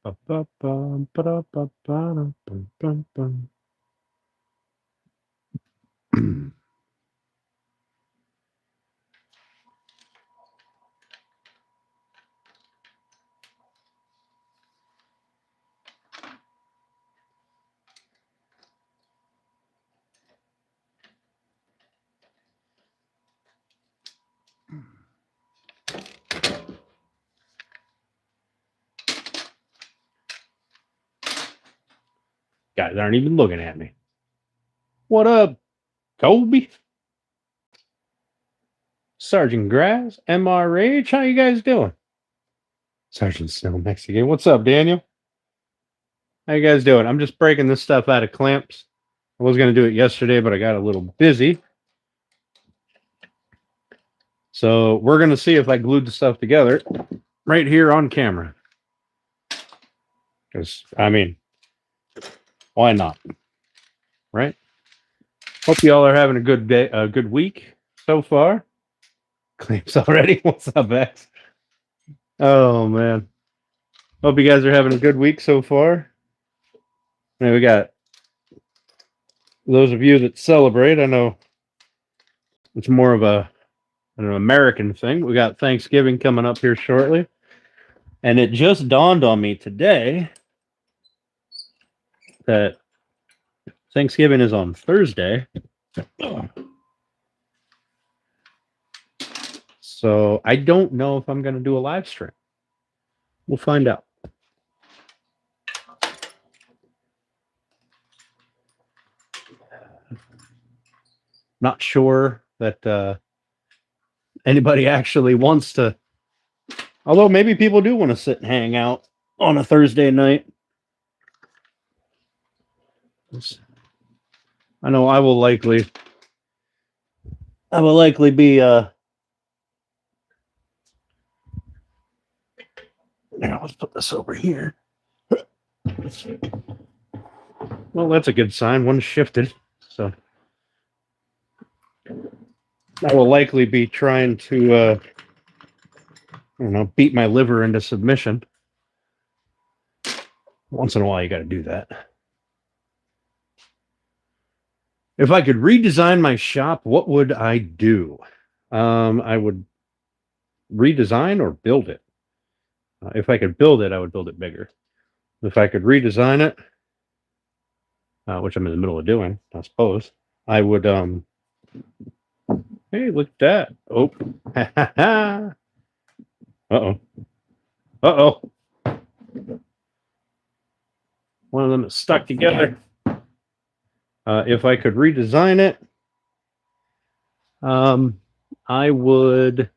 Ba-ba-bum, ba-da-ba-ba-dum, bum, bum, bum. Guys aren't even looking at me. What up, Kobe? Sergeant Grass, MRH, how you guys doing? Sergeant Snow Mexican. What's up, Daniel? How you guys doing? I'm just breaking this stuff out of clamps. I was going to do it yesterday, but I got a little busy. So we're going to see if I glued the stuff together right here on camera. Because, I mean, why not? Right? Hope you all are having a good day, a good week so far. Clamps already. What's up, X? Oh, man. Hope you guys are having a good week so far. And we got those of you that celebrate. I know it's more of an American thing. We got Thanksgiving coming up here shortly. And it just dawned on me today that Thanksgiving is on Thursday. So I don't know if I'm going to do a live stream. We'll find out. Not sure that anybody actually wants to. Although maybe people do want to sit and hang out on a Thursday night. I know I will likely be now let's put this over here. Well, that's a good sign. One shifted. So I will likely be trying to beat my liver into submission. Once in a while you gotta do that. If I could redesign my shop, what would I do? I would redesign or build it. If I could build it, I would build it bigger. If I could redesign it, which I'm in the middle of doing, I suppose, I would. Hey, look at that! Oh, uh-oh. One of them is stuck together. If I could redesign it, I would.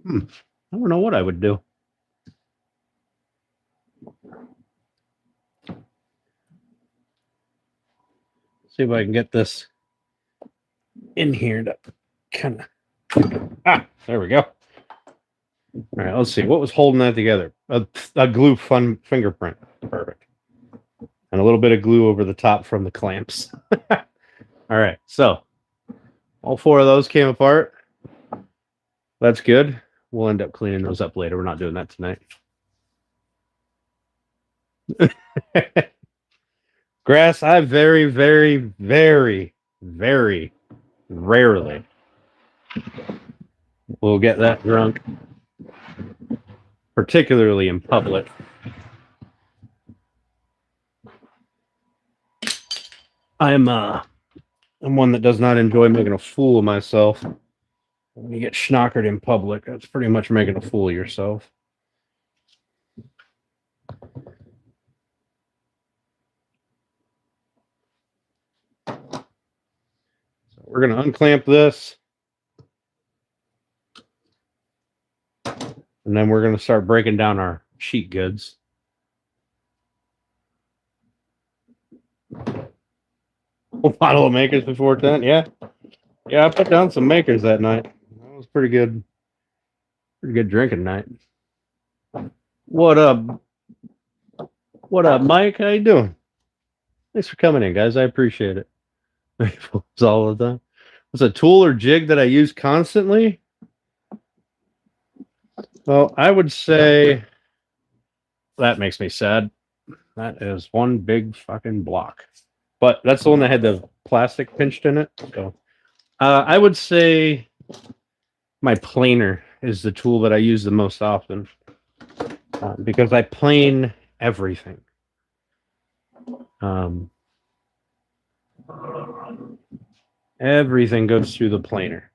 I don't know what I would do. See if I can get this in here to kind of. There we go. All right, let's see. What was holding that together? A glue fingerprint. Perfect. And a little bit of glue over the top from the clamps. All right, so all four of those came apart. That's good. We'll end up cleaning those up later. We're not doing that tonight. Grass, I very, very, very, very rarely will get that drunk, particularly in public. I'm one that does not enjoy making a fool of myself. When you get schnockered in public, that's pretty much making a fool of yourself. So we're going to unclamp this. And then we're going to start breaking down our sheet goods. A bottle of Makers before 10. Yeah, I put down some Makers that night. That was pretty good drinking night. What up, Mike? How you doing? Thanks for coming in, guys. I appreciate it. It's all the time. It's a tool or jig that I use constantly. Well, I would say that makes me sad. That is one big fucking block. But that's the one that had the plastic pinched in it. So I would say my planer is the tool that I use the most often because I plane everything. Everything goes through the planer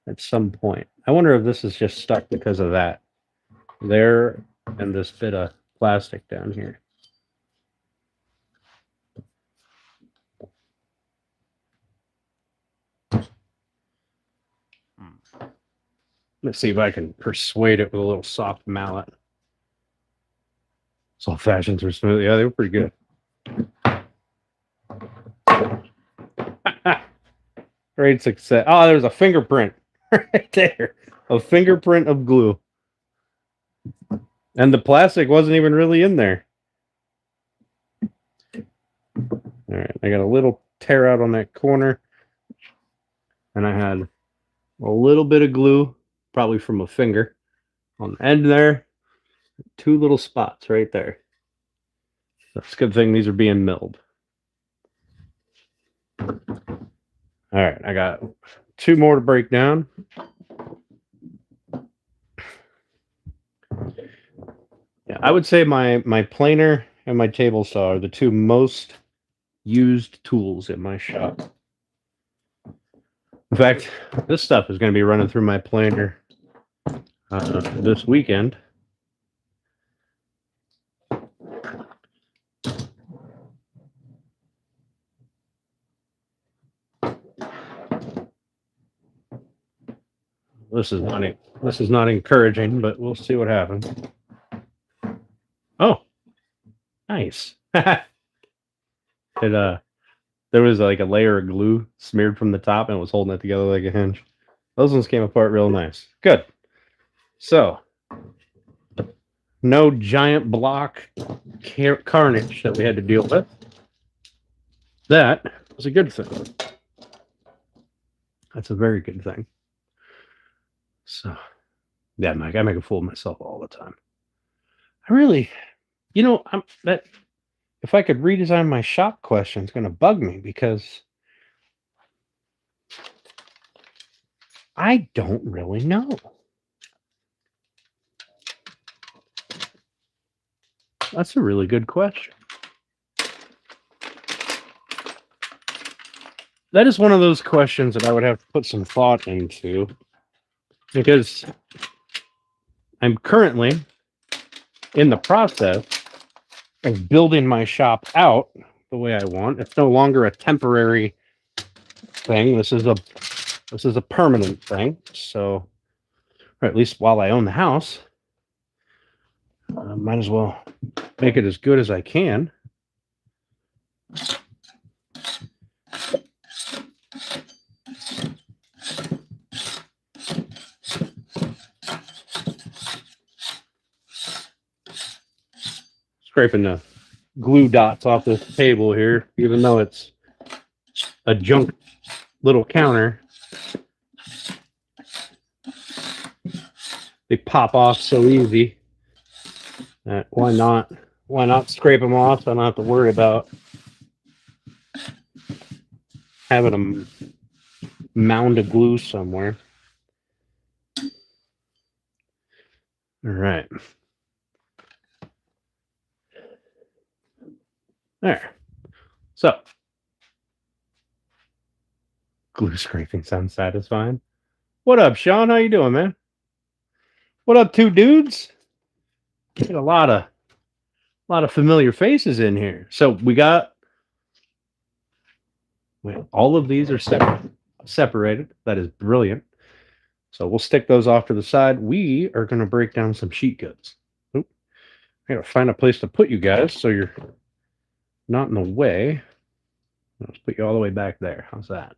at some point. I wonder if this is just stuck because of that. There and this bit of plastic down here. Let's see if I can persuade it with a little soft mallet. It's old fashions are smooth. Yeah, they were pretty good. Great success. Oh, there's a fingerprint right there. A fingerprint of glue. And the plastic wasn't even really in there. All right, I got a little tear out on that corner. And I had a little bit of glue, probably from a finger, on the end there. 2 little spots right there. That's a good thing these are being milled. All right, I got 2 more to break down. Yeah, I would say my planer and my table saw are the 2 most used tools in my shop. In fact, this stuff is going to be running through my planer this weekend. This is not encouraging, but we'll see what happens. Oh, nice. There was like a layer of glue smeared from the top and it was holding it together like a hinge. Those ones came apart real nice. Good. So, no giant block carnage that we had to deal with. That was a good thing. That's a very good thing. So, yeah, Mike, I make a fool of myself all the time. I really, if I could redesign my shop question, it's going to bug me because I don't really know. That's a really good question. That is one of those questions that I would have to put some thought into because I'm currently in the process of building my shop out the way I want. It's no longer a temporary thing. This is a permanent thing. So, or at least while I own the house, might as well make it as good as I can. Scraping the glue dots off this table here, even though it's a junk little counter. They pop off so easy. Why not? Why not scrape them off so I don't have to worry about having a mound of glue somewhere. All right. There. So, glue scraping sounds satisfying. What up, Sean? How you doing, man? What up, 2 dudes? Get a lot of familiar faces in here. So we got all of these are separated. That is brilliant. So we'll stick those off to the side. We are going to break down some sheet goods. Oop. I got to find a place to put you guys so you're not in the way. Let's put you all the way back there. How's that?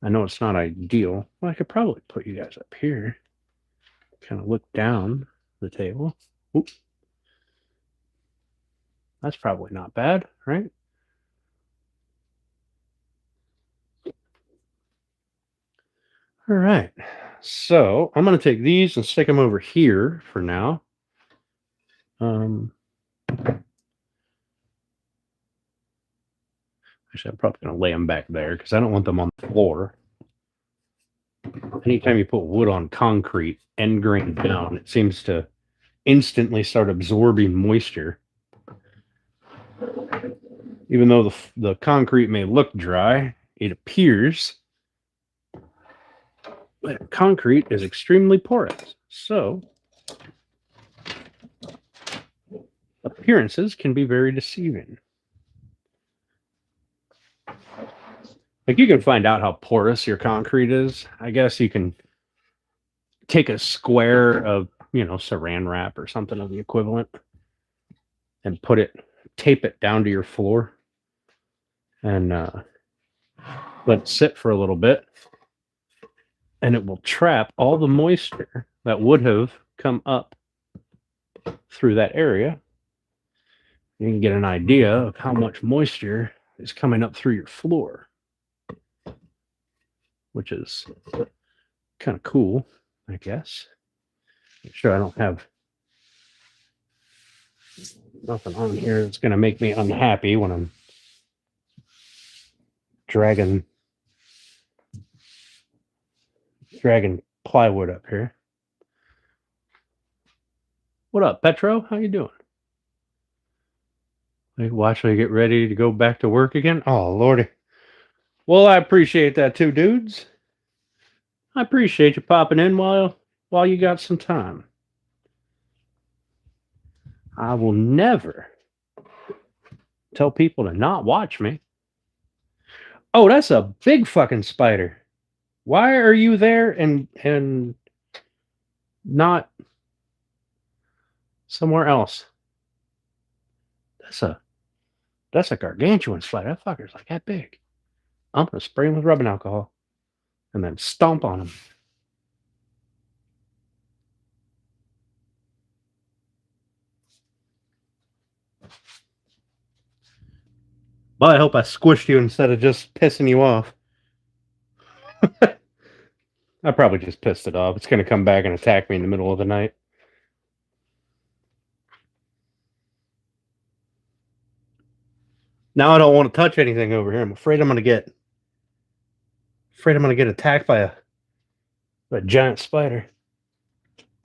I know it's not ideal. Well, I could probably put you guys up here. Kind of look down the table. Oop. That's probably not bad, right? All right. So I'm going to take these and stick them over here for now. Actually, I'm probably going to lay them back there because I don't want them on the floor. Anytime you put wood on concrete, end grain down, it seems to instantly start absorbing moisture. Even though the concrete may look dry, it appears that concrete is extremely porous. So appearances can be very deceiving. Like, you can find out how porous your concrete is. I guess you can take a square of, saran wrap or something of the equivalent and tape it down to your floor and let it sit for a little bit. And it will trap all the moisture that would have come up through that area. You can get an idea of how much moisture is coming up through your floor, which is kind of cool, I guess. Make sure I don't have nothing on here that's going to make me unhappy when I'm dragging plywood up here. What up, Petro? How you doing? Like, watch me get ready to go back to work again? Oh, Lordy. Well, I appreciate that too, dudes. I appreciate you popping in while you got some time. I will never tell people to not watch me. Oh, that's a big fucking spider. Why are you there and not somewhere else? That's a gargantuan spider. That fucker's like that big. I'm gonna spray him with rubbing alcohol and then stomp on him. Well, I hope I squished you instead of just pissing you off. I probably just pissed it off. It's going to come back and attack me in the middle of the night. Now I don't want to touch anything over here. I'm afraid I'm going to get attacked by a giant spider.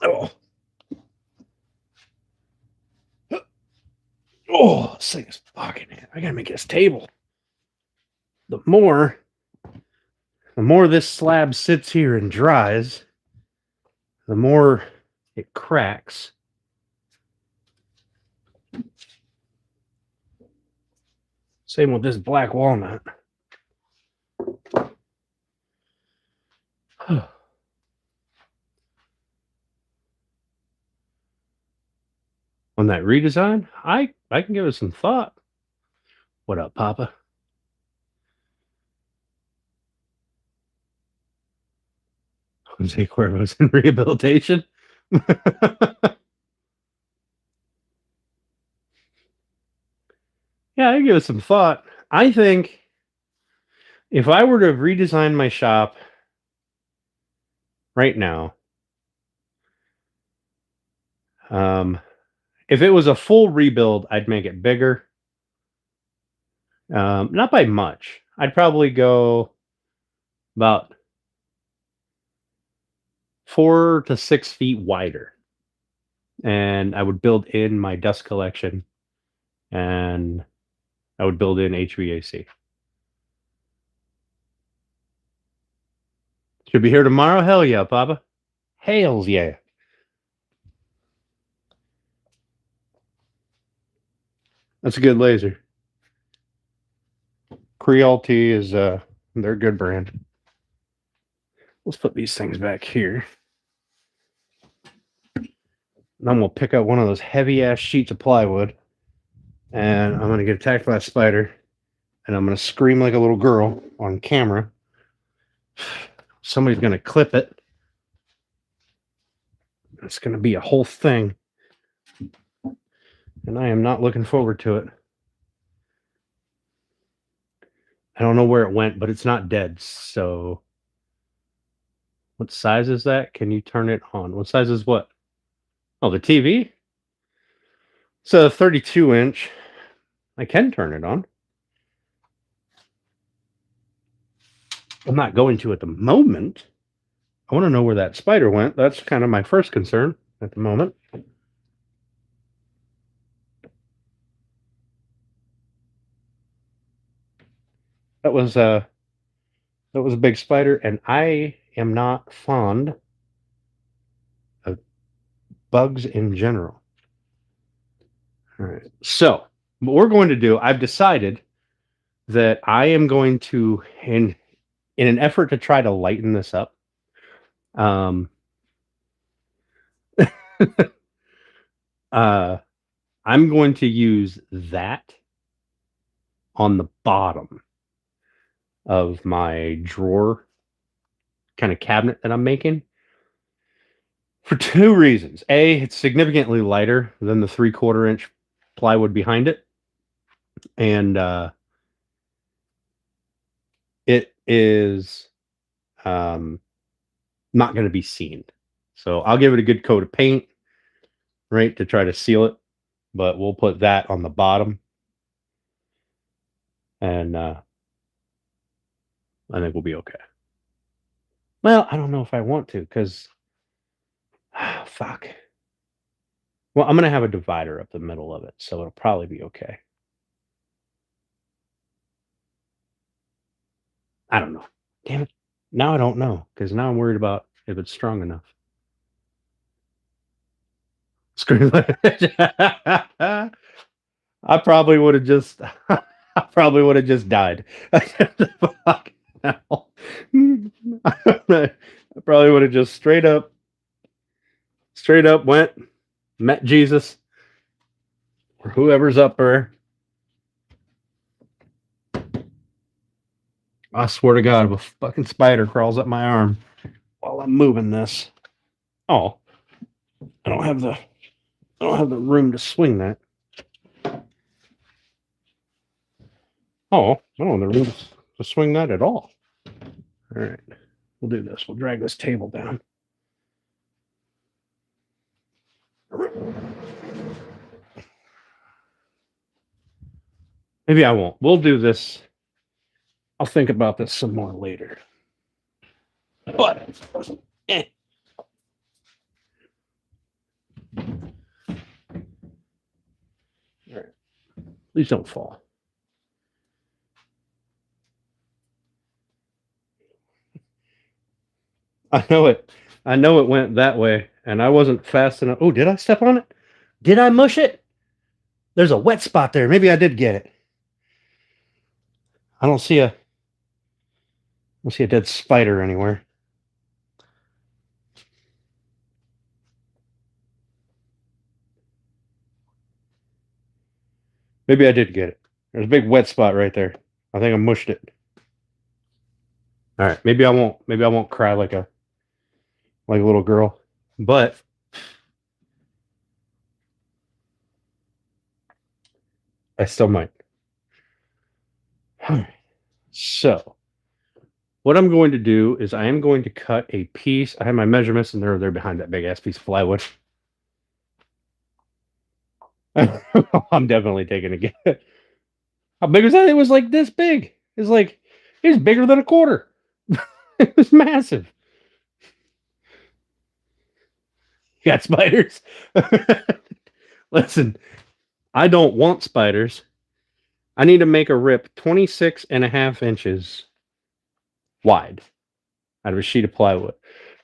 Oh. Oh, this thing is fucking it. I gotta make this table. The more this slab sits here and dries, the more it cracks. Same with this black walnut. On that redesign, I can give it some thought. What up, Papa? Jose Cuervo's in rehabilitation. Yeah, I give it some thought. I think if I were to redesign my shop right now, if it was a full rebuild, I'd make it bigger. Not by much. I'd probably go about 4 to 6 feet wider. And I would build in my dust collection, and I would build in HVAC. Should be here tomorrow? Hell yeah, Papa. Hells yeah. That's a good laser. Creole Tea is they're a good brand. Let's put these things back here. And I'm gonna pick up one of those heavy ass sheets of plywood, and I'm gonna get attacked by a spider, and I'm gonna scream like a little girl on camera. Somebody's gonna clip it. It's gonna be a whole thing, and I am not looking forward to it. I don't know where it went, but it's not dead, so What size is that? Can you turn it on? What size is what? Oh, the TV? It's a 32 inch. I can turn it on. I'm not going to at the moment. I want to know where that spider went. That's kind of my first concern at the moment. That was a big spider, and I am not fond of bugs in general. All right. So what we're going to do, I've decided that I am going to, in an effort to try to lighten this up, I'm going to use that on the bottom of my drawer kind of cabinet that I'm making for two reasons. A, it's significantly lighter than the 3/4 inch plywood behind it. And it is not going to be seen. So I'll give it a good coat of paint, right, to try to seal it. But we'll put that on the bottom. And I think we'll be okay. Well, I don't know if I want to, because fuck. Well, I'm going to have a divider up the middle of it, so it'll probably be okay. I don't know. Damn it. Now I don't know, because now I'm worried about if it's strong enough. Screw that. I probably would have just died. Fuck. No. I probably would have just straight up went, met Jesus, or whoever's up there. I swear to God, if a fucking spider crawls up my arm while I'm moving this. Oh, I don't have the room to swing that. Oh, I don't have the room to swing that at all. All right, we'll do this. We'll drag this table down. Maybe I won't. We'll do this. I'll think about this some more later. But, eh. All right. Please don't fall. I know it went that way, and I wasn't fast enough. Oh, did I step on it? Did I mush it? There's a wet spot there. Maybe I did get it. I don't see a dead spider anywhere. Maybe I did get it. There's a big wet spot right there. I think I mushed it. All right, maybe I won't cry like a little girl, but I still might. All right. So, what I'm going to do is I am going to cut a piece. I have my measurements, and they're behind that big ass piece of plywood. I'm definitely taking a guess. How big was that? It was like this big. It was bigger than a quarter. It was massive. You got spiders? Listen, I don't want spiders. I need to make a rip 26.5 inches wide out of a sheet of plywood.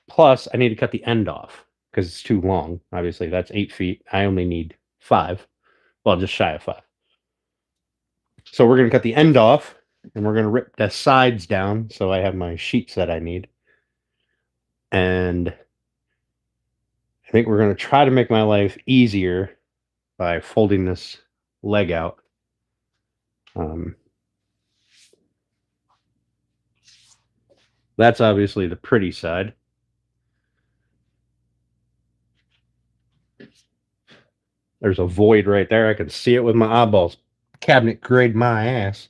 Plus, I need to cut the end off because it's too long. Obviously, that's 8 feet. I only need 5. Well, just shy of 5. So we're going to cut the end off, and we're going to rip the sides down so I have my sheets that I need. And I think we're going to try to make my life easier by folding this leg out. That's obviously the pretty side. There's a void right there. I can see it with my eyeballs. Cabinet grade my ass.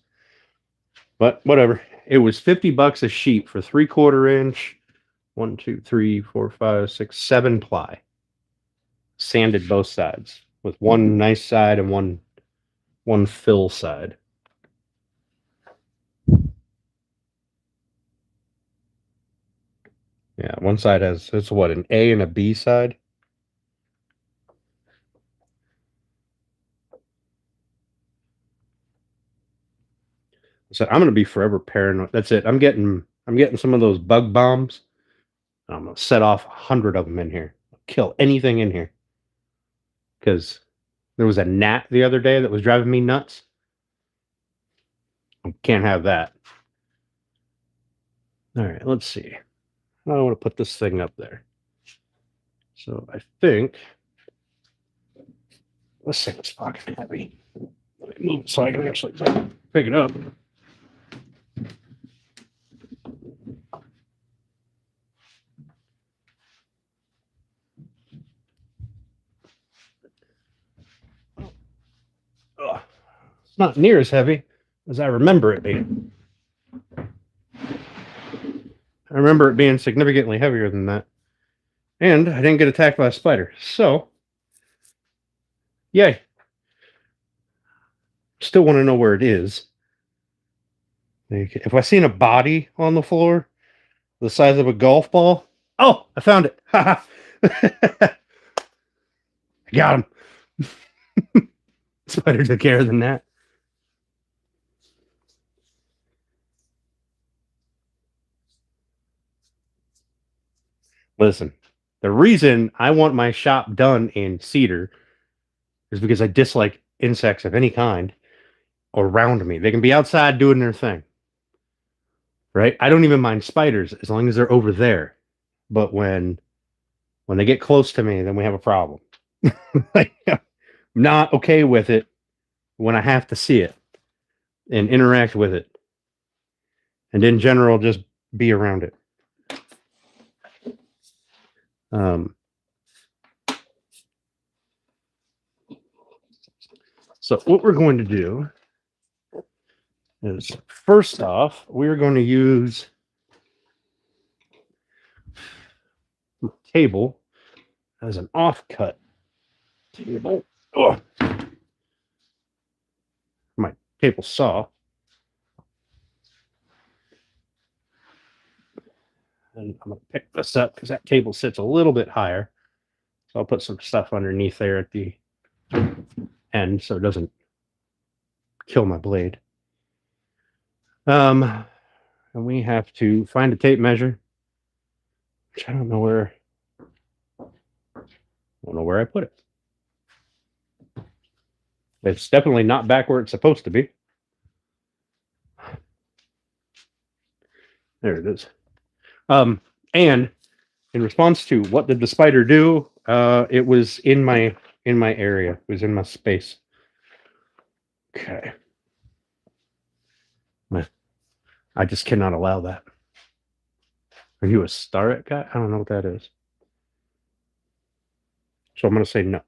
But whatever. It was $50 a sheet for 3/4 inch 1, 2, 3, 4, 5, 6, 7 ply. Sanded both sides with one nice side and one fill side. Yeah, one side has, it's what, an A and a B side? So I'm gonna be forever paranoid. That's it. I'm getting some of those bug bombs. I'm gonna set off 100 of them in here. Kill anything in here. Because there was a gnat the other day that was driving me nuts. Can't have that. All right, let's see. I don't want to put this thing up there. So I think this thing is fucking heavy. Let me move it so I can actually pick it up. Ugh. It's not near as heavy as I remember it being. I remember it being significantly heavier than that. And I didn't get attacked by a spider. So, yay. Still want to know where it is. If I seen a body on the floor the size of a golf ball, oh, I found it. I got him. Spider took care of the gnat. Listen, the reason I want my shop done in cedar is because I dislike insects of any kind around me. They can be outside doing their thing, right? I don't even mind spiders as long as they're over there. But when they get close to me, then we have a problem. Like, I'm not okay with it when I have to see it and interact with it, and in general, just be around it. So what we're going to do is, first off, we're going to use a table as an offcut table. Oh, my table saw. And I'm going to pick this up because that table sits a little bit higher. So I'll put some stuff underneath there at the end so it doesn't kill my blade. And we have to find a tape measure, which I don't know where I put it. It's definitely not back where it's supposed to be. There it is. And in response to what did the spider do, it was in my area. It was in my space. Okay. I just cannot allow that. Are you a starret guy? I don't know what that is. So I'm going to say no.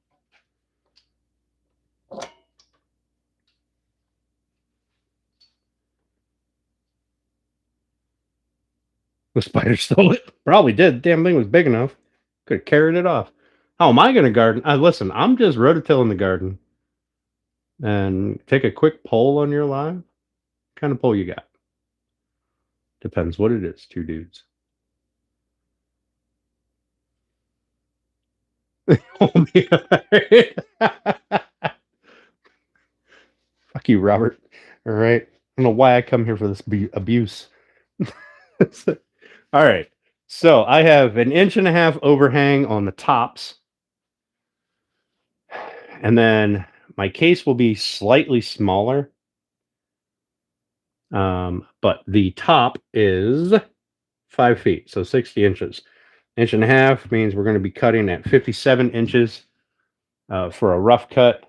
The spider stole it. Probably did. Damn thing was big enough. Could have carried it off. How am I going to garden? Listen, I'm just rototilling the garden. And take a quick poll on your live. What kind of poll you got? Depends what it is. 2 dudes. Fuck you, Robert. All right. I don't know why I come here for this abuse. All right. So I have 1.5 inch overhang on the tops. And then my case will be slightly smaller. But the top is 5 feet, so 60 inches. 1.5 inches means we're going to be cutting at 57 inches for a rough cut.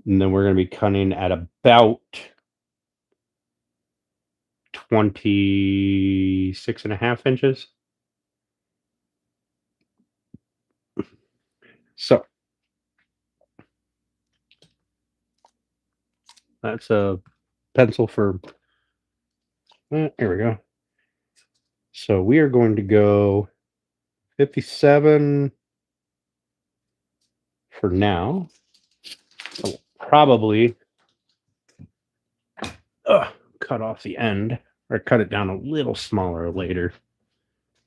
And then we're going to be cutting at about 26.5 inches. So that's a pencil for, here we go. So we are going to go 57 for now. I'll probably cut off the end or cut it down a little smaller later.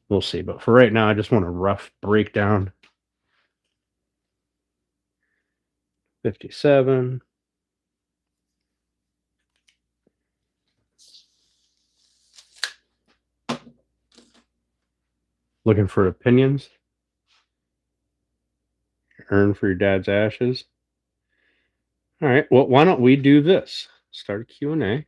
We'll see. But for right now, I just want a rough breakdown. 57. Looking for opinions? Earn for your dad's ashes? All right. Well, why don't we do this? Start a Q&A.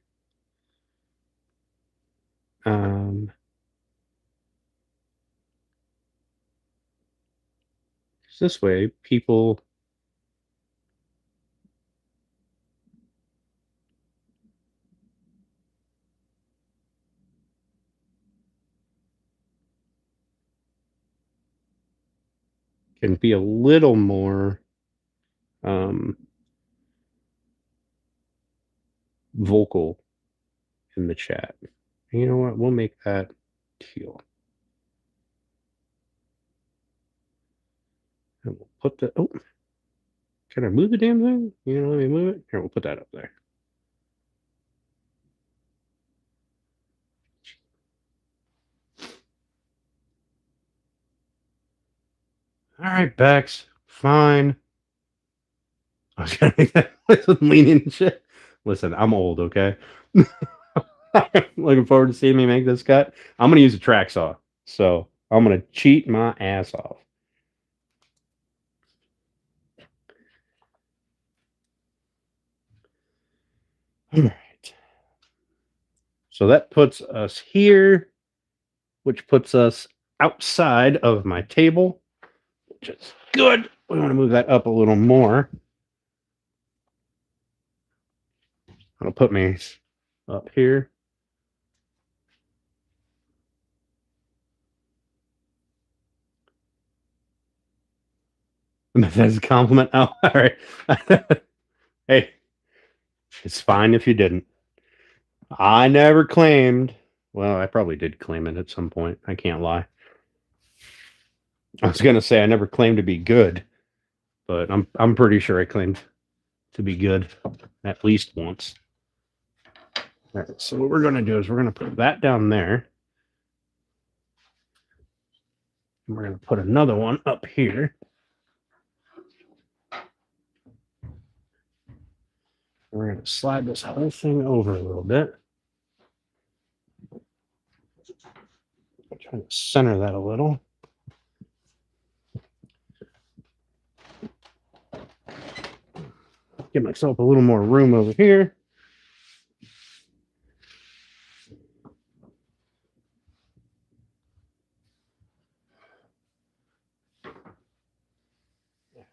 This way, people can be a little more vocal in the chat. You know what? We'll make that teal. And we'll put the, oh, can I move the damn thing? You know, let me move it. Here, we'll put that up there. All right, Bex, fine. I was gonna make that leaning shit. Listen, I'm old, okay? Looking forward to seeing me make this cut. I'm gonna use a track saw, so I'm gonna cheat my ass off. All right. So that puts us here, which puts us outside of my table, which is good. We want to move that up a little more. I'll put me up here. That's a compliment. Oh, all right. Hey, it's fine if you didn't. I never claimed. Well, I probably did claim it at some point. I can't lie. I was gonna say I never claimed to be good, but I'm pretty sure I claimed to be good at least once. All right, so what we're gonna do is we're gonna put that down there. And we're gonna put another one up here. We're gonna slide this whole thing over a little bit. I'm trying to center that a little. Give myself a little more room over here.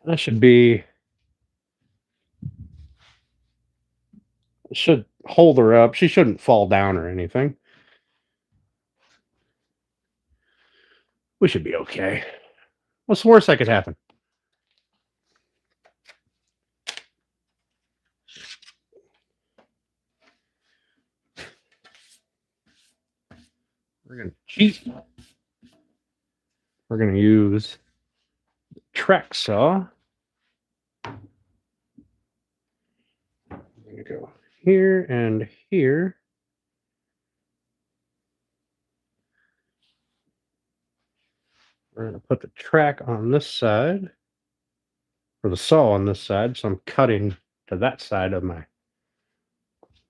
That should hold her up. She shouldn't fall down or anything. We should be okay. What's the worst that could happen? We're going to cheat. We're going to use the track saw. I'm going to go here and here. We're going to put the track on this side, or the saw on this side, so I'm cutting to that side of my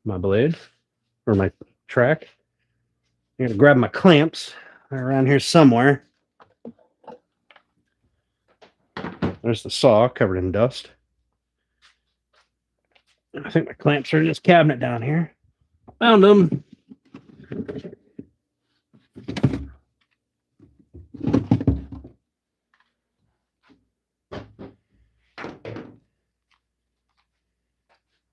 blade, or my track. I'm going to grab my clamps. They're around here somewhere. There's the saw covered in dust. I think my clamps are in this cabinet down here. Found them.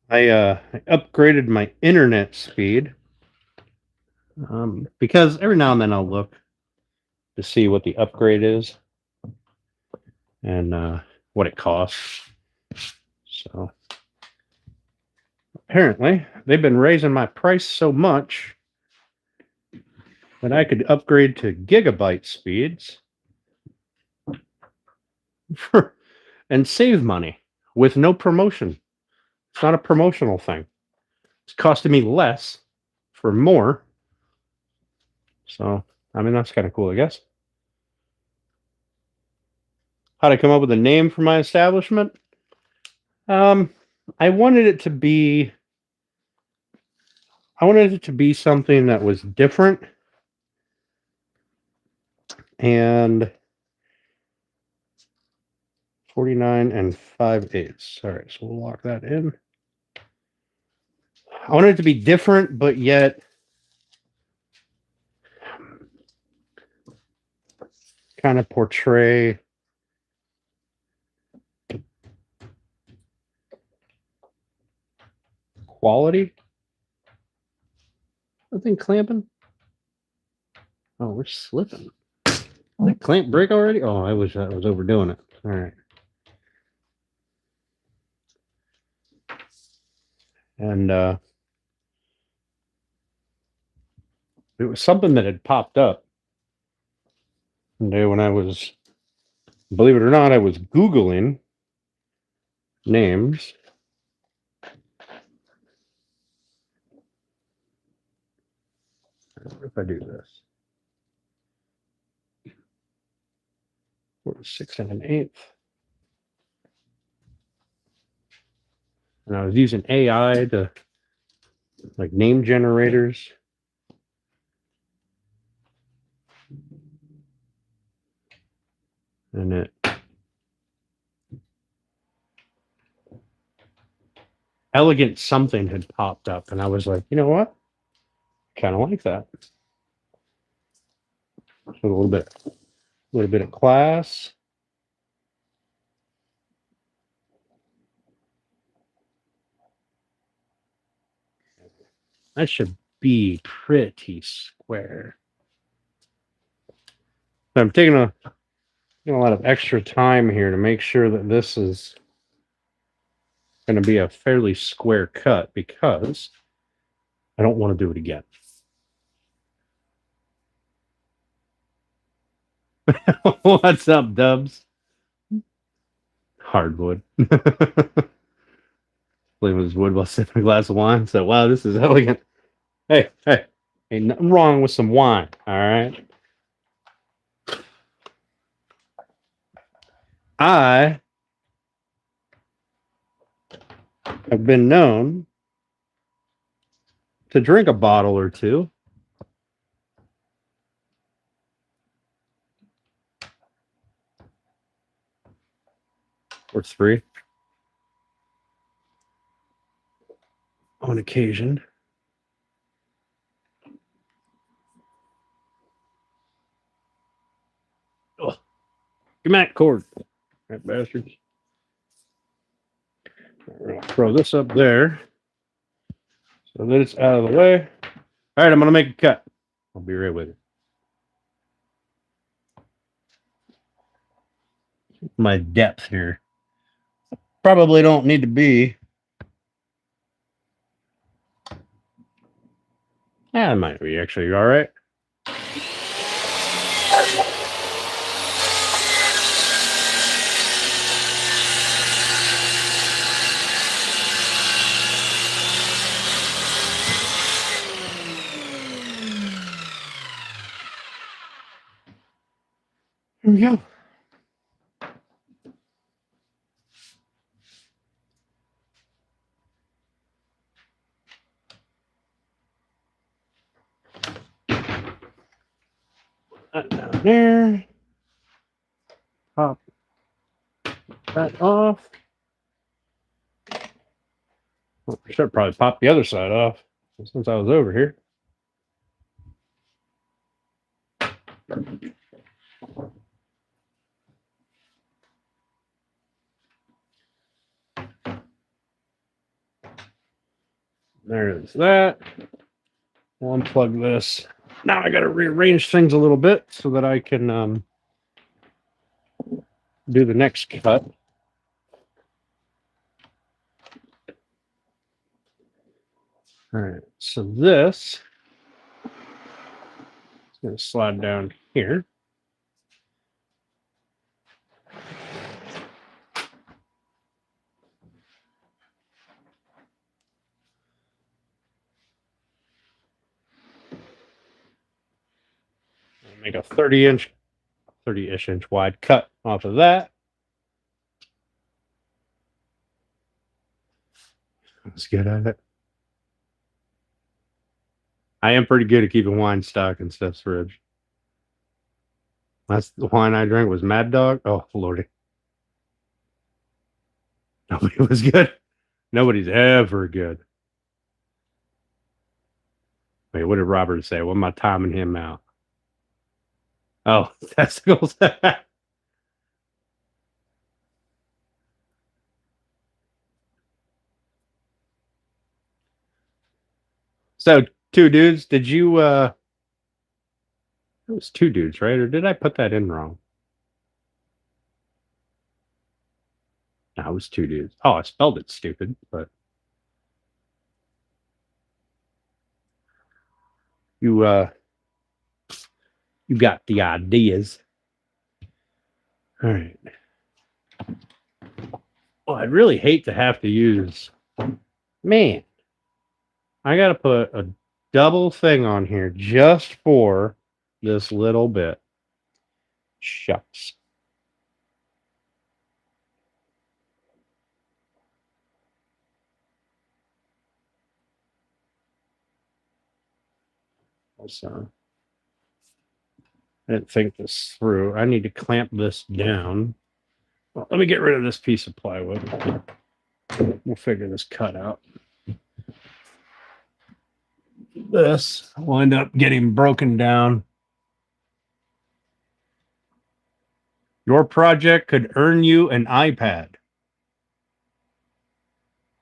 I upgraded my internet speed because every now and then I'll look to see what the upgrade is and what it costs. So apparently they've been raising my price so much that I could upgrade to gigabyte speeds and save money with no promotion. It's not a promotional thing. It's costing me less for more. So, I mean, that's kind of cool, I guess. How to come up with a name for my establishment? I wanted it to be something that was different and 49 and 5/8. All right, so we'll lock that in. I wanted it to be different, but yet kind of portray quality. I think clamping. Oh, we're slipping. Did clamp break already? Oh, I wish I was overdoing it. All right. And it was something that had popped up one day when I was, believe it or not, I was Googling names. What if I do this? 4/6 and 1/8. And I was using AI to like name generators. And it elegant something had popped up, and I was like, you know what? Kind of like that. So a little bit of class. That should be pretty square. I'm taking a lot of extra time here to make sure that this is going to be a fairly square cut because I don't want to do it again. What's up, Dubs? Hardwood. Playing with his wood while sipping a glass of wine. So, wow, this is elegant. Hey, ain't nothing wrong with some wine, all right? I have been known to drink a bottle or two. Or 3 on occasion. Oh, give me that cord, that bastards. We're gonna throw this up there so that it's out of the way. All right, I'm gonna make a cut. I'll be right with you. My depth here probably don't need to be. Yeah, it might be actually all right. Here we go. That down there. Pop that off. Well, I should probably pop the other side off since I was over here. There's that. We'll unplug this. Now I got to rearrange things a little bit so that I can do the next cut. All right, so this Gonna slide down here. Make a 30-ish inch wide cut off of that. Let's get at it. I am pretty good at keeping wine stock in Steph's fridge. That's the wine I drank was Mad Dog. Oh, Lordy. Nobody was good. Nobody's ever good. Wait, what did Robert say? What am I timing him out? Oh, testicles. So, two dudes, did you it was two dudes, right? Or did I put that in wrong? No, it was two dudes. Oh, I spelled it stupid, but you got the ideas. All right. Well, I'd really hate to have to use, man, I got to put a double thing on here just for this little bit. Shucks. So I didn't think this through. I need to clamp this down. Well, let me get rid of this piece of plywood. We'll figure this cut out. This will end up getting broken down. Your project could earn you an iPad.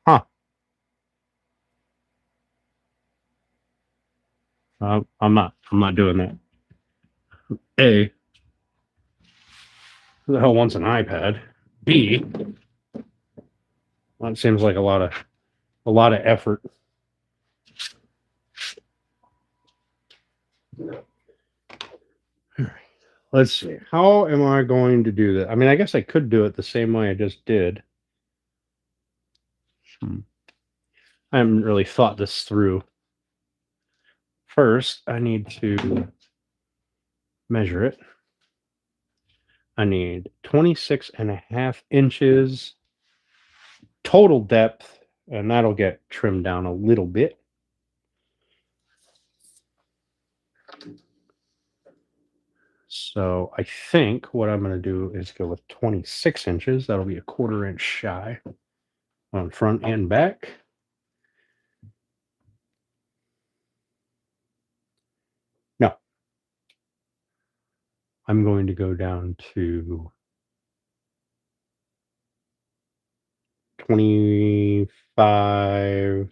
Huh. I'm not doing that. A, who the hell wants an iPad? B, that seems like a lot of effort. Let's see. How am I going to do that? I mean, I guess I could do it the same way I just did. I haven't really thought this through. First, I need to measure it. I need 26.5 inches total depth, and that'll get trimmed down a little bit. So I think what I'm going to do is go with 26 inches. That'll be a 1/4 inch shy on front and back. No, I'm going to go down to 25.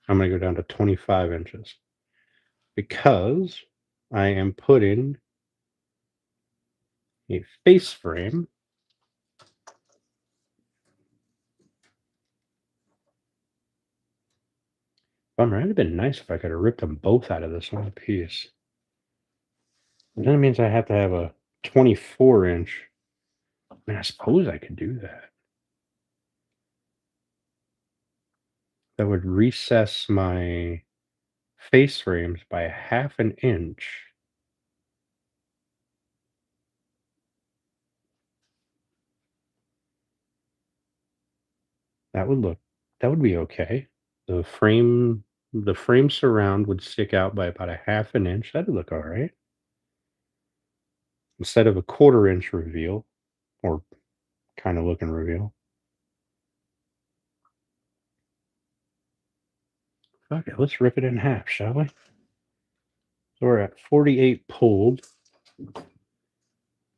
I'm going to go down to 25 inches because I am putting a face frame Bummer. It'd have been nice if I could have ripped them both out of this one piece. And then it means I have to have a 24 inch. I mean, I suppose I could do that. That would recess my face frames by 1/2 inch. That would be okay. The frame surround would stick out by about 1/2 inch. That'd look all right. Instead of a 1/4 inch reveal, or kind of looking reveal. Okay, let's rip it in half, shall we? So we're at 48 pulled.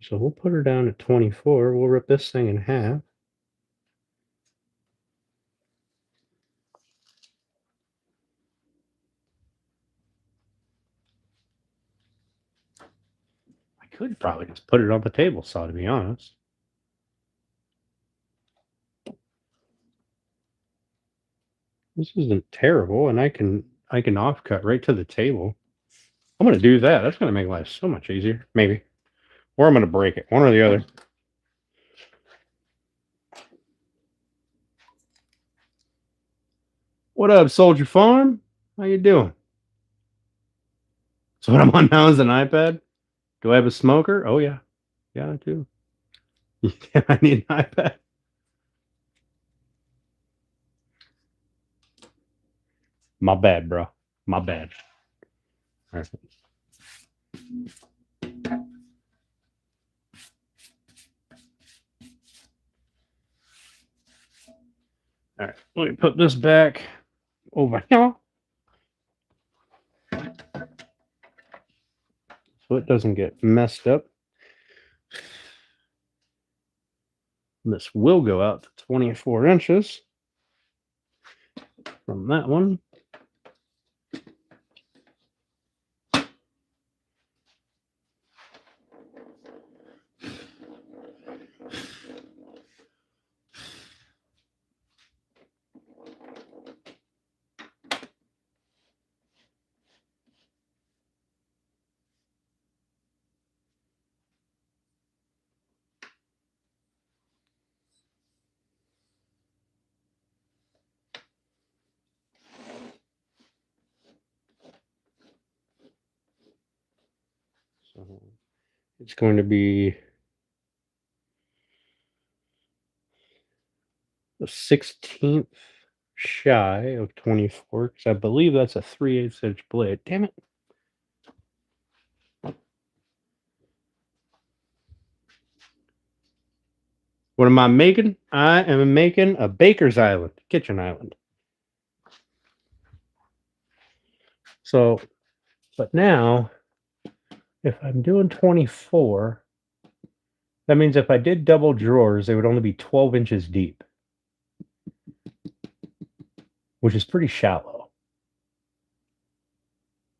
So we'll put her down at 24. We'll rip this thing in half. I could probably just put it on the table saw, to be honest. This isn't terrible, and I can I can offcut right to the table. I'm going to do that. That's going to make life so much easier. Maybe. Or I'm going to break it. One or the other. What up, Soldier Farm? How you doing? So what I'm on now is an iPad. Do I have a smoker? Oh, yeah. Yeah, I do. Yeah, I need an iPad. My bad, bro. My bad. All right. All right. Let me put this back over here so it doesn't get messed up. This will go out to 24 inches from that one. So it's going to be the 16th shy of 24 because I believe that's a 3/8 inch blade. Damn it. What am I making? I am making a baker's island, kitchen island. So, but now, if I'm doing 24, that means if I did double drawers, they would only be 12 inches deep, which is pretty shallow.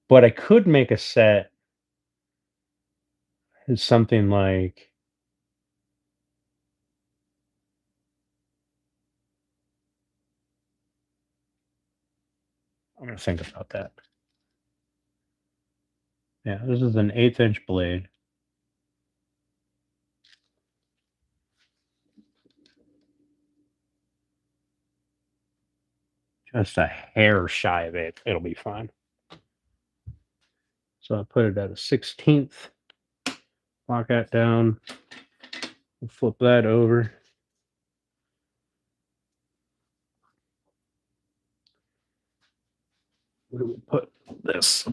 But I could make a set as something like I'm going to think about that. Yeah, this is an 1/8 inch blade. Just a hair shy of it. It'll be fine. So I put it at a 16th. Lock that down. We'll flip that over. Where do we put this?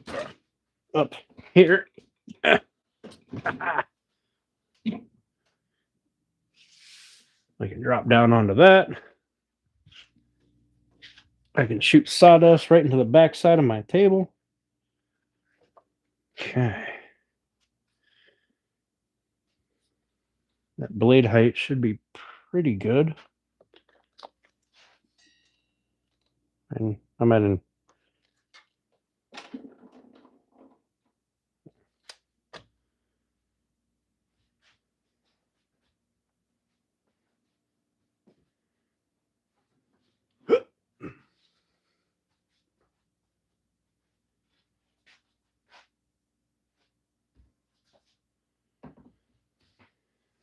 Up here. I can drop down onto that. I can shoot sawdust right into the back side of my table. Okay. That blade height should be pretty good. And I'm at an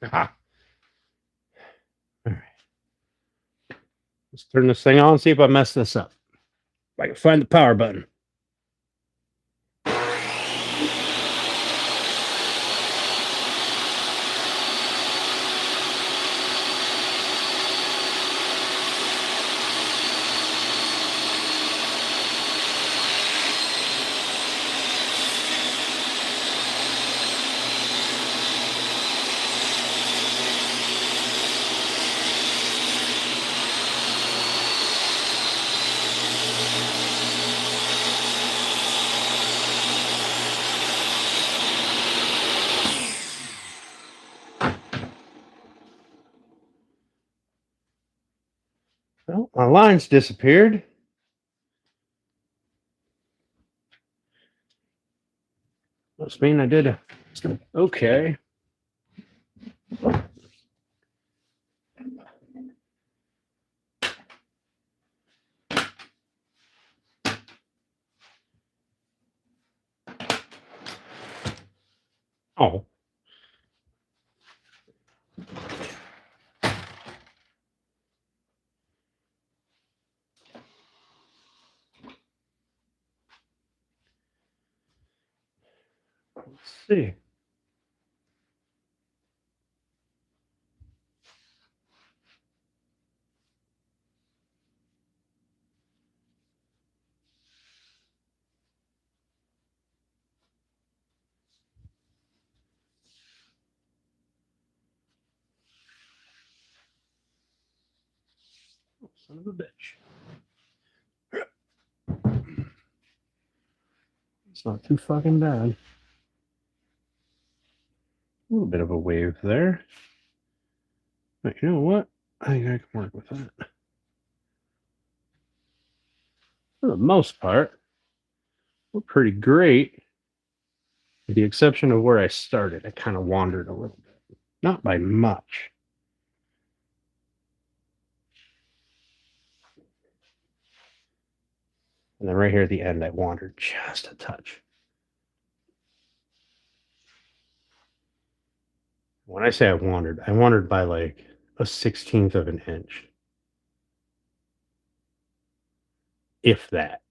Aha. All right. Let's turn this thing on, see if I mess this up. If I can find the power button. Well, my lines disappeared. Must mean I did okay. Oh. Let's see. Oh, son of a bitch. It's not too fucking bad. A little bit of a wave there. But you know what? I think I can work with that. For the most part, we're pretty great. With the exception of where I started. I kind of wandered a little bit. Not by much. And then right here at the end, I wandered just a touch. When I say I wandered by like a 16th of an inch. If that.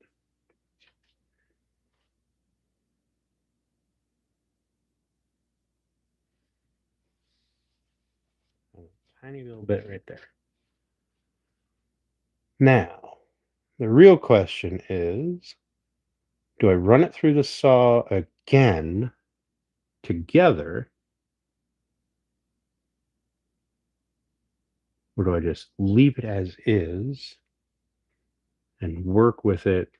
A tiny little bit right there. Now, the real question is, do I run it through the saw again together, or do I just leave it as is and work with it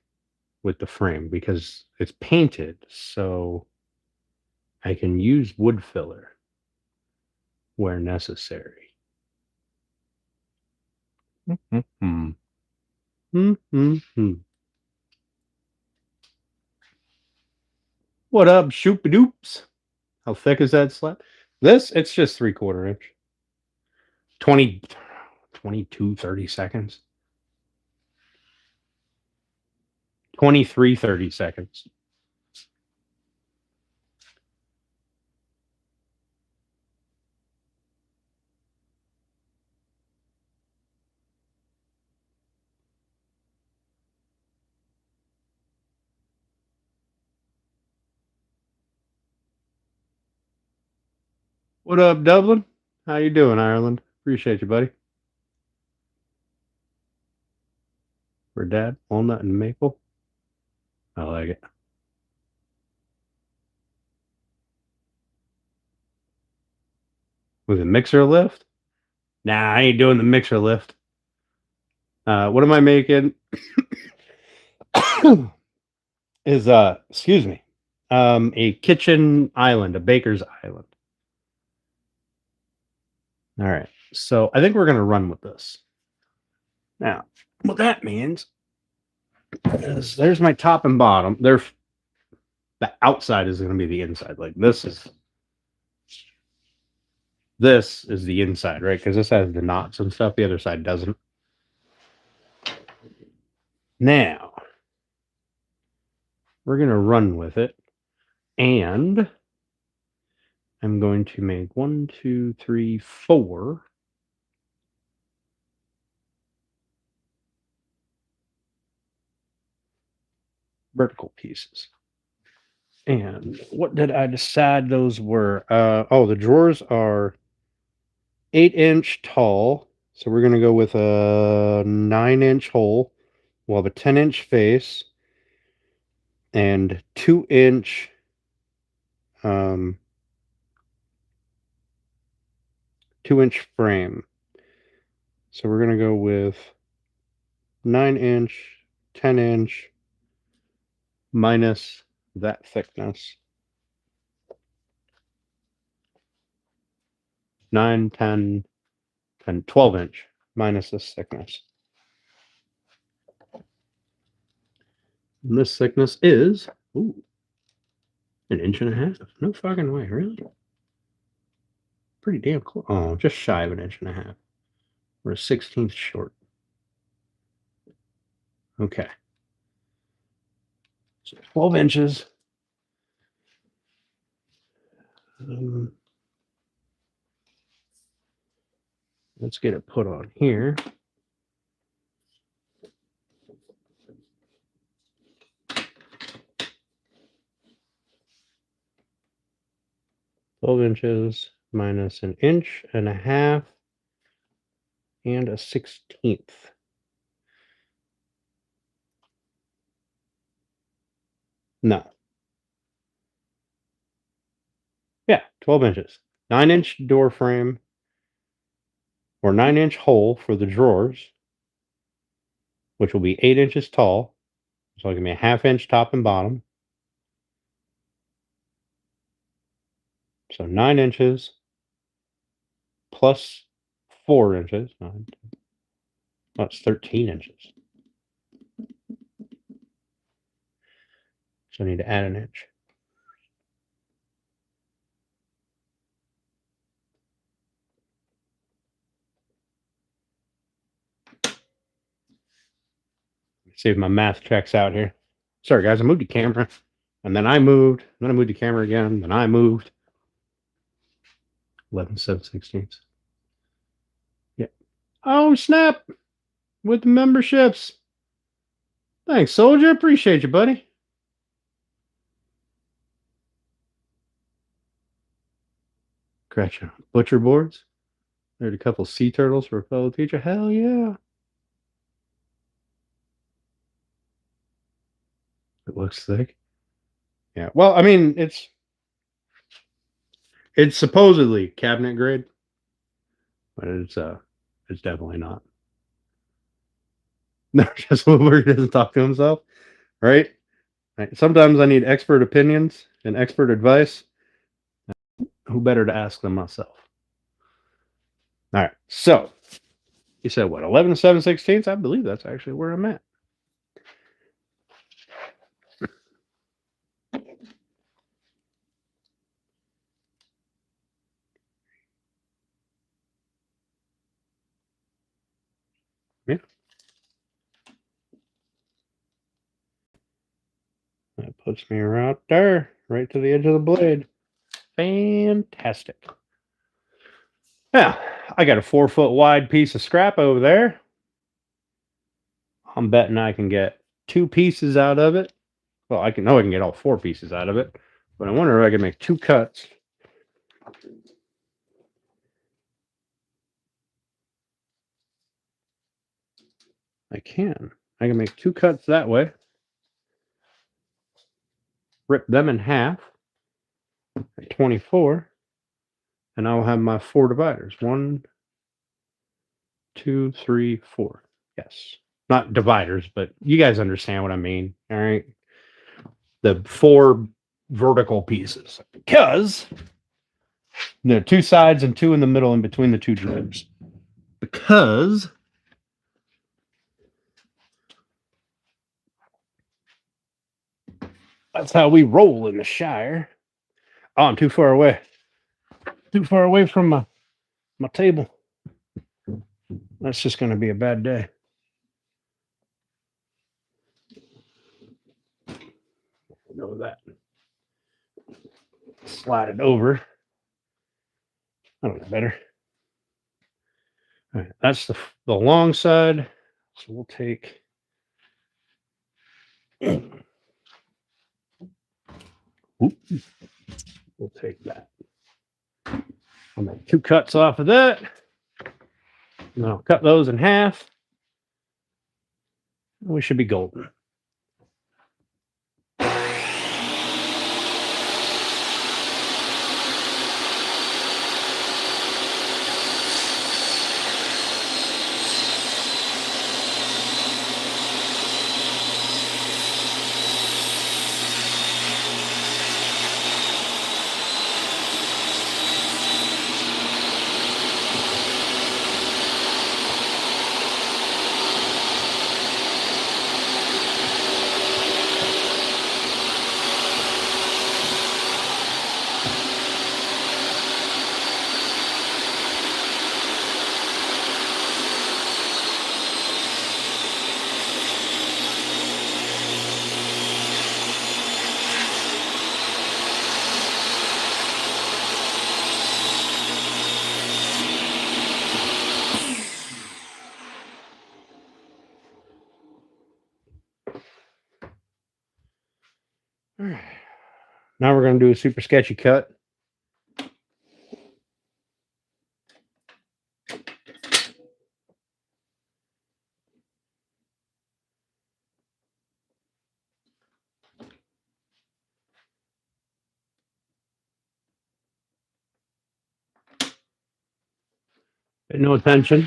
with the frame? Because it's painted, so I can use wood filler where necessary. Mm-hmm. Mm-hmm. What up, shoop-a-doops? How thick is that slab? This, it's just 3/4 inch. 20, 22, 30 seconds. 23, 30 seconds. What up, Dublin? How you doing, Ireland? Appreciate you, buddy. For Dad, walnut and maple. I like it. Was it mixer lift? Nah, I ain't doing the mixer lift. What am I making? Is excuse me, a kitchen island, a baker's island. All right, so I think we're gonna run with this. Now, what that means is there's my top and bottom. The outside is gonna be the inside. Like this is the inside, right? Because this has the knots and stuff. The other side doesn't. Now we're gonna run with it, and I'm going to make 1, 2, 3, 4 vertical pieces. And what did I decide those were? The drawers are 8-inch tall. So we're going to go with a 9-inch hole. We'll have a 10-inch face and 2-inch 2-inch frame. So we're going to go with 9-inch, 10-inch minus that thickness. 9, 10, 10, 12-inch minus this thickness. And this thickness is 1.5 inches. No fucking way, really? Pretty damn close. Oh, just shy of 1.5 inches. We're a 16th short. Okay. So 12 inches. Let's get it put on here. (12" minus 1.5" and 1/16. No. Yeah, 12 inches. 9" door frame or 9" hole for the drawers, which will be 8 inches tall. So it can be a 1/2" top and bottom. So 9 inches plus 4 inches. That's 13 inches. So I need to add an inch. See if my math checks out here. Sorry, guys, I moved the camera, and then I moved, and then I moved the camera again, then I moved. 11/7/16. Yeah. Oh, snap! With the memberships. Thanks, Soldier. Appreciate you, buddy. Gotcha. Butcher boards. There's a couple sea turtles for a fellow teacher. Hell yeah. It looks thick. Yeah. Well, I mean, it's supposedly cabinet grade, but it's definitely not. No, just Wilbur doesn't talk to himself, right? Sometimes I need expert opinions and expert advice. Who better to ask than myself? All right. So you said what? 11/7/16. I believe that's actually where I'm at. Yeah. That puts me right there, right to the edge of the blade. Fantastic. Yeah, I got a 4-foot wide piece of scrap over there. I'm betting I can get 2 pieces out of it. Well, I can get all 4 pieces out of it, but I wonder if I can make 2 cuts. I can make 2 cuts that way. Rip them in half at 24, and I'll have my 4 dividers. 1, 2, 3, 4. Yes. Not dividers, but you guys understand what I mean. All right. The 4 vertical pieces. Because there are 2 sides and 2 in the middle in between the 2 drips. Because that's how we roll in the Shire. Oh, I'm too far away. Too far away from my table. That's just going to be a bad day. Go with that. Slide it over. I don't know better. All right, that's the long side. So we'll take. We'll take that. I'll make 2 cuts off of that. And I'll cut those in half. We should be golden. All right. Now we're going to do a super sketchy cut. Pay no attention.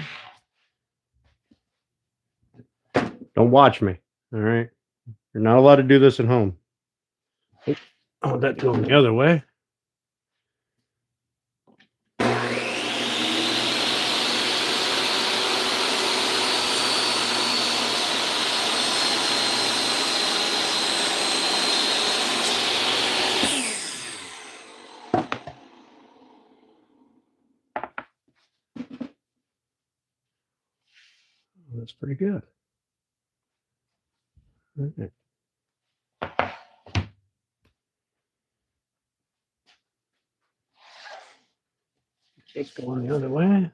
Don't watch me. All right. You're not allowed to do this at home. Oh, that's going the other way. That's pretty good. Okay. It's going the other way.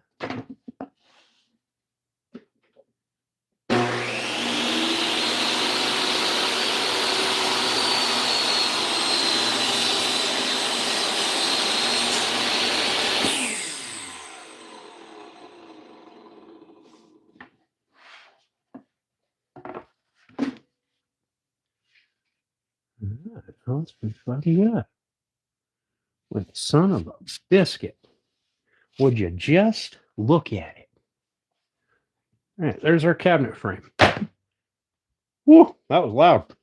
Oh, it's pretty fucking good. With son of a biscuit. Would you just look at it? All right, there's our cabinet frame. Woo, that was loud.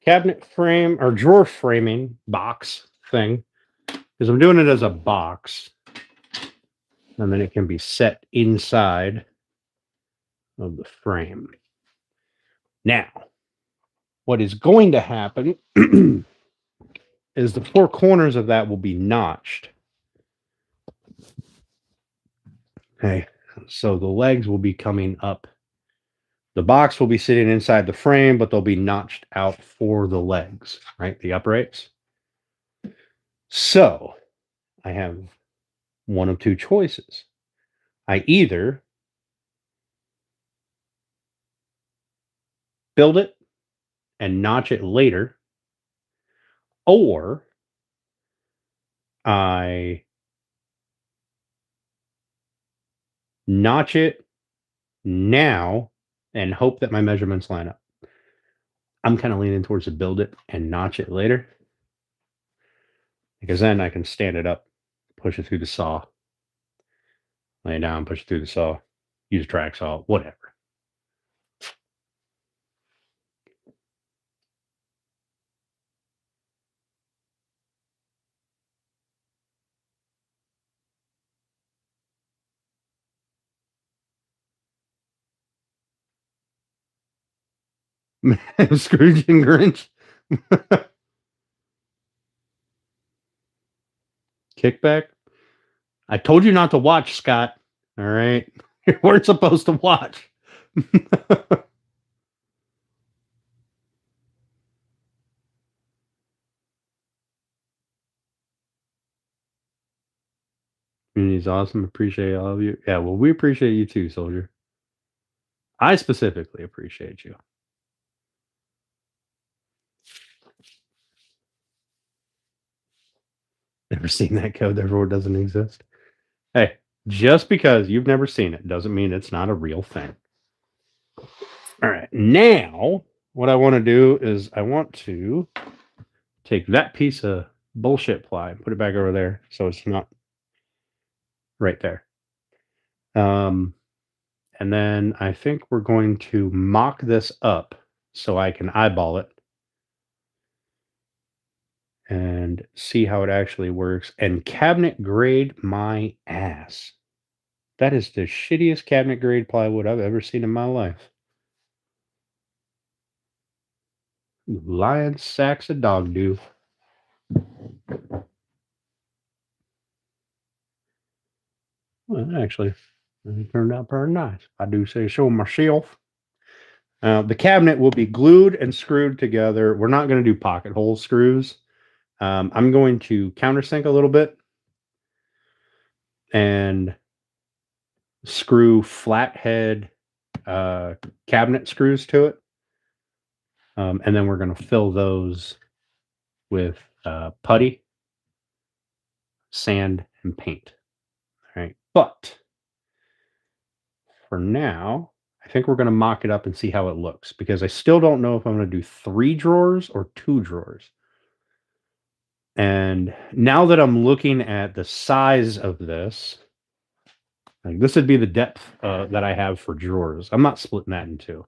Cabinet frame or drawer framing box thing, because I'm doing it as a box, and then it can be set inside of the frame. Now, what is going to happen is the four corners of that will be notched. Okay, so the legs will be coming up. The box will be sitting inside the frame, but they'll be notched out for the legs, right? The uprights. So I have one of two choices. I either build it and notch it later, or I notch it now and hope that my measurements line up. I'm kind of leaning towards to build it and notch it later, because then I can stand it up, push it through the saw, lay it down, push it through the saw, use a track saw, whatever. Scrooge and Grinch. Kickback. I told you not to watch, Scott. All right. You weren't supposed to watch. Community's awesome. Appreciate all of you. Yeah, well, we appreciate you too, soldier. I specifically appreciate you. Never seen that code, therefore it doesn't exist. Hey, just because you've never seen it doesn't mean it's not a real thing. All right, now what I want to do is I want to take that piece of bullshit ply and put it back over there so it's not right there. And then I think we're going to mock this up so I can eyeball it and see how it actually works and cabinet grade my ass. That is the shittiest cabinet grade plywood I've ever seen in my life. Lion sacks of dog do. Well, actually, it turned out pretty nice. I do say so myself. The cabinet will be glued and screwed together. We're not going to do pocket hole screws. I'm going to countersink a little bit and screw flathead cabinet screws to it. And then we're going to fill those with putty, sand, and paint. All right. But for now, I think we're going to mock it up and see how it looks, because I still don't know if I'm going to do 3 drawers or 2 drawers. And now that I'm looking at the size of this, like this would be the depth that I have for drawers. I'm not splitting that in 2.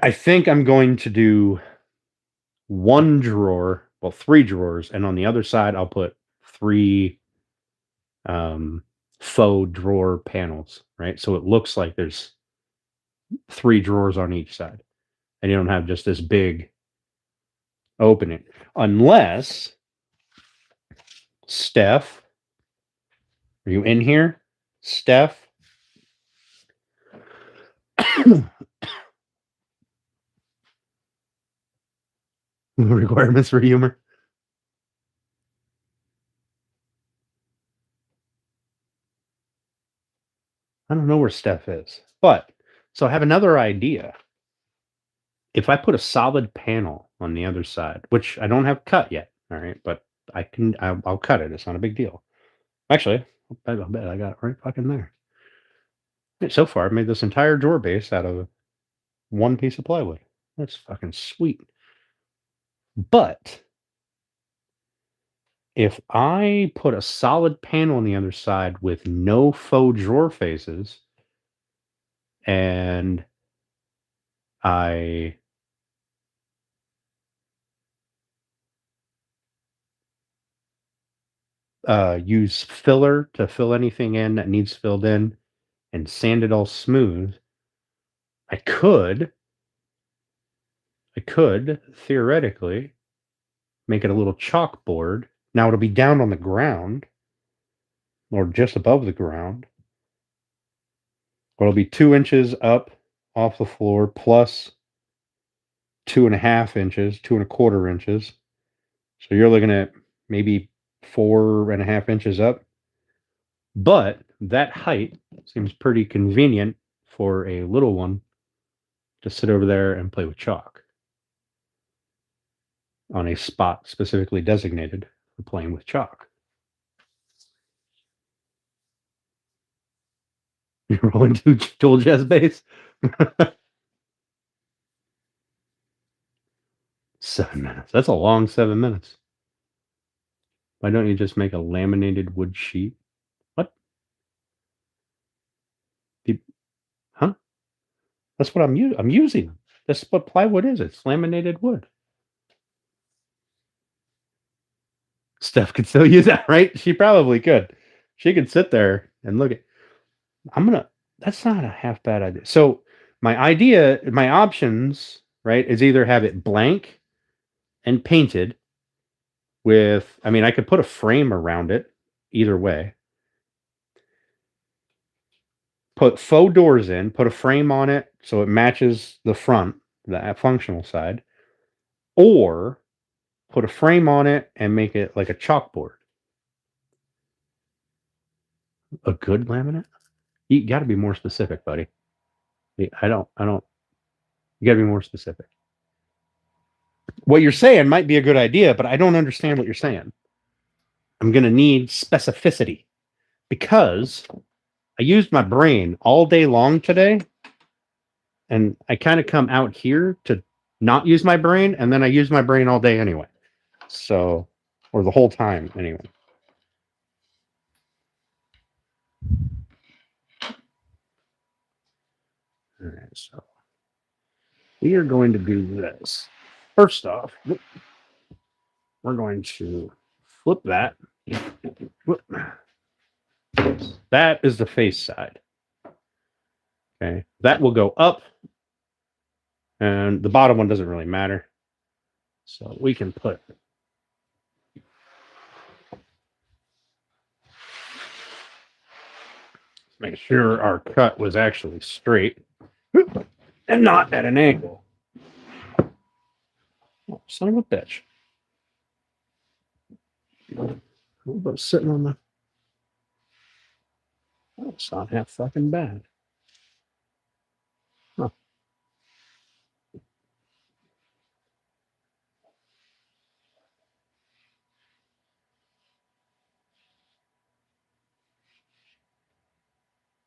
I think I'm going to do 1 drawer, well, 3 drawers, and on the other side, I'll put 3 faux drawer panels, right? So it looks like there's 3 drawers on each side, and you don't have just this big opening. Unless, Steph, are you in here? Steph? Requirements for humor. I don't know where Steph is, but so I have another idea. If I put a solid panel on the other side, which I don't have cut yet, all right, but I'll cut it. It's not a big deal. Actually, I'll bet I got it right fucking there. So far, I've made this entire drawer base out of 1 piece of plywood. That's fucking sweet. But if I put a solid panel on the other side with no faux drawer faces, and I use filler to fill anything in that needs filled in and sand it all smooth, I could theoretically make it a little chalkboard. Now it'll be down on the ground or just above the ground. It'll be 2 inches up off the floor plus 2.5 inches, 2.25 inches. So you're looking at maybe 4.5 inches up. But that height seems pretty convenient for a little one to sit over there and play with chalk on a spot specifically designated for playing with chalk. You're rolling dual jazz bass? 7 minutes. That's a long 7 minutes. Why don't you just make a laminated wood sheet? What? Huh? That's what I'm using. That's what plywood is. It's laminated wood. Steph could still use that, right? She probably could. She could sit there and look at. That's not a half bad idea. So my options, right, is either have it blank and painted with, I could put a frame around it either way. Put faux doors in, put a frame on it so it matches the front, the functional side, or put a frame on it and make it like a chalkboard. A good laminate? You got to be more specific, buddy. I don't. You got to be more specific. What you're saying might be a good idea, but I don't understand what you're saying. I'm going to need specificity because I used my brain all day long today, and I kind of come out here to not use my brain, and then I use my brain all day anyway. So, or the whole time anyway. All right, so we are going to do this. First off, we're going to flip that. That is the face side. Okay, that will go up, and the bottom one doesn't really matter. So we can put make sure our cut was actually straight and not at an angle. Oh, son of a bitch. But sitting on the. Oh, it's not half fucking bad.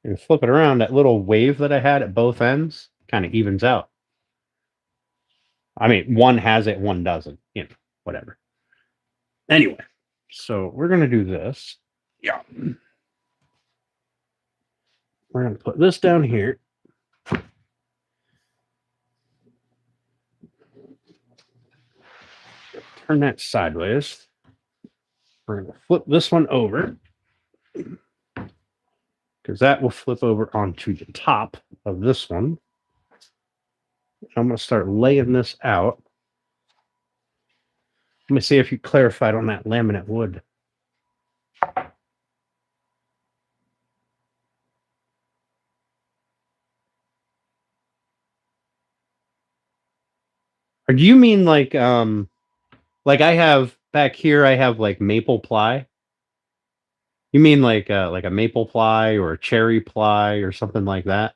You flip it around, that little wave that I had at both ends kind of evens out. I mean, one has it, one doesn't. You know, whatever. Anyway, so we're going to do this. Yeah. We're going to put this down here. Turn that sideways. We're going to flip this one over because that will flip over onto the top of this one. I'm going to start laying this out. Let me see if you clarified on that laminate wood. Or do you mean like I have back here, I have like maple ply? You mean like a maple ply or a cherry ply or something like that?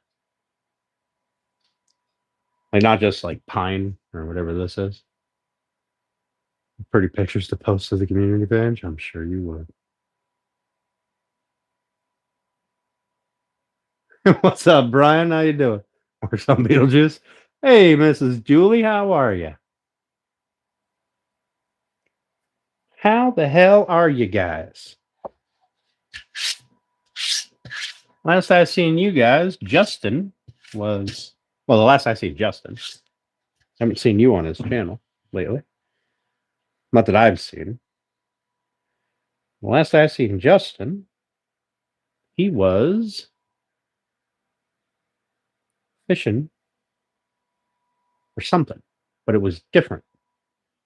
Like not just like pine or whatever this is. Pretty pictures to post to the community page. I'm sure you would. What's up, Brian? How you doing? Or some Beetlejuice? Hey, Mrs. Julie, how are you? How the hell are you guys? Last I seen you guys, Justin was the last I seen Justin. I haven't seen you on his channel lately. Not that I've seen. The last I seen Justin, he was fishing or something, but it was different.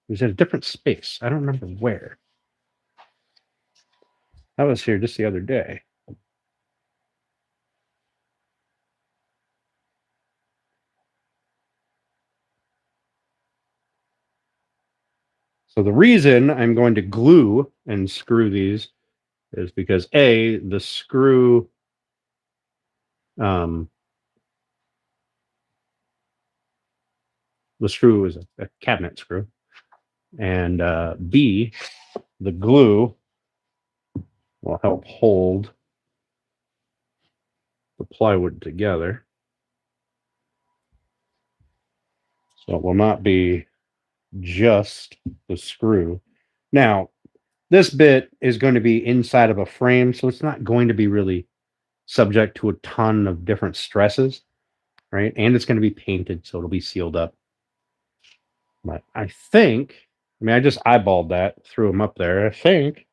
It was in a different space. I don't remember where. I was here just the other day. So the reason I'm going to glue and screw these is because A, the screw is a cabinet screw, and B, the glue will help hold the plywood together. So it will not be just the screw. Now, this bit is going to be inside of a frame, so it's not going to be really subject to a ton of different stresses, right? And it's going to be painted, so it'll be sealed up. But I just eyeballed that, threw them up there. I think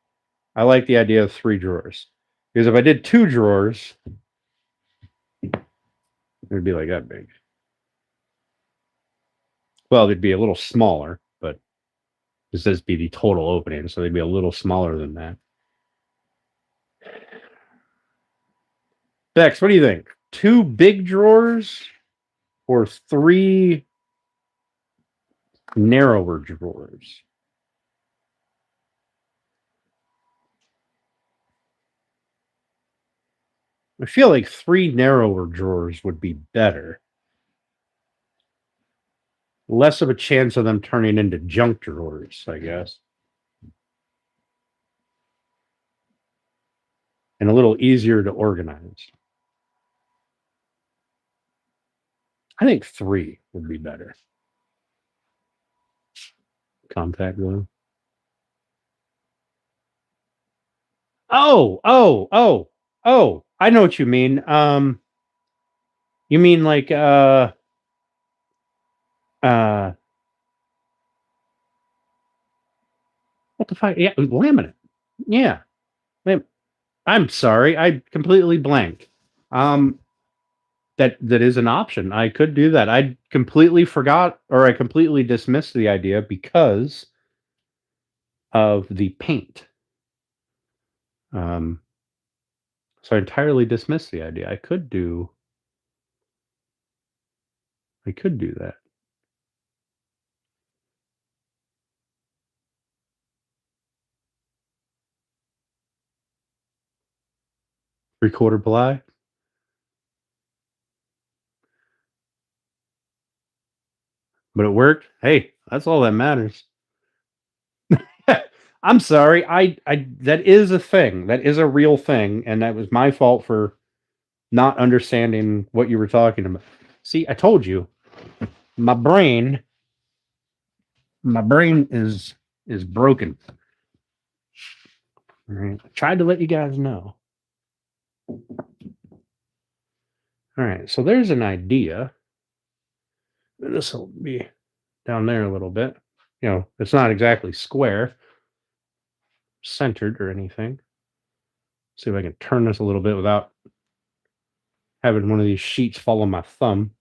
I like the idea of 3 drawers. Because if I did 2 drawers, it'd be like that big. Well, they'd be a little smaller, but this does be the total opening, so they'd be a little smaller than that. Bex, what do you think? 2 big drawers or 3 narrower drawers? I feel like 3 narrower drawers would be better. Less of a chance of them turning into junk drawers, I guess. And a little easier to organize. I think 3 would be better. Compact glue. Oh, I know what you mean. You mean like what the fuck? Yeah, laminate. Yeah. I'm sorry, I completely blanked. That is an option. I could do that. I completely forgot, or I completely dismissed the idea because of the paint. So I entirely dismissed the idea. I could do that. Three-quarter ply. But it worked. Hey, that's all that matters. I'm sorry. I that is a thing. That is a real thing, and that was my fault for not understanding what you were talking about. See, I told you, my brain is broken. All right. I tried to let you guys know. All right, so there's an idea. This will be down there a little bit. You know, it's not exactly square, centered or anything. See if I can turn this a little bit without having one of these sheets fall on my thumb.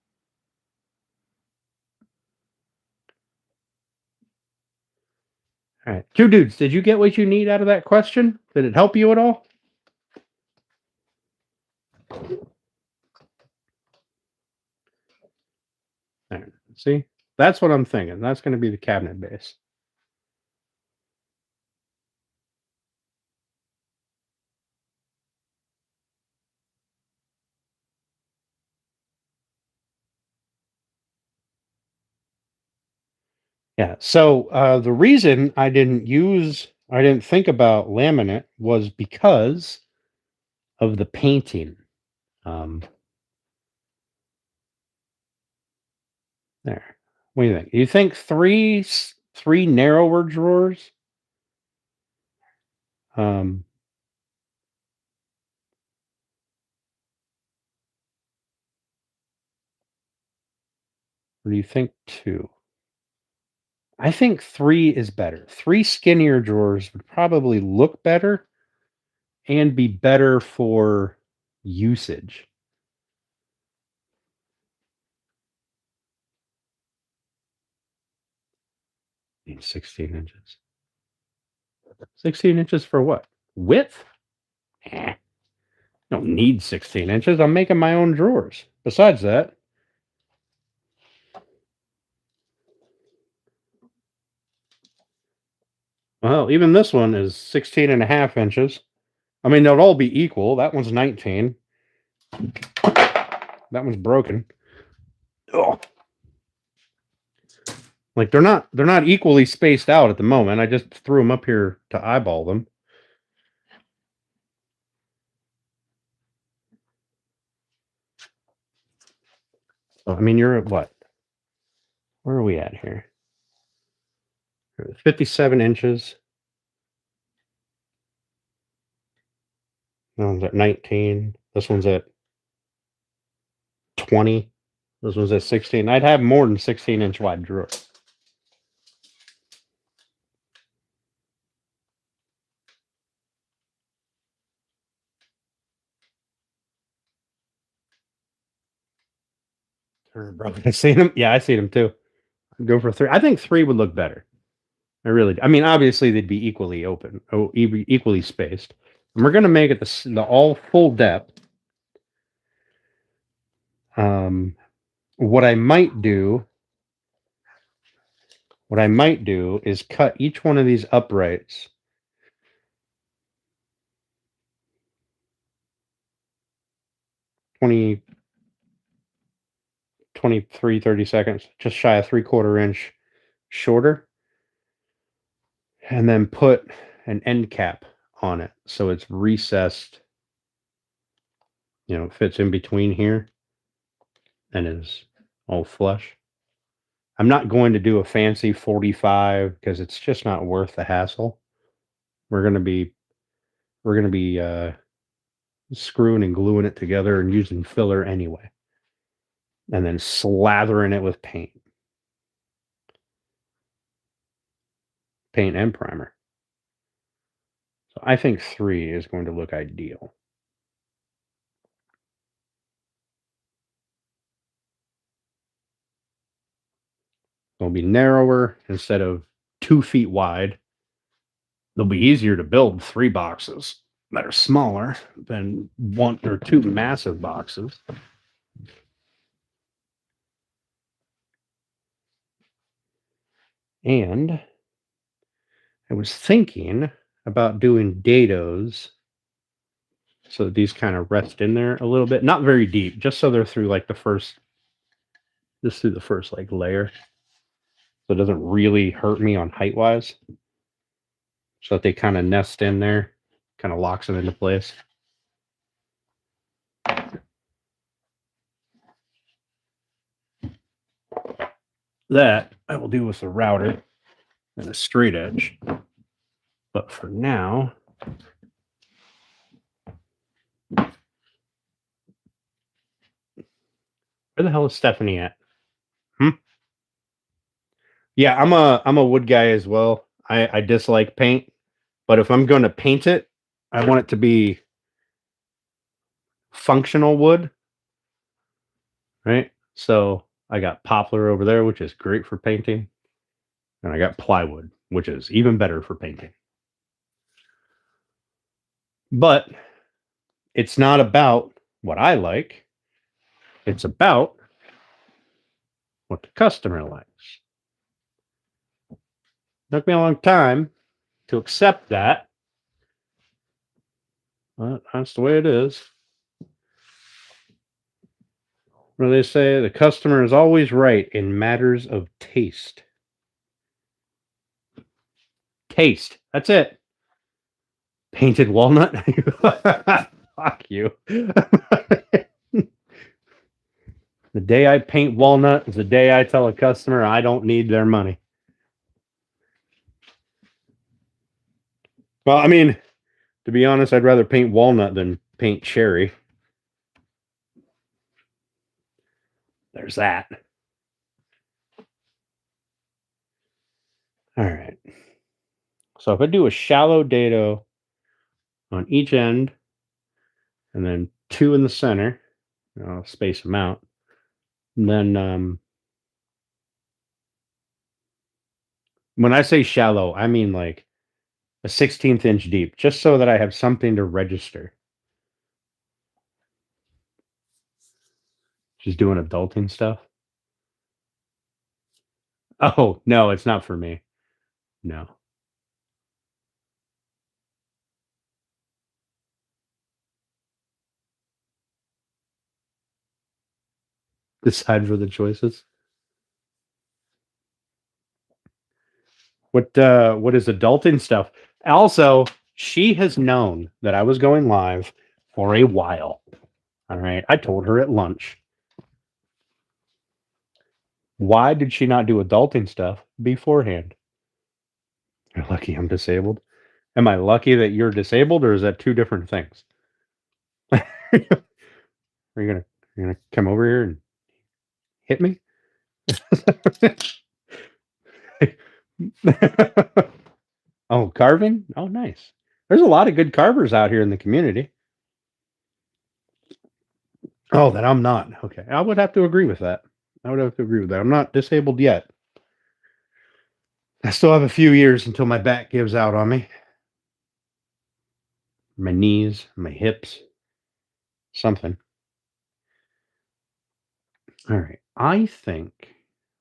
All right, two dudes, did you get what you need out of that question? Did it help you at all? All right, see, that's what I'm thinking. That's going to be the cabinet base. Yeah. So the reason I didn't think about laminate was because of the painting. Um, there. What do you think? You think three narrower drawers? Um, or do you think two? I think three is better. Three skinnier drawers would probably look better and be better for usage. Need 16 inches. 16 inches for what? Width? Eh, don't need 16 inches. I'm making my own drawers. Besides that, well, even this one is 16 and a half inches. I mean, they'll all be equal. That one's 19. That one's broken. Oh. Like they're not equally spaced out at the moment. I just threw them up here to eyeball them. So, I mean, you're at what? Where are we at here? 57 inches. That one's at 19. This one's at 20. This one's at 16. I'd have more than 16-inch wide drawer. Bro, I seen them. Yeah, I seen them too. I'd go for three. I think three would look better. I mean, obviously they'd be equally open, equally spaced. And we're gonna make it the all full depth. What I might do is cut each one of these uprights 20, 23, 30 seconds, just shy of 3/4 inch shorter, and then put an end cap on it so it's recessed. You know, it fits in between here and is all flush. I'm not going to do a fancy 45 because it's just not worth the hassle. We're gonna be screwing and gluing it together and using filler anyway, and then slathering it with paint and primer. So I think 3 is going to look ideal. It'll be narrower instead of 2 feet wide. They'll be easier to build 3 boxes that are smaller than 1 or 2 massive boxes. And I was thinking about doing dados so that these kind of rest in there a little bit, not very deep, just so they're through like the first like layer, so it doesn't really hurt me on height wise, so that they kind of nest in there, kind of locks them into place. That I will do with a router and a straight edge. But for now, where the hell is Stephanie at? Yeah, I'm a wood guy as well. I dislike paint, but if I'm going to paint it, I want it to be functional wood, right? So I got poplar over there, which is great for painting, and I got plywood, which is even better for painting. But it's not about what I like. It's about what the customer likes. Took me a long time to accept that, but that's the way it is. Where they say the customer is always right in matters of taste. Taste. That's it. Painted walnut? Fuck you. The day I paint walnut is the day I tell a customer I don't need their money. Well, I mean, to be honest, I'd rather paint walnut than paint cherry. There's that. All right. So if I do a shallow dado on each end and then 2 in the center, I'll space them out. And then when I say shallow, I mean like a 16th inch deep, just so that I have something to register. She's doing adulting stuff. Oh, no, it's not for me. No. Decide for the choices. What is adulting stuff? Also, she has known that I was going live for a while. All right. I told her at lunch. Why did she not do adulting stuff beforehand? You're lucky I'm disabled. Am I lucky that you're disabled, or is that two different things? Are you gonna come over here and hit me? Oh, carving? Oh, nice. There's a lot of good carvers out here in the community. Oh, that I'm not. Okay. I would have to agree with that. I'm not disabled yet. I still have a few years until my back gives out on me. My knees, my hips, something. All right. I think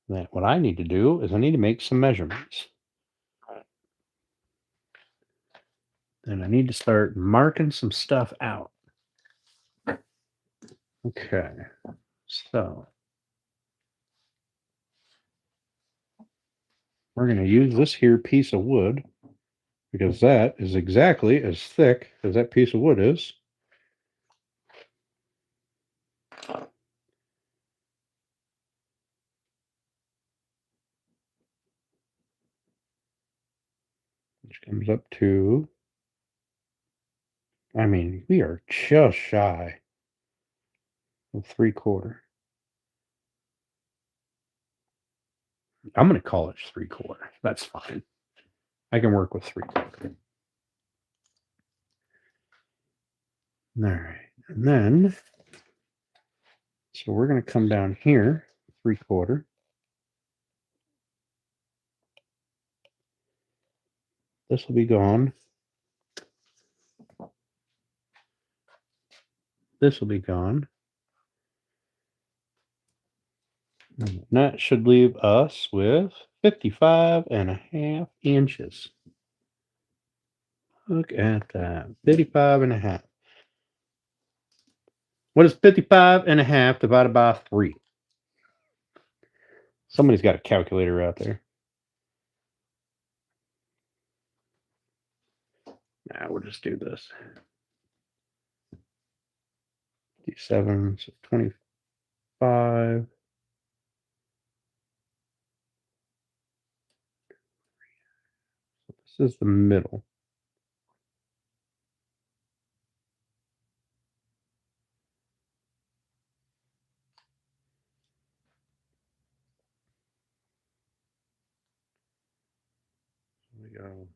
that what I need to do is I need to make some measurements. And I need to start marking some stuff out. Okay. So we're going to use this here piece of wood because that is exactly as thick as that piece of wood is. Which comes up to, I mean, we are just shy of 3/4. I'm going to call it 3/4. That's fine. I can work with 3/4. All right. And then, so we're going to come down here, 3/4. This will be gone. This will be gone. And that should leave us with 55.5 inches. Look at that. 55.5. What is 55.5 divided by 3? Somebody's got a calculator out there. Nah, we'll just do this. 57, so 25. This is the middle. There we go.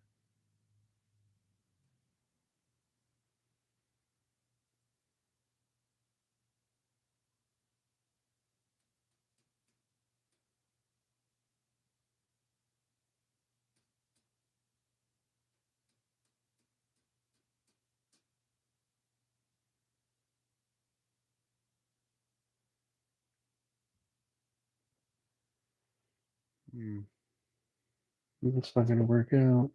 That's not going to work out.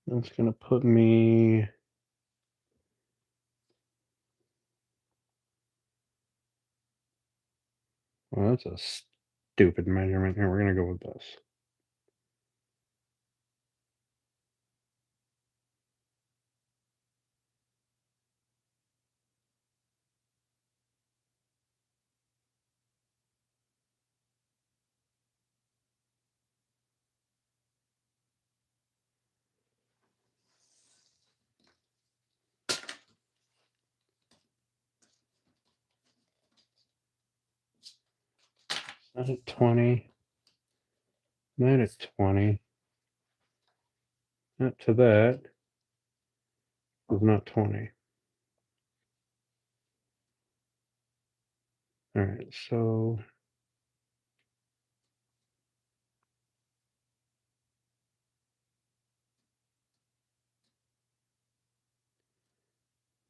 That's going to put me. Well, that's a stupid measurement. Here, we're going to go with this. Not at 20. Not at 20. Not to that. It's not 20. All right, so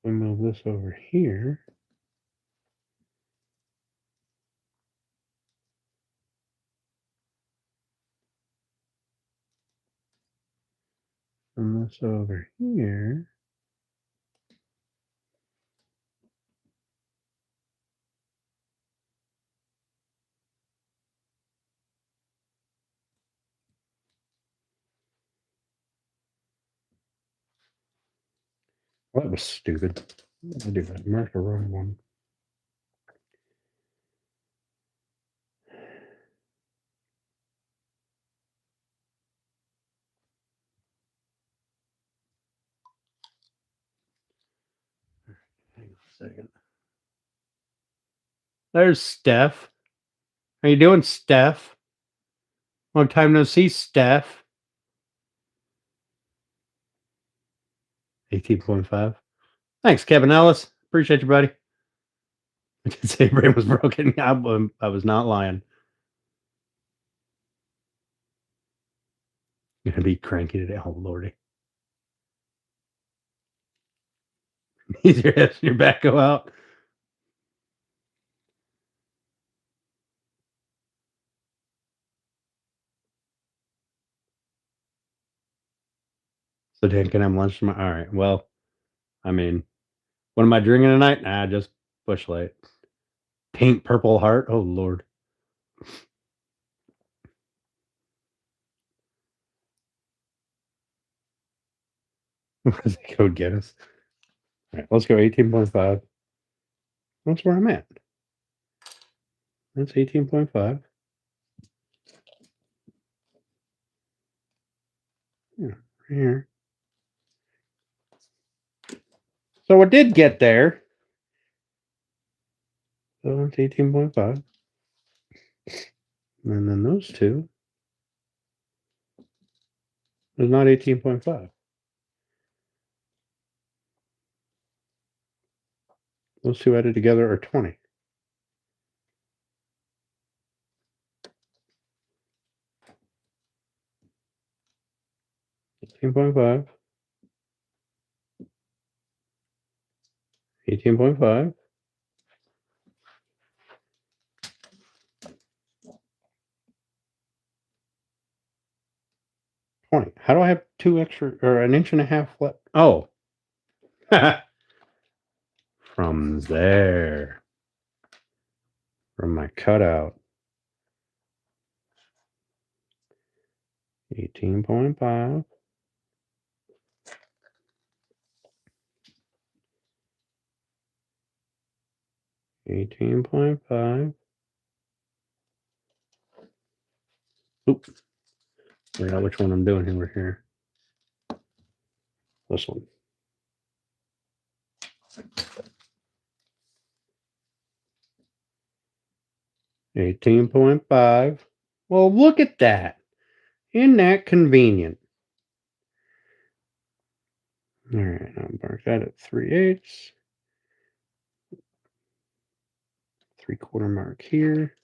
we move this over here. And this over here. Well, that was stupid. I do that. Mark the wrong one. Hang on a second. There's Steph. How you doing, Steph? Long time no see, Steph. 18.5. Thanks, Kevin Ellis. Appreciate you, buddy. I did say your brain was broken. I was not lying. You're gonna be cranky today. Oh lordy. Needs your hips, your back go out. So Dan, can I have lunch tomorrow? All right. Well, I mean, what am I drinking tonight? Nah, just Busch Light. Paint Purple Heart. Oh lord. What does the code get us? All right, let's go 18.5. That's where I'm at. That's 18.5. Yeah, right here. So it did get there. So that's 18.5. And then those two is not 18.5. Those two added together are 20. 18.5. 18.5. 20. How do I have 2 extra or an inch and a half left? Oh. From there. From my cutout. 18.5. 18.5. Oops. I forgot which one I'm doing over here. This one. $18.5. Well, look at that. Isn't that convenient? All right, I'll mark that at 3/8. 3/4 mark here.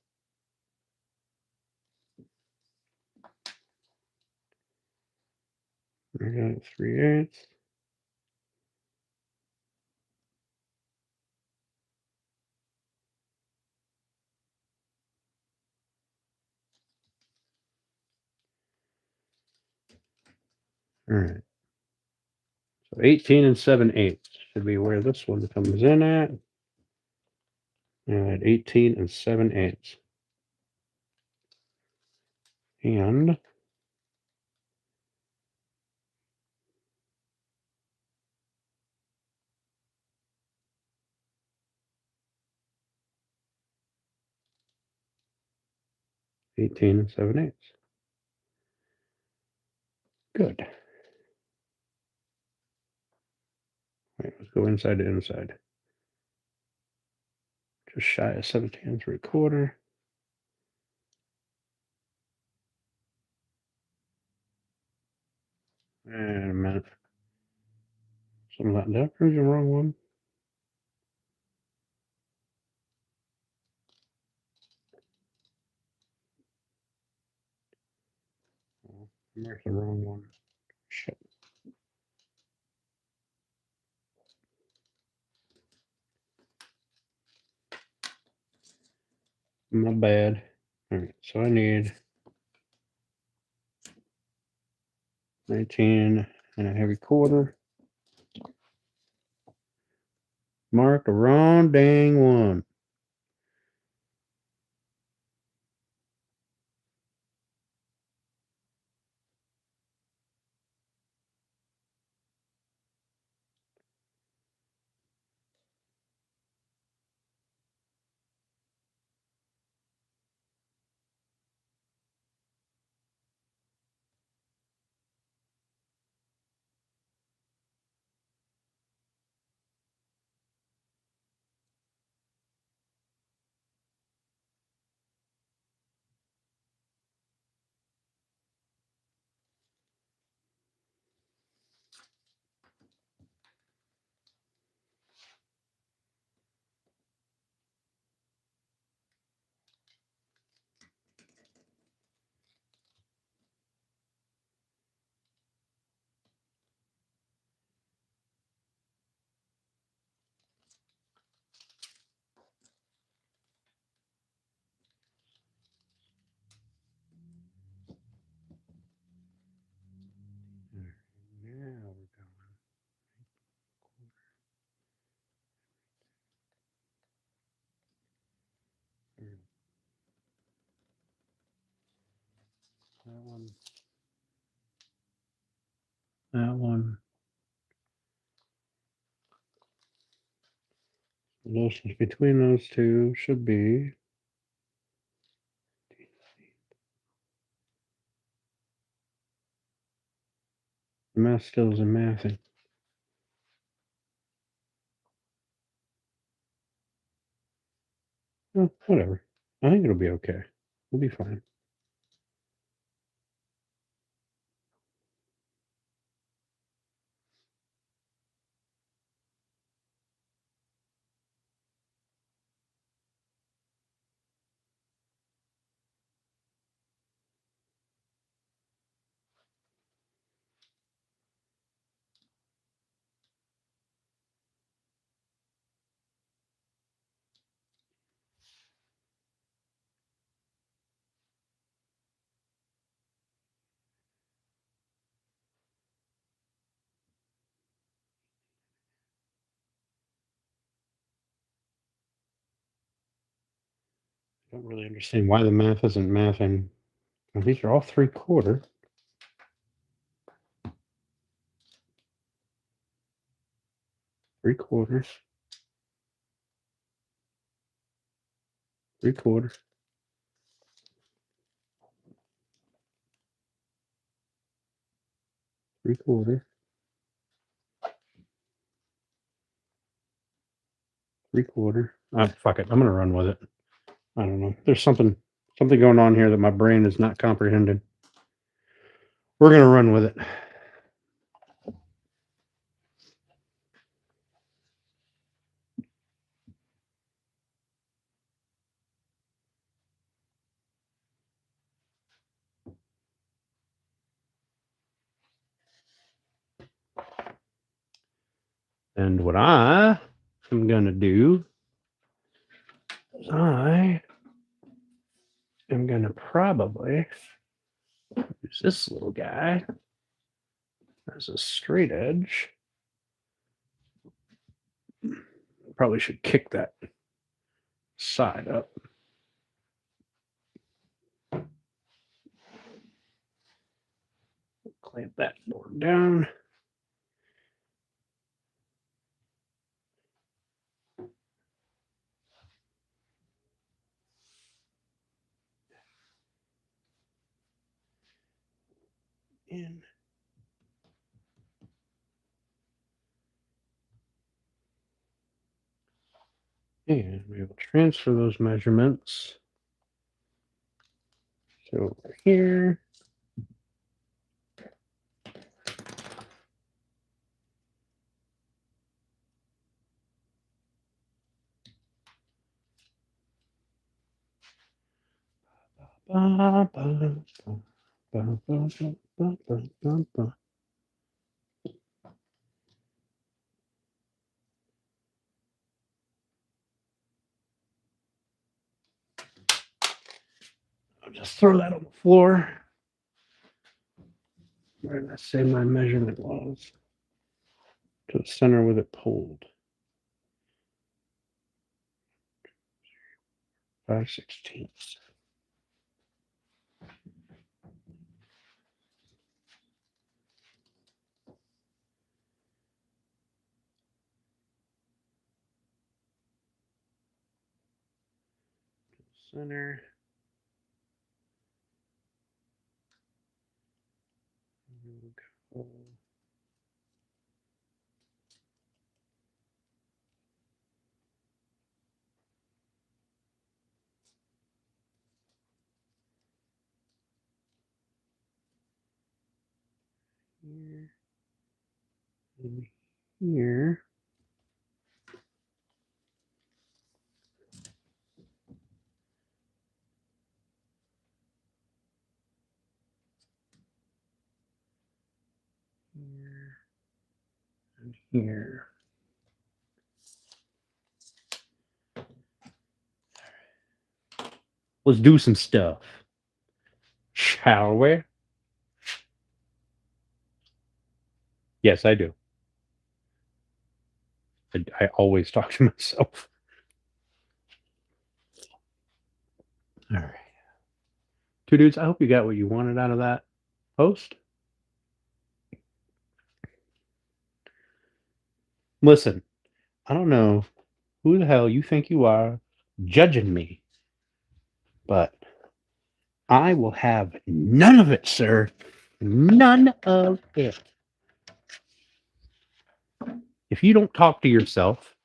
I got it 3/8. All right. So 18 7/8 should be where this one comes in at. And 18 7/8. And $18 7/8. Good. Right, let's go inside to inside. Just shy of 17 3/4. And a minute. Something like that. Here's the wrong one. Oh, there's the wrong one. Shit. My bad. All right, so I need 19 3/4. Mark the wrong dang one. Now we're going. That one. That one. The distance between those two should be math skills and mathing. Oh, whatever. I think it'll be okay. We'll be fine. I don't really understand why the math isn't mathing. Well, these are all 3/4. 3/4. 3/4. Three-quarter. 3/4. Fuck it. I'm gonna run with it. I don't know. There's something going on here that my brain is not comprehending. We're gonna run with it. And what I am gonna do is I am gonna probably use this little guy as a straight edge. Probably should kick that side up. Clamp that board down. In. And we will transfer those measurements to over here. Ba, ba, ba, ba, ba, ba, ba, ba. I'll just throw that on the floor. Where did I say my measurement was? To the center with it pulled. 5/16. Center. Go. Here and here. Here and here. Let's do some stuff. Shall we? Yes, I do. I always talk to myself. All right. Two dudes, I hope you got what you wanted out of that post. Listen, I don't know who the hell you think you are judging me, but I will have none of it, sir. None of it. If you don't talk to yourself,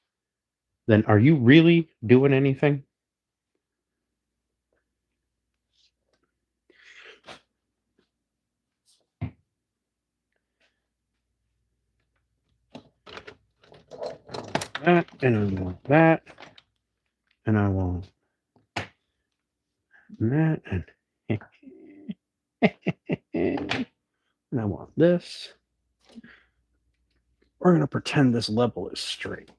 then are you really doing anything? That, and I want that, and I want that, and I want this. We're going to pretend this level is straight.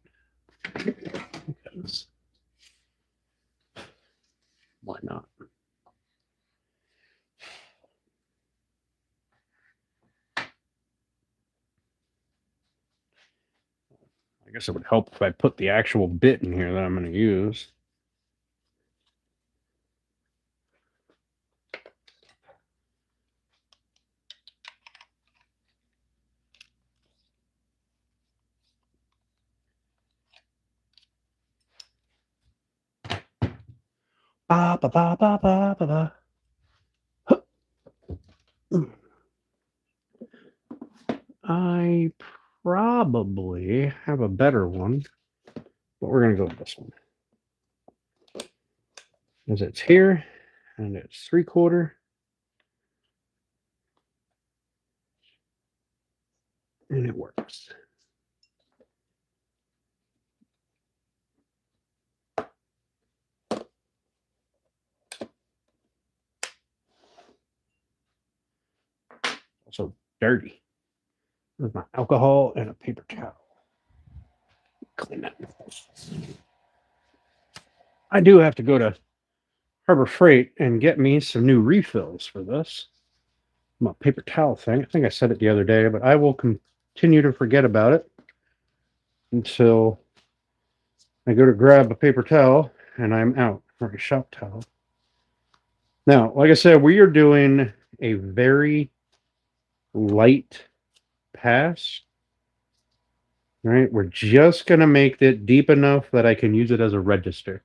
Because why not? I guess it would help if I put the actual bit in here that I'm going to use. Ba, ba, ba, ba, ba, ba, ba. I probably have a better one, but we're going to go with this one. As it's here, and it's 3/4. And it works. Also dirty. There's my alcohol and a paper towel. Clean that. I do have to go to Harbor Freight and get me some new refills for this. My paper towel thing. I think I said it the other day, but I will continue to forget about it until I go to grab a paper towel and I'm out, or a shop towel. Now, like I said, we are doing a very light pass. Right? We're just going to make it deep enough that I can use it as a register.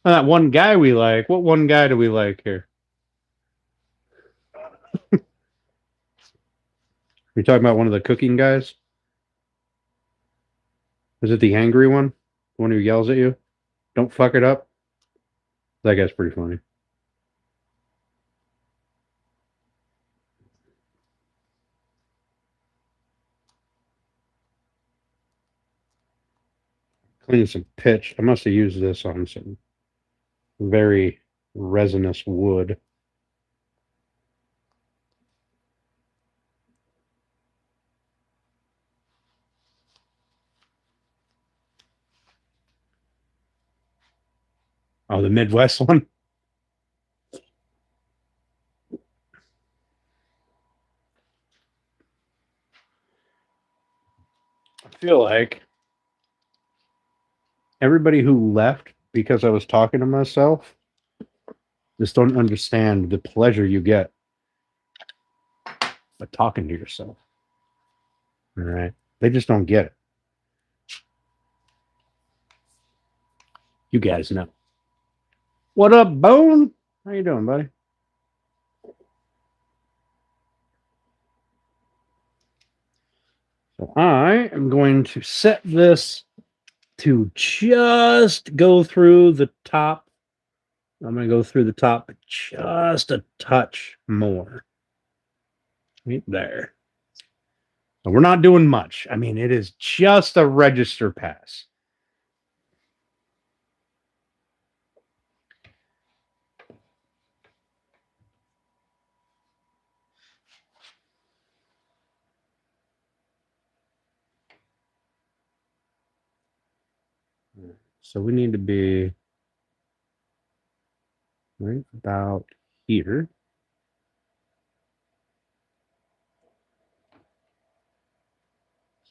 That one guy we like. What one guy do we like here? You're talking about one of the cooking guys? Is it the angry one? The one who yells at you? Don't fuck it up? That guy's pretty funny. Clean some pitch. I must have used this on some very resinous wood. Oh, the Midwest one? I feel like everybody who left because I was talking to myself just don't understand the pleasure you get by talking to yourself. All right. They just don't get it. You guys know. What up, Bone? How you doing, buddy? So I am going to set this to just go through the top. I'm going to go through the top just a touch more. Right there. So we're not doing much. I mean, it is just a register pass. So we need to be right about here.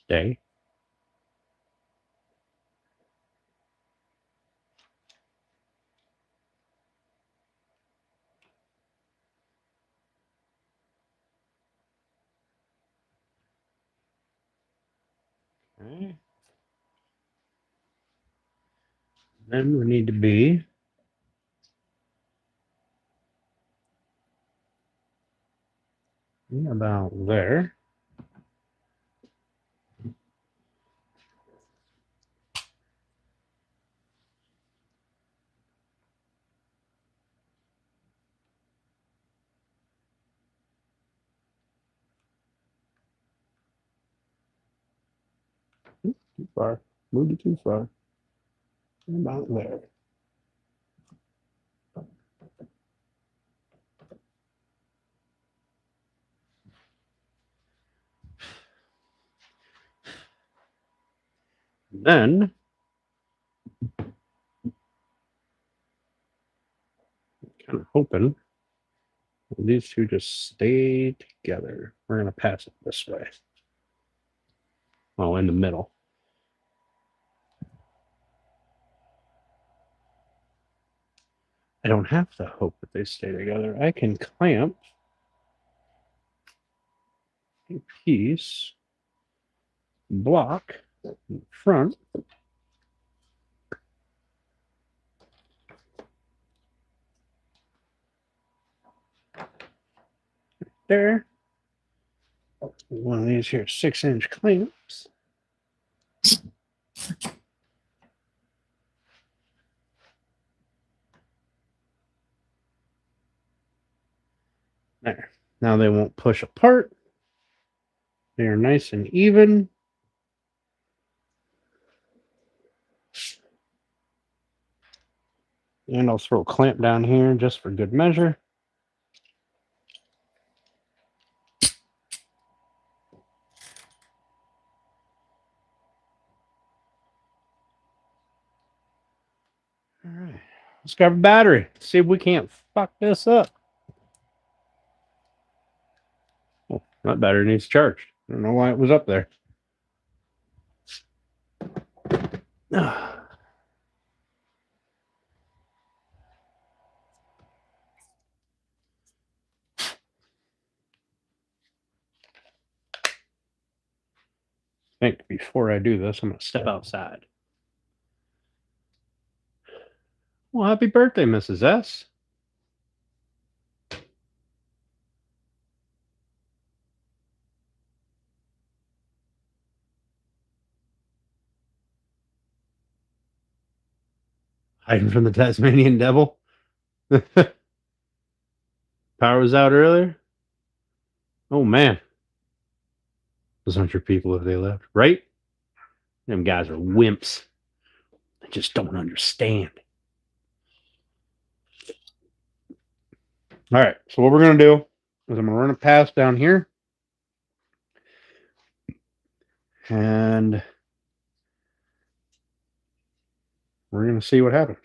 Stay. Okay. Then we need to be about there. Too far. Moved it too far. About there. Then kind of hoping these two just stay together. We're going to pass it this way. Oh, in the middle. I don't have to hope that they stay together. I can clamp a piece, block in front, there. One of these here 6-inch clamps. There. Now they won't push apart. They are nice and even. And I'll throw a clamp down here just for good measure. All right. Let's grab a battery. See if we can't fuck this up. Oh, that battery needs charged. I don't know why it was up there. I think before I do this, I'm going to step outside. Well, happy birthday, Mrs. S. Hiding from the Tasmanian devil. Power was out earlier. Oh, man. Those aren't your people if they left, right? Them guys are wimps. They just don't understand. All right, so what we're going to do is I'm going to run a pass down here. And we're going to see what happens.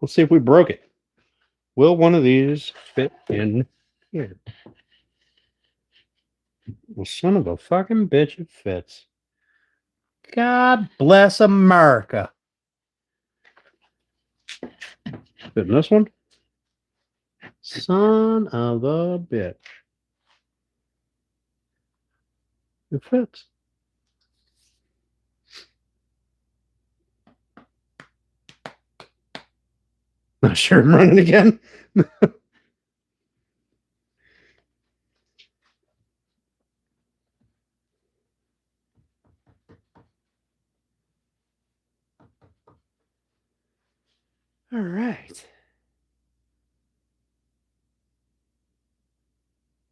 Let's see if we broke it. Will one of these fit in here? Well, son of a fucking bitch, it fits. God bless America. Fit in this one? Son of a bitch. It fits. Not sure I'm running again. All right.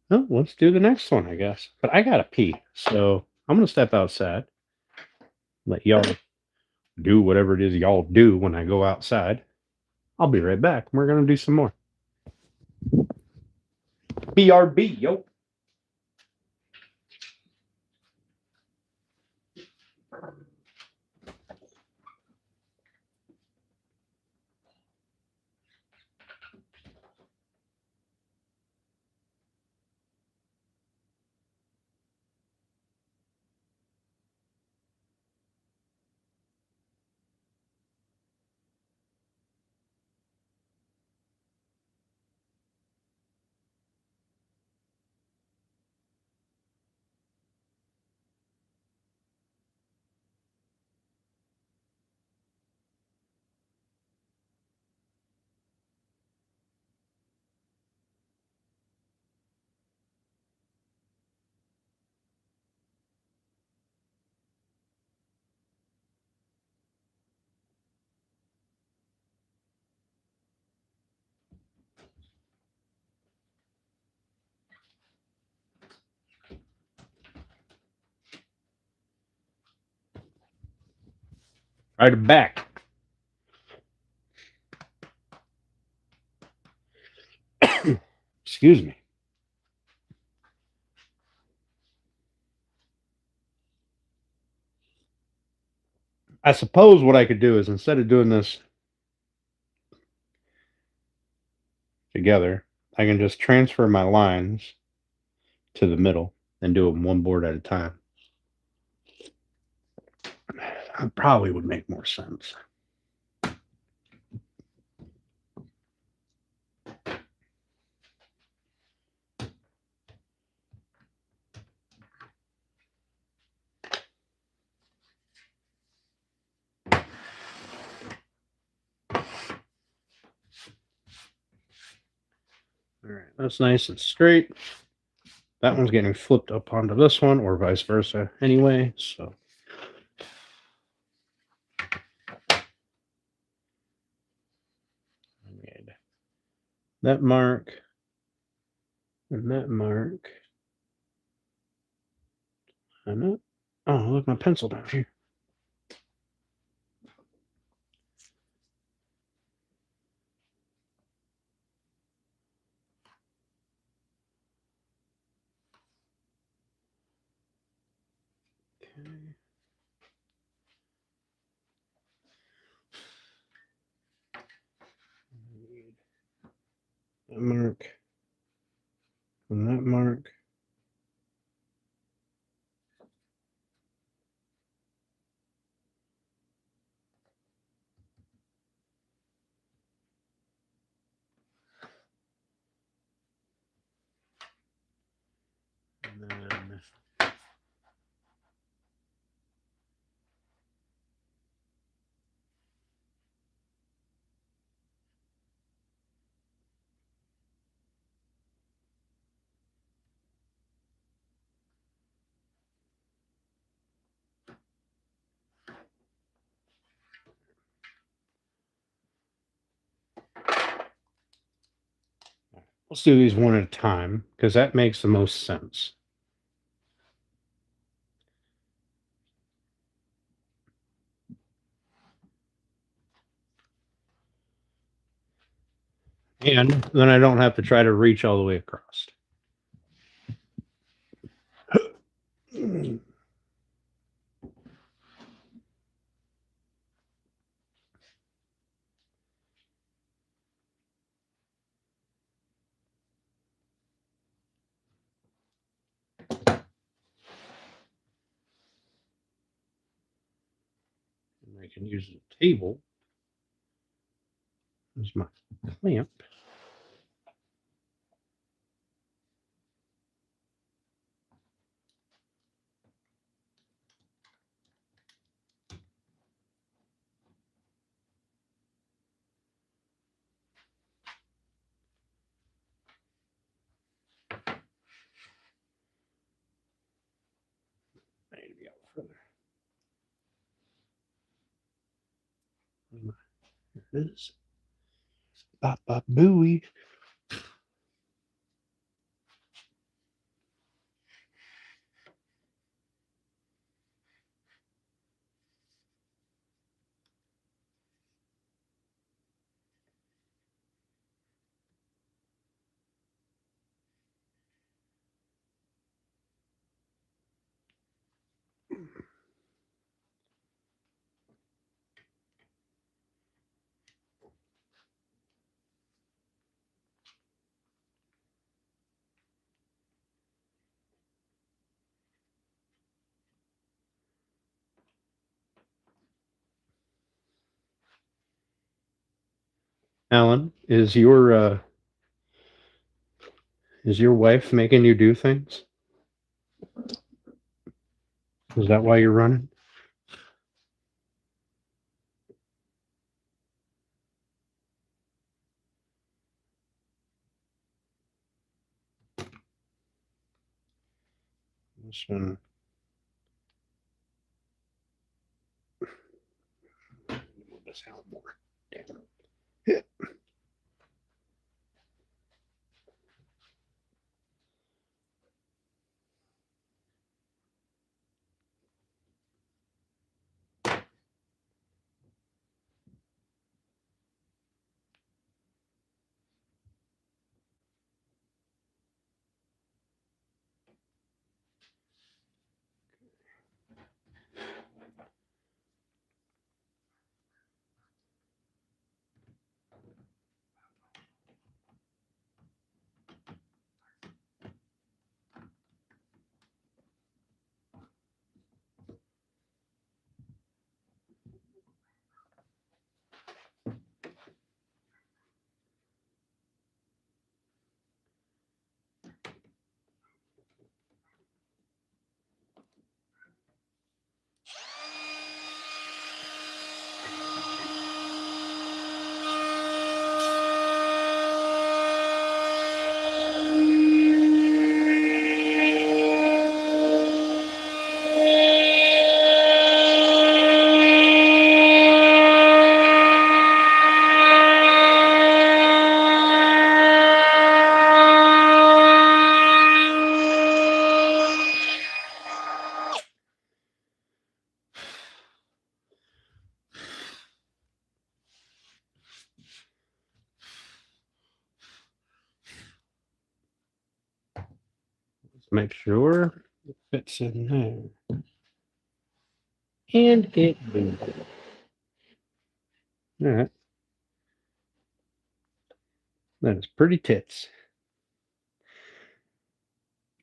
Well, let's do the next one, I guess. But I gotta pee, so I'm gonna step outside. Let y'all do whatever it is y'all do when I go outside. I'll be right back. We're gonna do some more. BRB, yo. Right back. Excuse me. I suppose what I could do is instead of doing this together, I can just transfer my lines to the middle and do them one board at a time. That probably would make more sense. All right, that's nice and straight. That one's getting flipped up onto this one, or vice versa anyway, so. That mark and that mark. And that. Oh, look, my pencil down here. Okay. That mark and that mark. And then let's do these one at a time because that makes the most sense. And then I don't have to try to reach all the way across. And I can use the table as my clamp. I need to be out further. Here it is. Bop, bop, booey. Alan, is your wife making you do things? Is that why you're running? This one. Move this out more. Damn. Yeah. Make sure it fits in there. And it did. All right. That is pretty tits.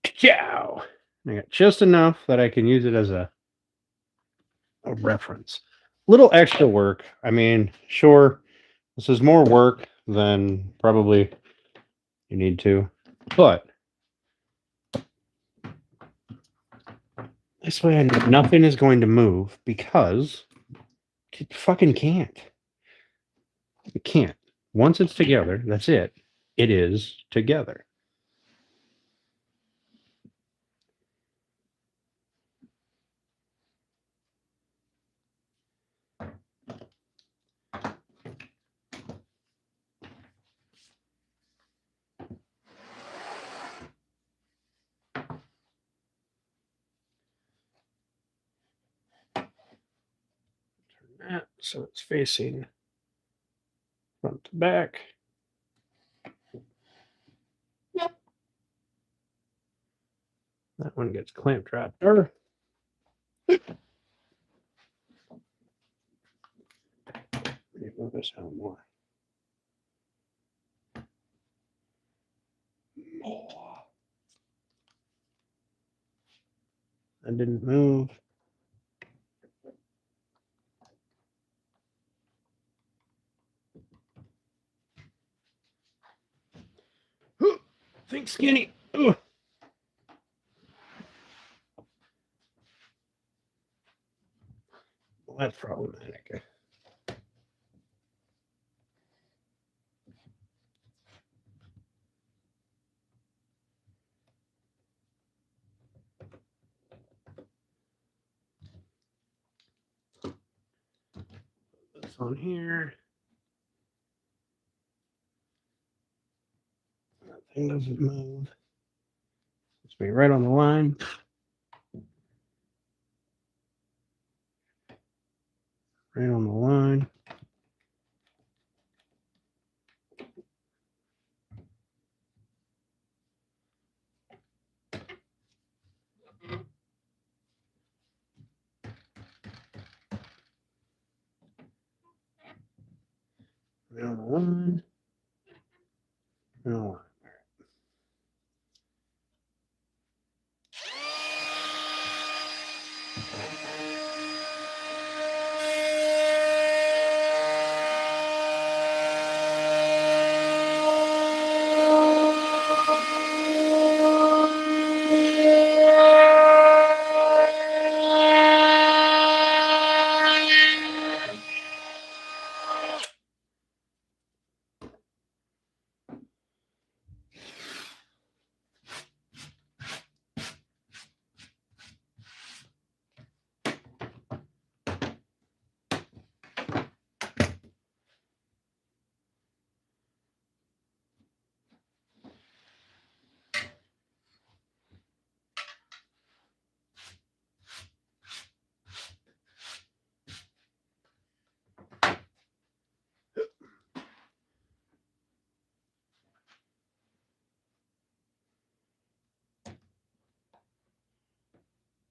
Ciao. I got just enough that I can use it as a reference. Little extra work. I mean, sure, this is more work than probably you need to, but this way I know nothing is going to move because it fucking can't. It can't. Once it's together, that's it. It is together. That so it's facing front to back. That one gets clamped right there. Move this out more. That didn't move. Think skinny. Ugh. Well, that's problematic. This on here. That thing doesn't move. It's be right on the line. Right on the line. Right on the line. Right on the line.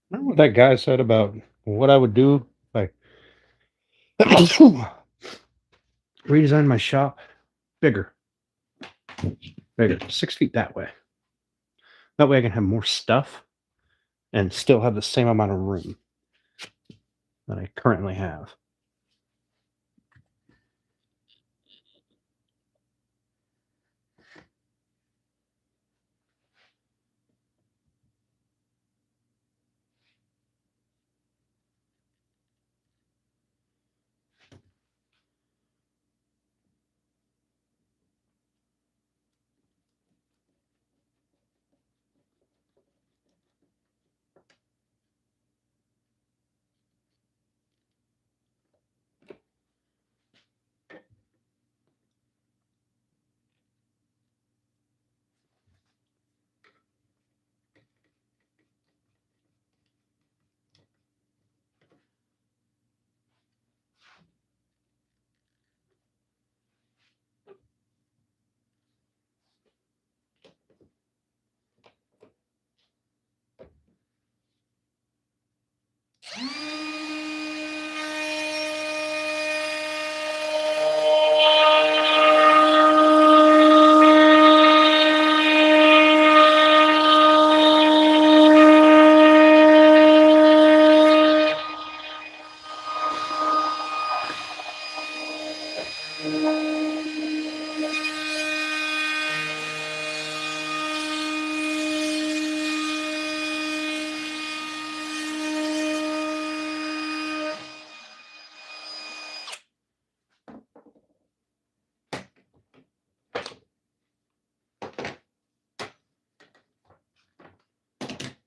Remember what that guy said about what I would do if I redesign my shop? Bigger. Bigger. 6 feet that way. That way I can have more stuff and still have the same amount of room that I currently have.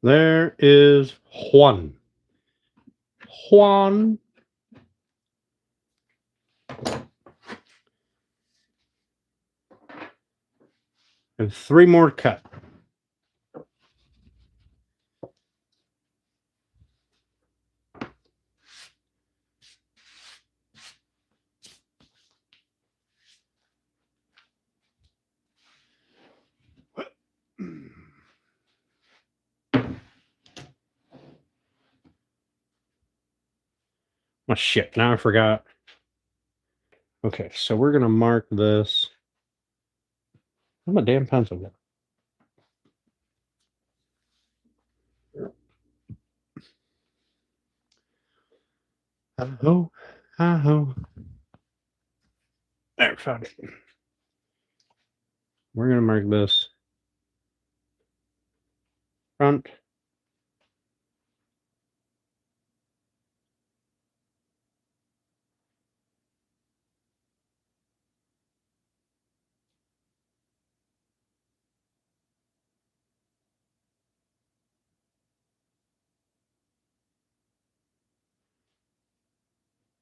There is Juan. Juan. And 3 more cut. Oh shit, now I forgot. Okay, so we're gonna mark this. I'm a damn pencil guy. Hi-ho, hi-ho. There, found it. We're gonna mark this front.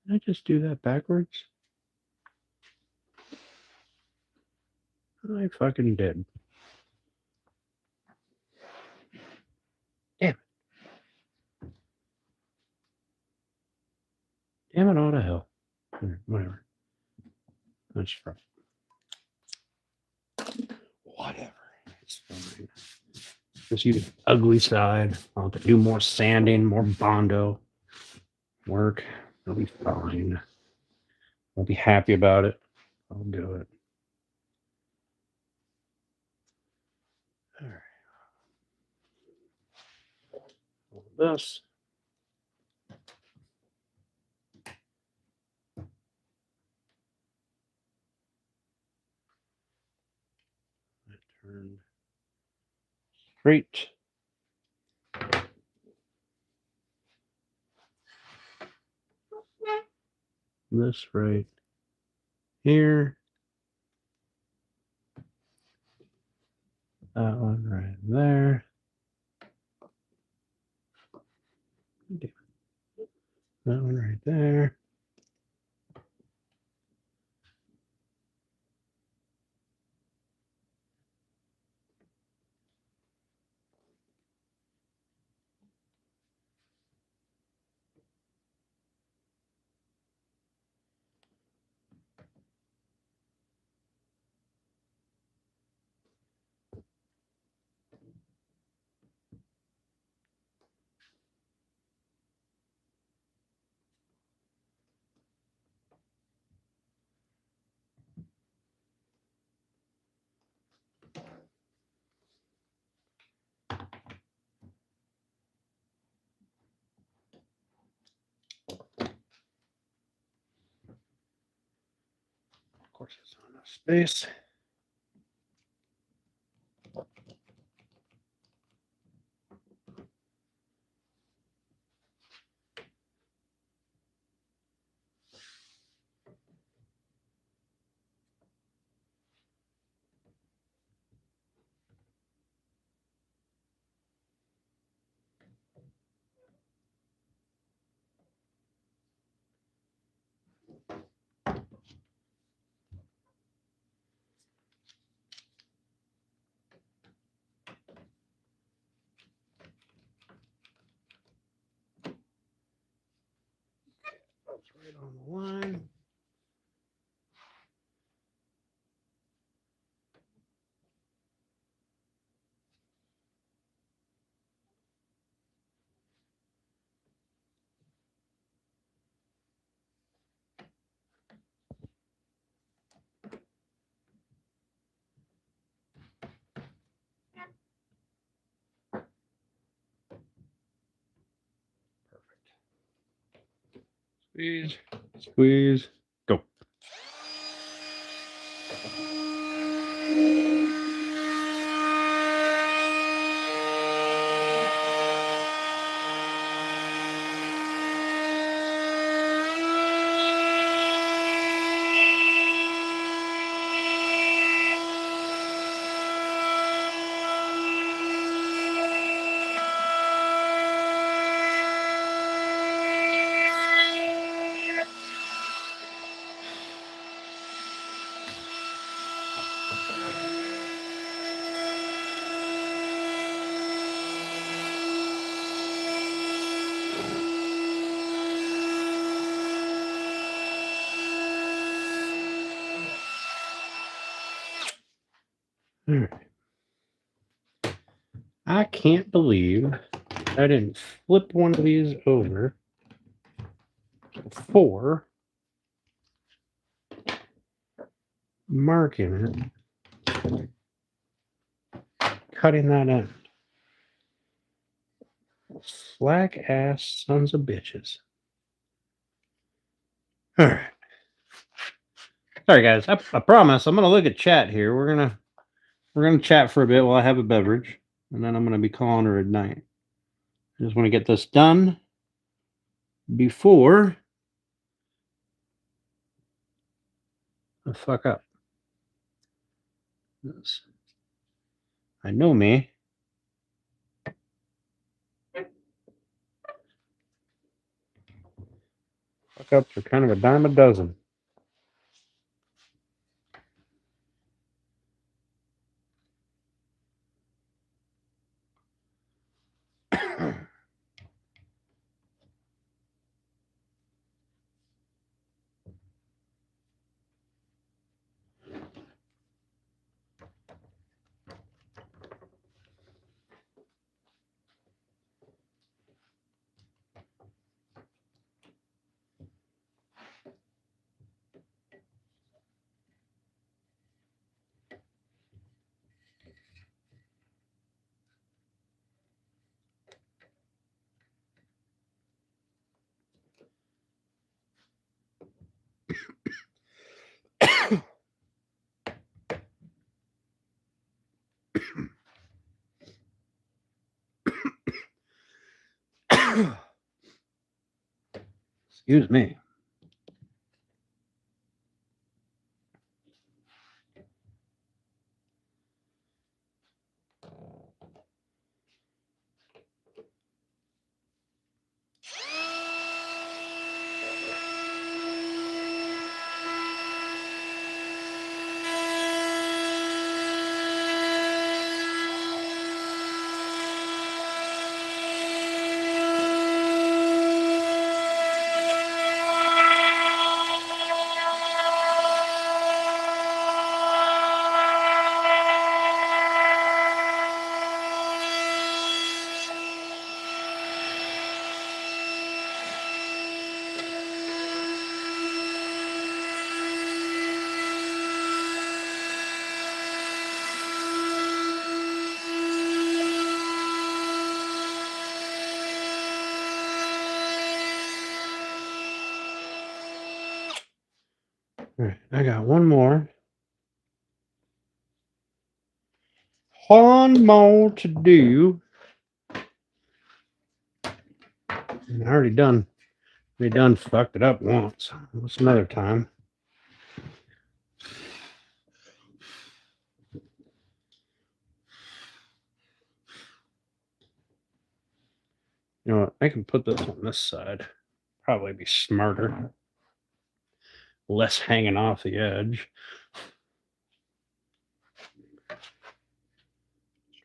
Did I just do that backwards? I fucking did. Damn it. Damn it all to hell. Whatever. That's front. Whatever. It's fine. Just use ugly side. I'll have to do more sanding, more Bondo work. It'll be fine. I'll be happy about it. I'll do it. All right. This. Turn straight. This right here. That one right there. That one right there. Of course, it's not enough space. That's right on the line. Squeeze, squeeze, go. All right. I can't believe I didn't flip one of these over before marking it, cutting that end. Slack ass sons of bitches. All right. Sorry guys. I promise I'm gonna look at chat here. We're gonna chat for a bit while I have a beverage, and then I'm gonna be calling her at night. I just want to get this done before I fuck up. I know me. Fuck ups are kind of a dime a dozen. Excuse me. All right, I got one more. One more to do. And I already done fucked it up once. What's another time? You know what? I can put this on this side. Probably be smarter. Less hanging off the edge.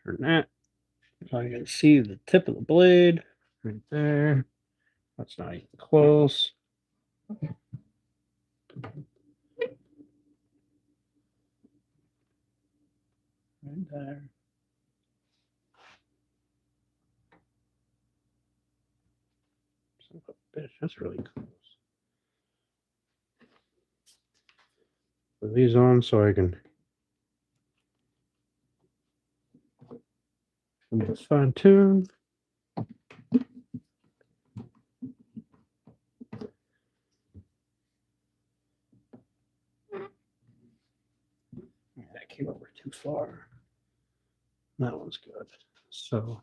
Turn that. So I can see the tip of the blade right there. That's not even close. Right there. Son of a bitch, that's really close. Put these on so I can fine tune. That came over too far. That one's good. So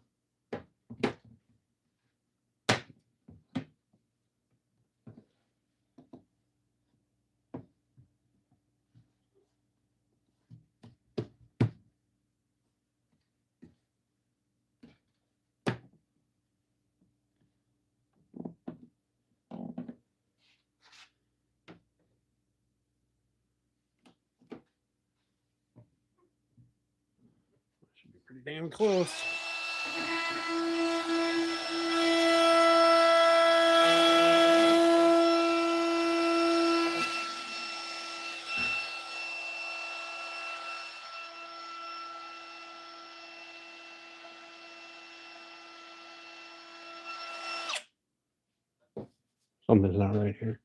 Pretty damn close. Something's not right here.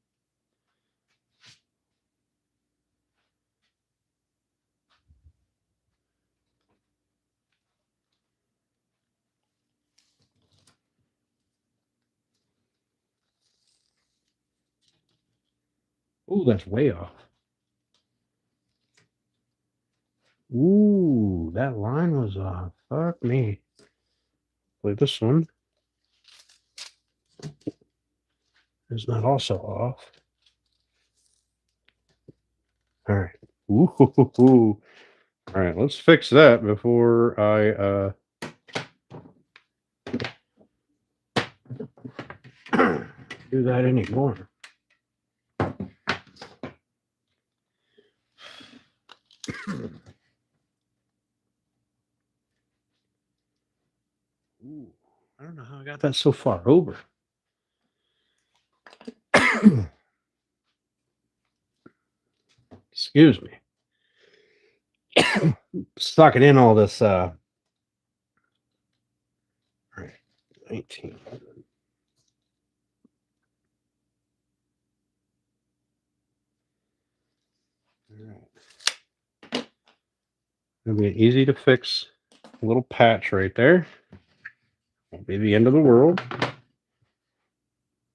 Ooh, that's way off. Ooh, that line was off. Fuck me. Play this one. Is not also off. All right. Ooh. All right, let's fix that before I do that anymore. Ooh, I don't know how I got that so far over. Excuse me. Sucking in all this all right, 19. All right. It'll be an easy to fix little patch right there. Won't be the end of the world.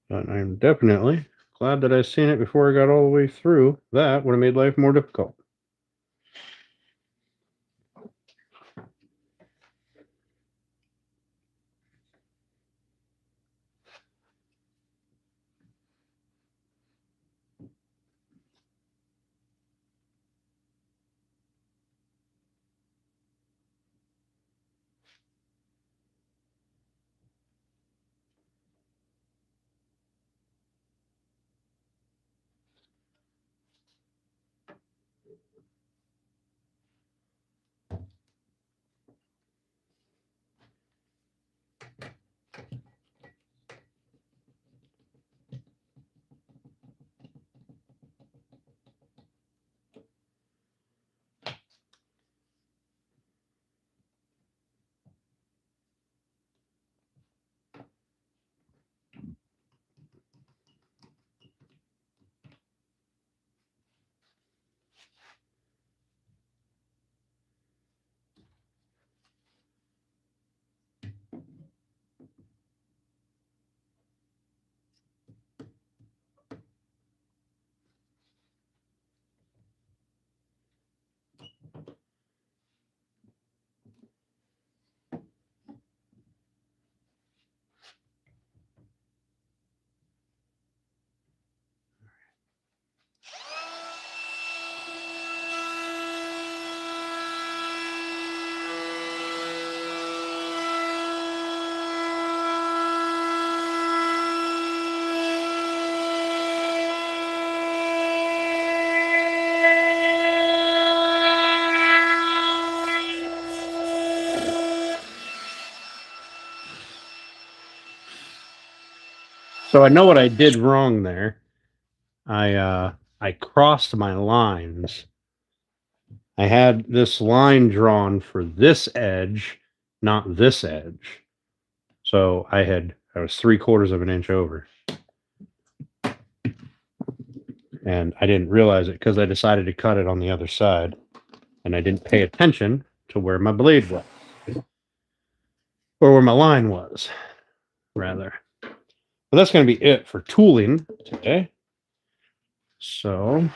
But I'm definitely glad that I seen it before I got all the way through. That would have made life more difficult. So I know what I did wrong there. I crossed my lines. I had this line drawn for this edge, not this edge. So I was 3/4 of an inch over. And I didn't realize it because I decided to cut it on the other side. And I didn't pay attention to where my blade was. Or where my line was, rather. But that's going to be it for tooling today. So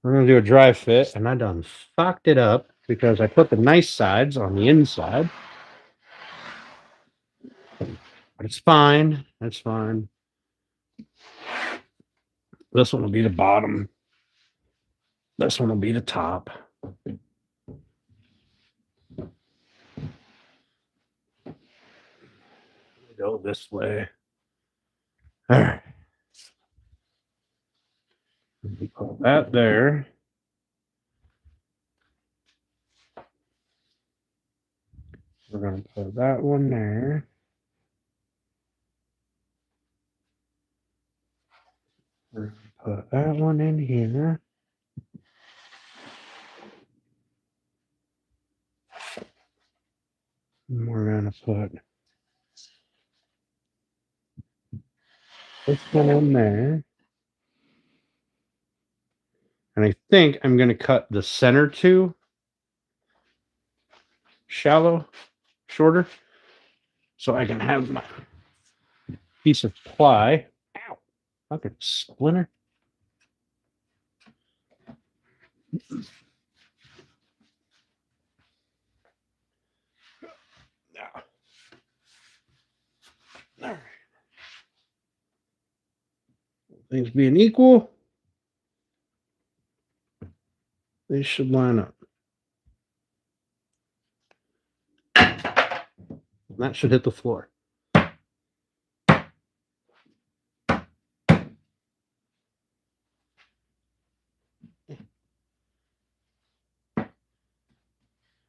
we're going to do a dry fit, and I done fucked it up because I put the nice sides on the inside. But it's fine. That's fine. This one will be the bottom. This one will be the top. Go this way. All right. Put that there. going to put that one there. We're going to put that one in here. And we're going to put this one in there. And I think I'm going to cut the center two shorter, so I can have my piece of ply. Ow! Fucking splinter. Now. All right. Things being equal, they should line up. That should hit the floor.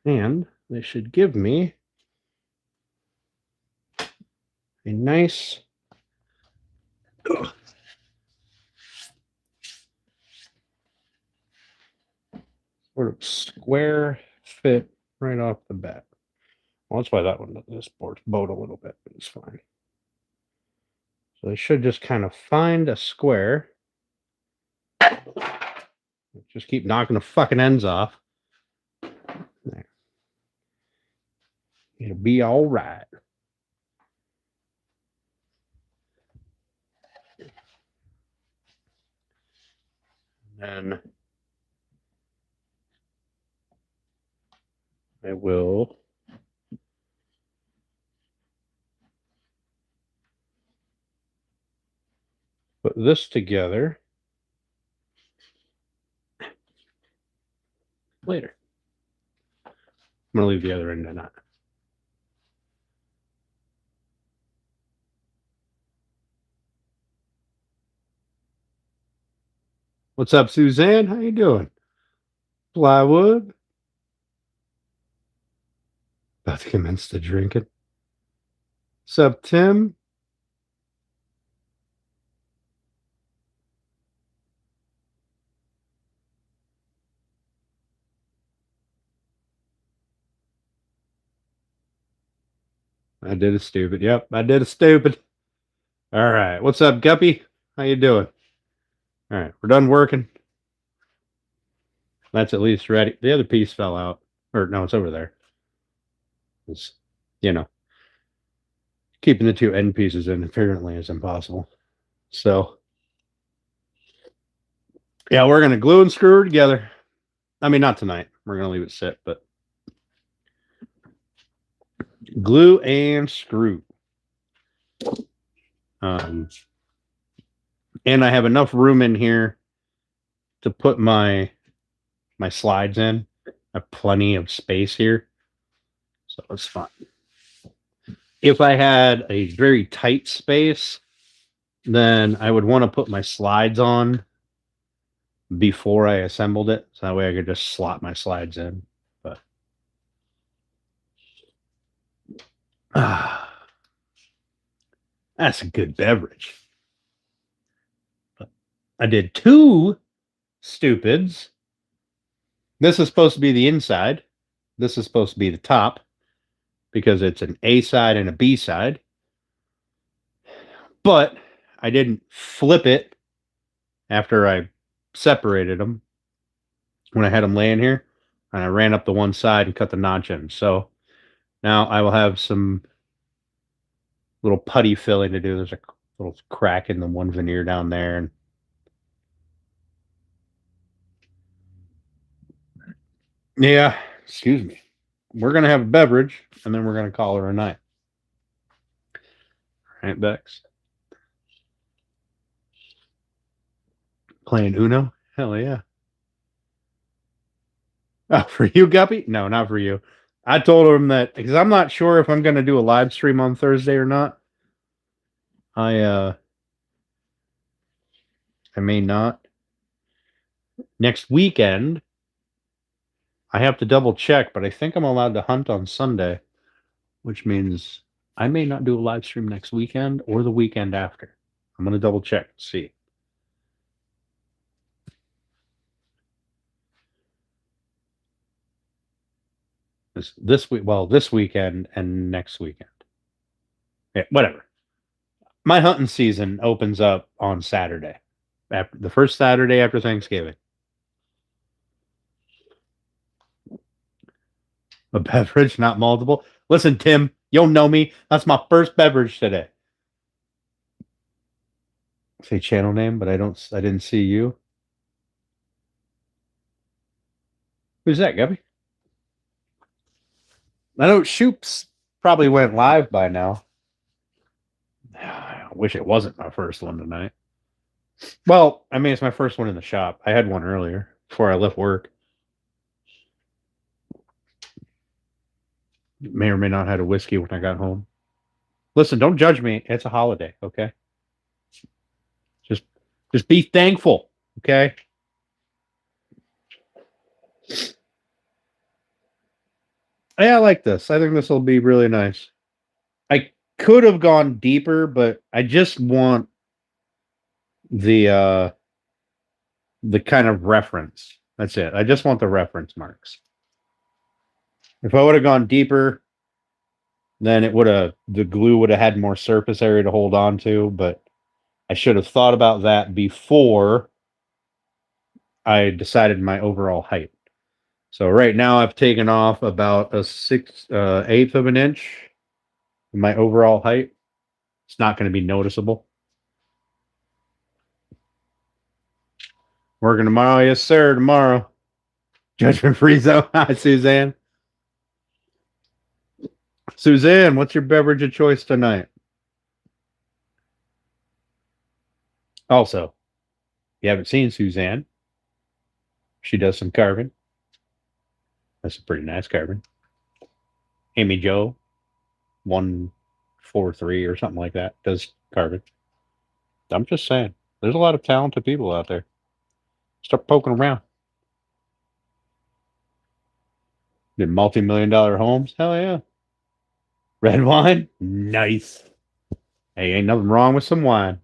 And they should give me a nice sort of square fit right off the bat. Well, that's why that one, this board's bowed a little bit, but it's fine. So they should just kind of find a square. Just keep knocking the fucking ends off. There. It'll be all right. And I will put this together later. I'm going to leave the other end in that. What's up, Suzanne? How you doing? Plywood? About to commence the drinking. What's up, Tim? I did a stupid. Yep, I did a stupid. All right. What's up, Guppy? How you doing? All right, we're done working. That's at least ready. The other piece fell out. Or no, it's over there. It's, keeping the two end pieces in apparently is impossible. So, yeah, we're going to glue and screw her together. I mean, not tonight. We're going to leave it sit, but glue and screw. And I have enough room in here to put my slides in. I have plenty of space here, so it's fine. If I had a very tight space, then I would want to put my slides on before I assembled it, so that way I could just slot my slides in. But that's a good beverage. But I did two stupids. This is supposed to be the inside. This is supposed to be the top because it's an A side and a B side. But I didn't flip it after I separated them when I had them laying here, and I ran up the one side and cut the notch in. So now I will have some little putty filling to do. There's a little crack in the one veneer down there, and yeah, excuse me. We're gonna have a beverage, and then we're gonna call her a night. All right, Bex. Playing Uno? Hell yeah. Oh, for you, Guppy? No, not for you. I told him that because I'm not sure if I'm going to do a live stream on Thursday or not. I may not. Next weekend, I have to double check, but I think I'm allowed to hunt on Sunday. which means I may not do a live stream next weekend or the weekend after. I'm going to double check and see. This week, well, this weekend and next weekend. Yeah, whatever. My hunting season opens up on Saturday, after the first Saturday after Thanksgiving. A beverage, not multiple. Listen, Tim, you'll know me. That's my first beverage today. Say channel name, but I didn't see you. Who's that, Gubby? I know Shoops probably went live by now. I wish it wasn't my first one tonight. Well, I mean, it's my first one in the shop. I had one earlier before I left work. May or may not have had a whiskey when I got home. Listen, don't judge me. It's a holiday, okay? Just be thankful, okay? Yeah, I like this. I think this will be really nice. I could have gone deeper, but I just want the kind of reference. That's it. I just want the reference marks. If I would have gone deeper, then the glue would have had more surface area to hold on to, but I should have thought about that before I decided my overall height. So right now I've taken off about a 6/8 of an inch in my overall height. It's not going to be noticeable. Working tomorrow? Yes, sir, tomorrow. Judgment free zone. Hi, Suzanne. Suzanne, what's your beverage of choice tonight? Also, if you haven't seen Suzanne, she does some carving. That's a pretty nice carving. Amy Jo, 143 or something like that, does carving. I'm just saying, there's a lot of talented people out there. Start poking around. Did multi-million-dollar homes? Hell yeah. Red wine? Nice. Hey, ain't nothing wrong with some wine.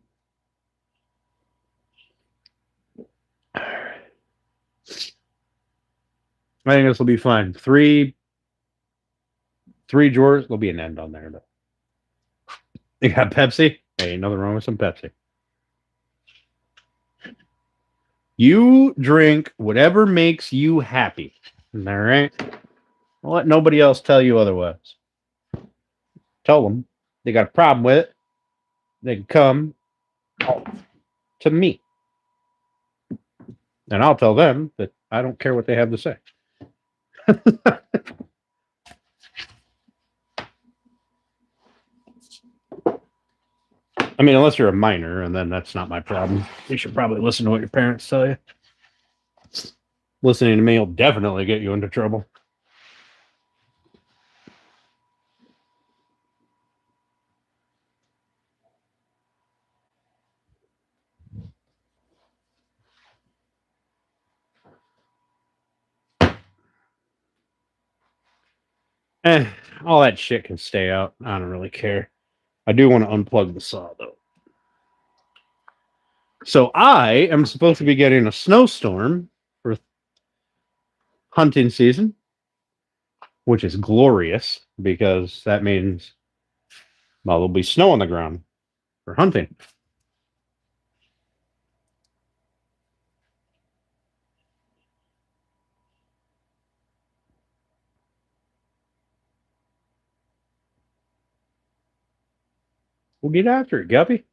I think this will be fun. Three drawers. There'll be an end on there. But you got Pepsi? Hey, ain't nothing wrong with some Pepsi. You drink whatever makes you happy. All right? Don't let nobody else tell you otherwise. Tell them they got a problem with it. They can come to me. And I'll tell them that I don't care what they have to say. I mean, unless you're a minor, and then that's not my problem. You should probably listen to what your parents tell you. Listening to me will definitely get you into trouble. All that shit can stay out. I don't really care. I do want to unplug the saw, though. So I am supposed to be getting a snowstorm for hunting season, which is glorious because that means, well, there'll be snow on the ground for hunting. We'll get after it, Guppy.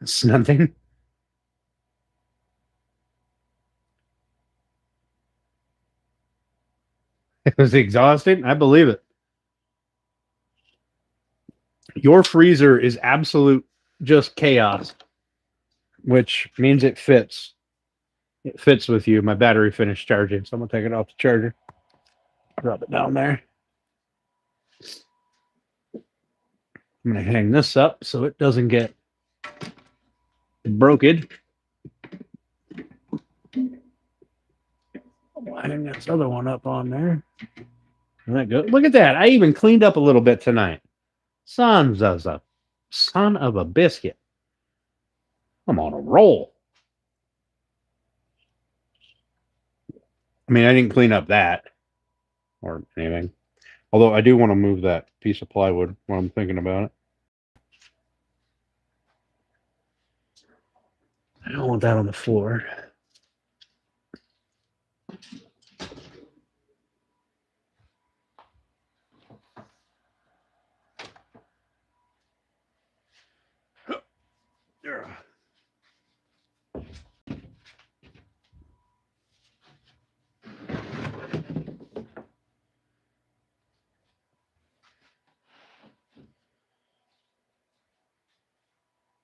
It's nothing. It was exhausting. I believe it. Your freezer is absolute just chaos, which means it fits. It fits with you. My battery finished charging, so I'm going to take it off the charger. Drop it down there. I'm going to hang this up so it doesn't get broken. Line this other one up on there. And that goes. Look at that. I even cleaned up a little bit tonight. Son of a biscuit. I'm on a roll. I mean, I didn't clean up that or anything. Although I do want to move that piece of plywood while I'm thinking about it. I don't want that on the floor.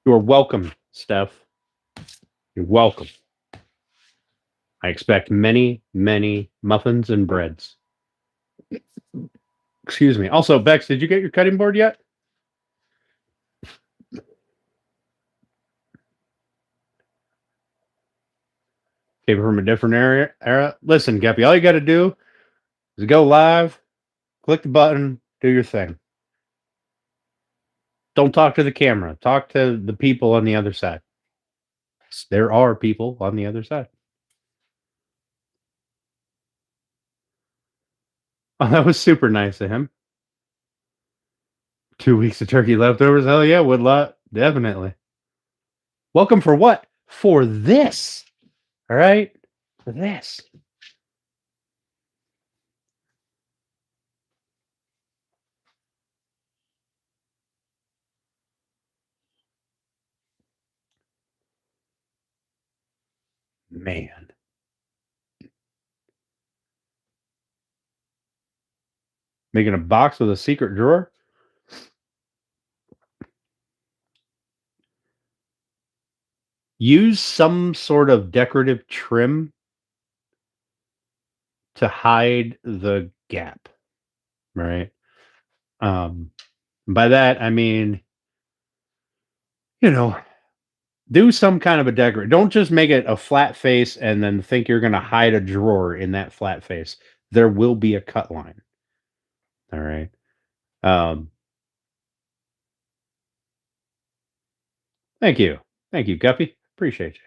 You are welcome, Steph. You're welcome. I expect many, many muffins and breads. Excuse me. Also, Bex, did you get your cutting board yet? Came from a different era. Listen, Guppy, all you got to do is go live, click the button, do your thing. Don't talk to the camera. Talk to the people on the other side. There are people on the other side. Oh, that was super nice of him. 2 weeks of turkey leftovers. Hell yeah, Woodlot. Definitely. Welcome for what? For this. All right? For this. Man. Making a box with a secret drawer? Use some sort of decorative trim to hide the gap, right? By that, I mean, do some kind of a decorate. Don't just make it a flat face and then think you're going to hide a drawer in that flat face. There will be a cut line. All right. Thank you. Thank you, Guppy. Appreciate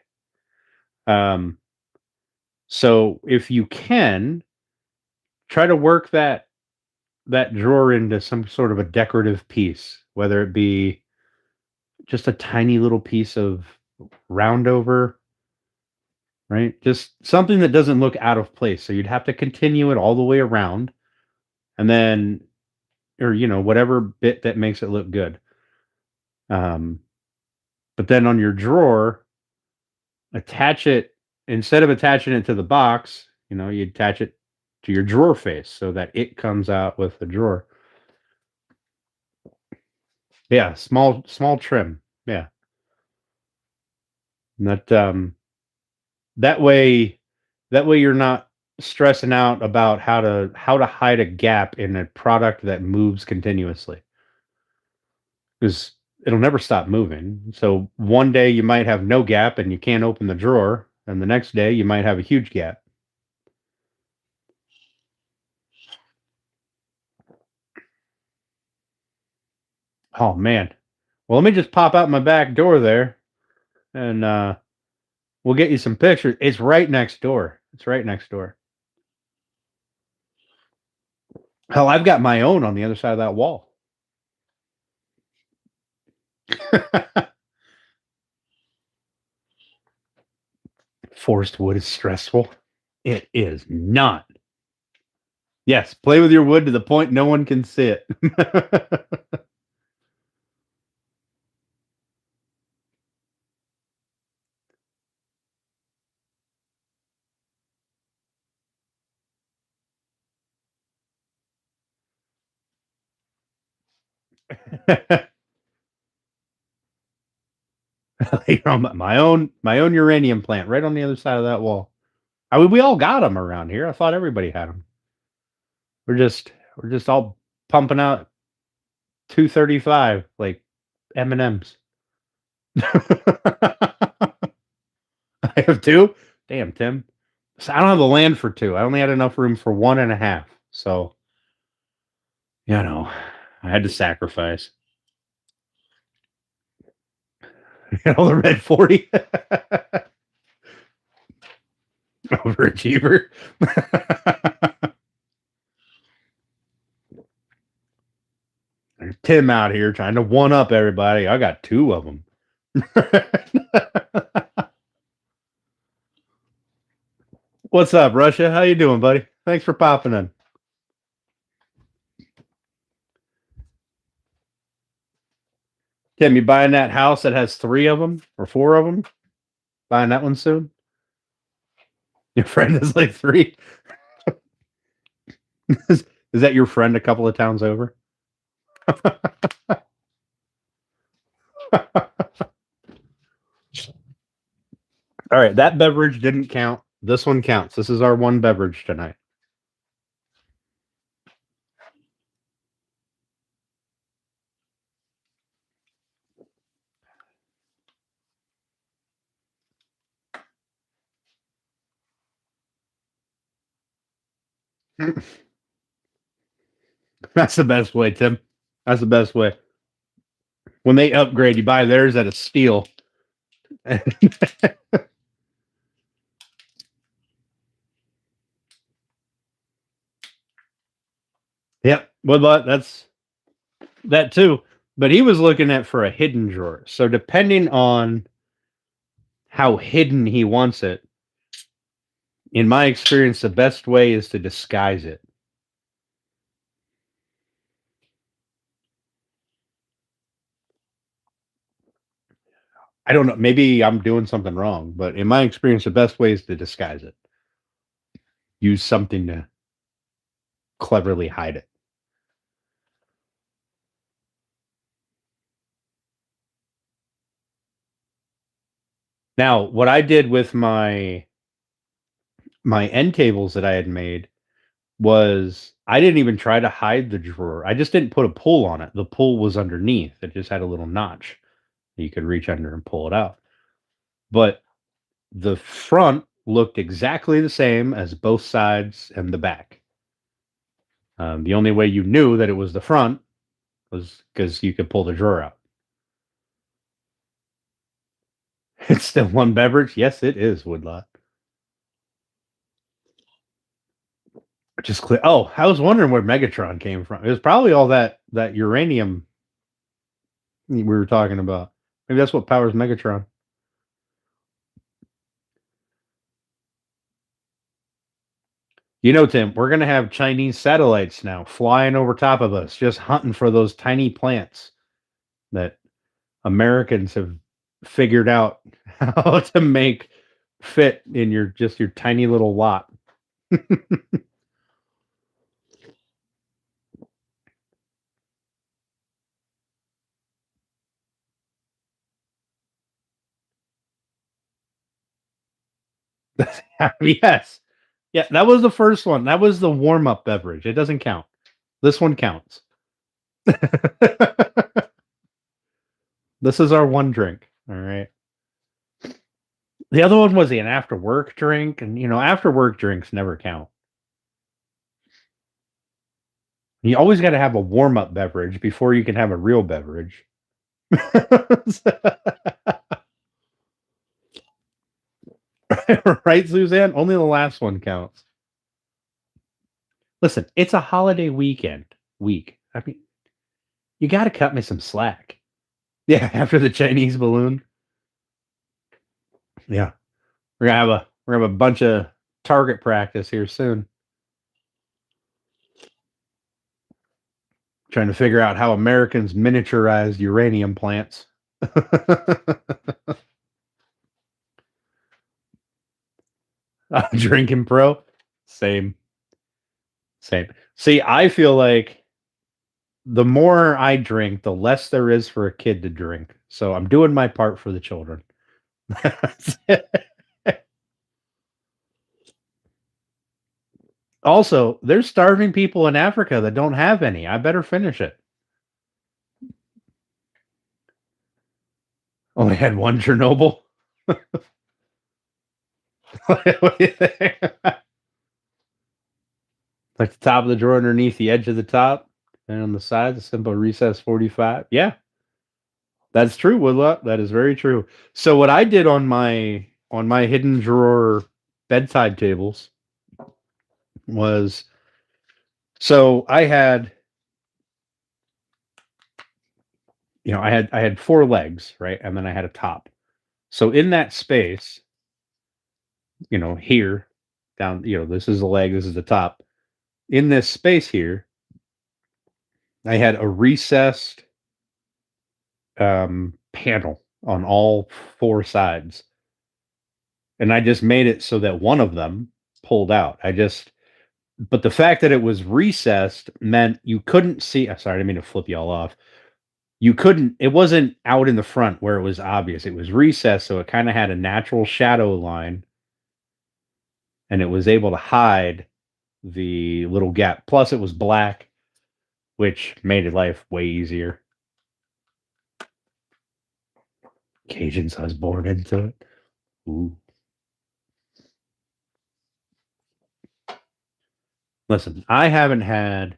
you. So if you can, try to work that drawer into some sort of a decorative piece, whether it be just a tiny little piece of round over, right? Just something that doesn't look out of place. So you'd have to continue it all the way around and then, or, whatever bit that makes it look good. But then on your drawer, attach it, instead of attaching it to the box, you attach it to your drawer face so that it comes out with the drawer. Yeah, small trim. Yeah. And that way you're not stressing out about how to hide a gap in a product that moves continuously. Because it'll never stop moving. So one day you might have no gap and you can't open the drawer, and the next day you might have a huge gap. Oh man. Well, let me just pop out my back door there and we'll get you some pictures. It's right next door. It's right next door. Hell, I've got my own on the other side of that wall. Forest wood is stressful. It is not. Yes, play with your wood to the point no one can see it. my own uranium plant right on the other side of that wall. I mean, we all got them around here. I thought everybody had them. We're just all pumping out 235 like M&Ms. I have two. Damn, Tim. So I don't have the land for two. I only had enough room for 1.5. So, I had to sacrifice. All the red 40. Overachiever. There's Tim out here trying to one up everybody. I got 2 of them. What's up, Russia? How you doing, buddy? Thanks for popping in. Tim, you buying that house that has 3 of them or 4 of them? Buying that one soon? Your friend is like 3. Is that your friend a couple of towns over? All right, that beverage didn't count. This one counts. This is our one beverage tonight. That's the best way, Tim. That's the best way. When they upgrade, you buy theirs at a steal. Yep. Well, that's that too. But he was looking at for a hidden drawer. So depending on how hidden he wants it, in my experience, the best way is to disguise it. I don't know. Maybe I'm doing something wrong, but in my experience, the best way is to disguise it. Use something to cleverly hide it. Now, what I did with my end tables that I had made was I didn't even try to hide the drawer. I just didn't put a pull on it. The pull was underneath. It just had a little notch that you could reach under and pull it out. But the front looked exactly the same as both sides and the back. The only way you knew that it was the front was because you could pull the drawer out. It's still one beverage? Yes, it is, Woodlot. Just clear. Oh, I was wondering where Megatron came from. It was probably all that uranium we were talking about. Maybe that's what powers Megatron. Tim, we're going to have Chinese satellites now flying over top of us, just hunting for those tiny plants that Americans have figured out how to make fit in your tiny little lot. Yes. Yeah, that was the first one. That was the warm-up beverage. It doesn't count. This one counts. This is our one drink. All right. The other one was an after work drink, and after work drinks never count. You always got to have a warm-up beverage before you can have a real beverage. Right, Suzanne? Only the last one counts. Listen, it's a holiday week. I mean, you got to cut me some slack. Yeah, after the Chinese balloon. Yeah, we're gonna have a bunch of target practice here soon. Trying to figure out how Americans miniaturized uranium plants. Drinking pro, same. See, I feel like the more I drink, the less there is for a kid to drink. So I'm doing my part for the children. Also, there's starving people in Africa that don't have any. I better finish it. Only had one Chernobyl. What do you think? Like the top of the drawer underneath the edge of the top, and on the side, the simple recess 45. Yeah, that's true, Woodluck. That is very true. So what I did on my hidden drawer bedside tables was so I had four legs, right? And then I had a top. So in that space, here down, this is the leg, this is the top. In this space here, I had a recessed panel on all four sides. And I just made it so that one of them pulled out. But the fact that it was recessed meant you couldn't see. Sorry, I didn't mean to flip you all off. It wasn't out in the front where it was obvious. It was recessed, so it kind of had a natural shadow line and it was able to hide the little gap. Plus, it was black, which made life way easier. Cajuns, I was born into it. Ooh. Listen, I haven't had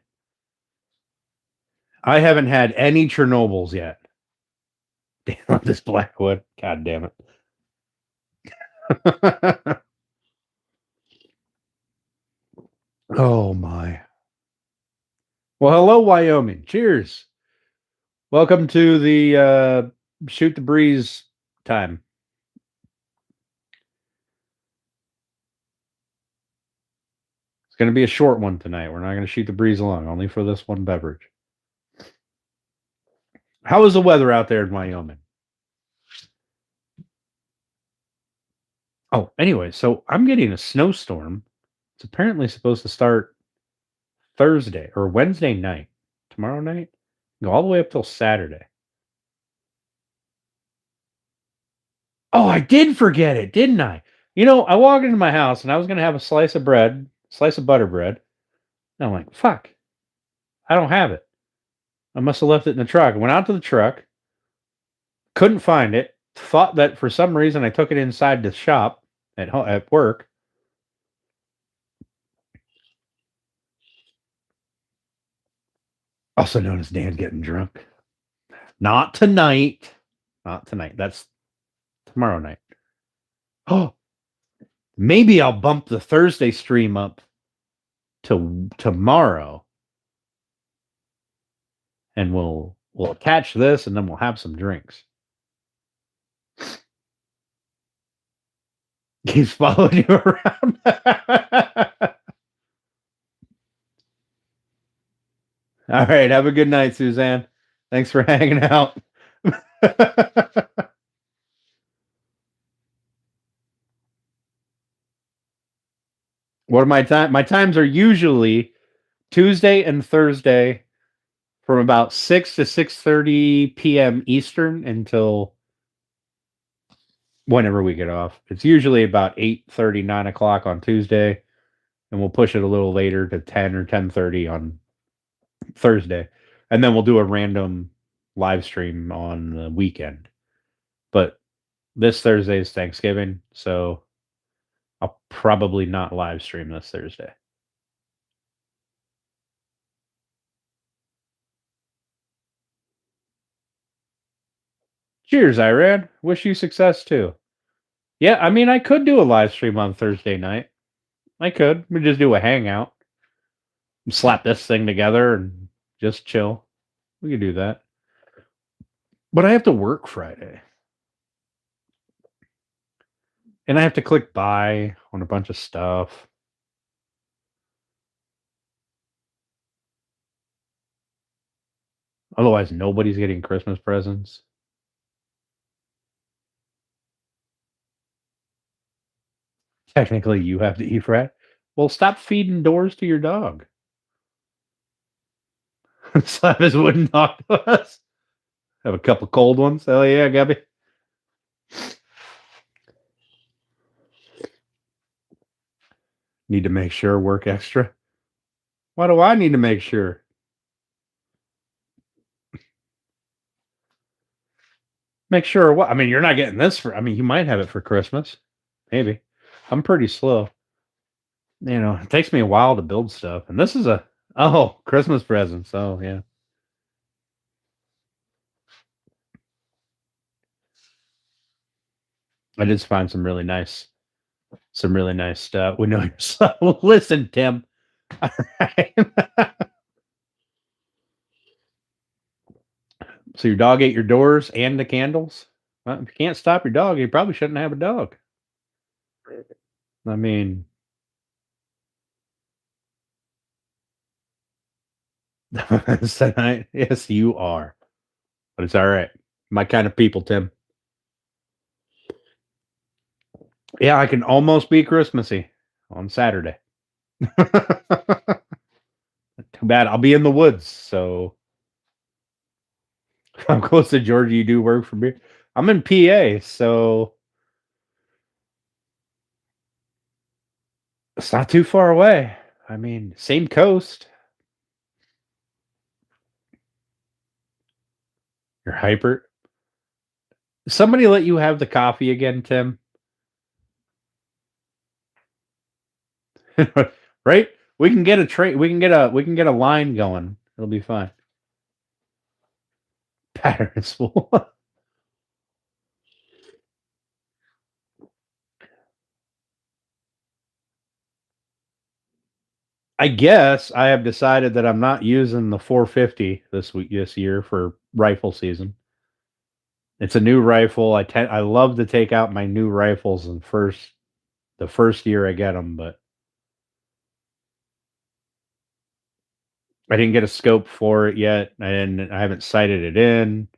any Chernobyls yet. Damn this Blackwood. God damn it. Oh my. Well, hello, Wyoming. Cheers. Welcome to the Shoot the Breeze time. It's going to be a short one tonight. We're not going to shoot the breeze long, only for this one beverage. How is the weather out there in Wyoming? Oh, anyway, so I'm getting a snowstorm. It's apparently supposed to start Thursday or Wednesday night, tomorrow night, go all the way up till Saturday. Oh, I did forget it, didn't I? I walked into my house and I was going to have a slice of butter bread. And I'm like, fuck, I don't have it. I must have left it in the truck. I went out to the truck, couldn't find it, thought that for some reason I took it inside the shop at work. Also known as Dan getting drunk. Not tonight. Not tonight. That's tomorrow night. Oh, maybe I'll bump the Thursday stream up to tomorrow. And we'll catch this and then we'll have some drinks. He's following you around. All right. Have a good night, Suzanne. Thanks for hanging out. What are my time? My times are usually Tuesday and Thursday from about 6 to 6:30 p.m. Eastern until whenever we get off. It's usually about 8:30, 9 o'clock on Tuesday, and we'll push it a little later to 10 or 10:30 on Thursday. And then we'll do a random live stream on the weekend. But this Thursday is Thanksgiving, so I'll probably not live stream this Thursday. Cheers, Iran. Wish you success too. Yeah, I mean, I could do a live stream on Thursday night. I could. We just do a hangout. Slap this thing together and just chill. We could do that. But I have to work Friday. And I have to click buy on a bunch of stuff. Otherwise, nobody's getting Christmas presents. Technically, you have to eat rat. Well, stop feeding doors to your dog. Slap his wooden dog to us. Have a couple cold ones. Hell yeah, Gabby. Need to make sure work extra. Why do I need to make sure? Make sure what? I mean, you're not getting this for. I mean, you might have it for Christmas, maybe. I'm pretty slow. It takes me a while to build stuff, and this is Christmas presents. Oh yeah. I did find some really nice stuff. We know yourself. Listen, Tim. All right. So your dog ate your doors and the candles? Well, if you can't stop your dog, you probably shouldn't have a dog. I mean, tonight, yes, you are. But it's all right. My kind of people, Tim. Yeah, I can almost be Christmassy on Saturday. Too bad. I'll be in the woods, so I'm close to Georgia. You do work for me. I'm in PA, so it's not too far away. I mean, same coast. You're hyper. Somebody let you have the coffee again, Tim. Right? We can get a train. We can get a line going. It'll be fine. Patterns full. I guess I have decided that I'm not using the 450 this year for rifle season. It's a new rifle. I love to take out my new rifles the first year I get them, but I didn't get a scope for it yet. I haven't sighted it in.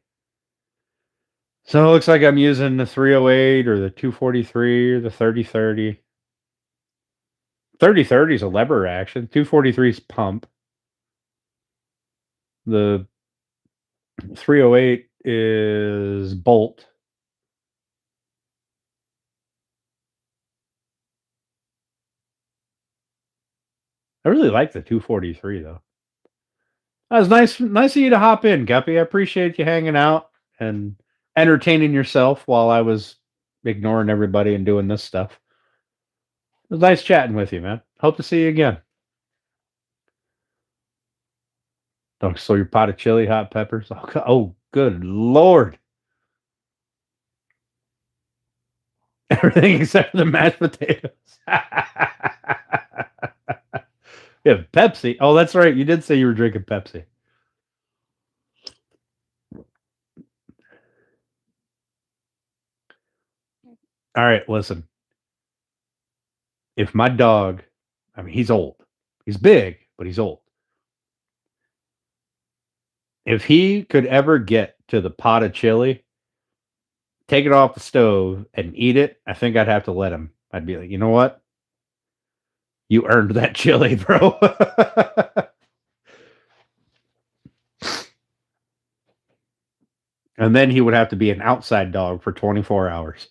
So it looks like I'm using the 308 or the 243 or the 3030. 3030 is a lever action. 243 is pump. The 308 is bolt. I really like the 243 though. That was nice of you to hop in, Guppy. I appreciate you hanging out and entertaining yourself while I was ignoring everybody and doing this stuff. It was nice chatting with you, man. Hope to see you again. Oh, so your pot of chili, hot peppers. Oh, good Lord. Everything except for the mashed potatoes. Yeah, Pepsi. Oh, that's right. You did say you were drinking Pepsi. All right, listen. If my dog, I mean, he's old. He's big, but he's old. If he could ever get to the pot of chili, take it off the stove and eat it, I think I'd have to let him. I'd be like, you know what? You earned that chili, bro. And then he would have to be an outside dog for 24 hours.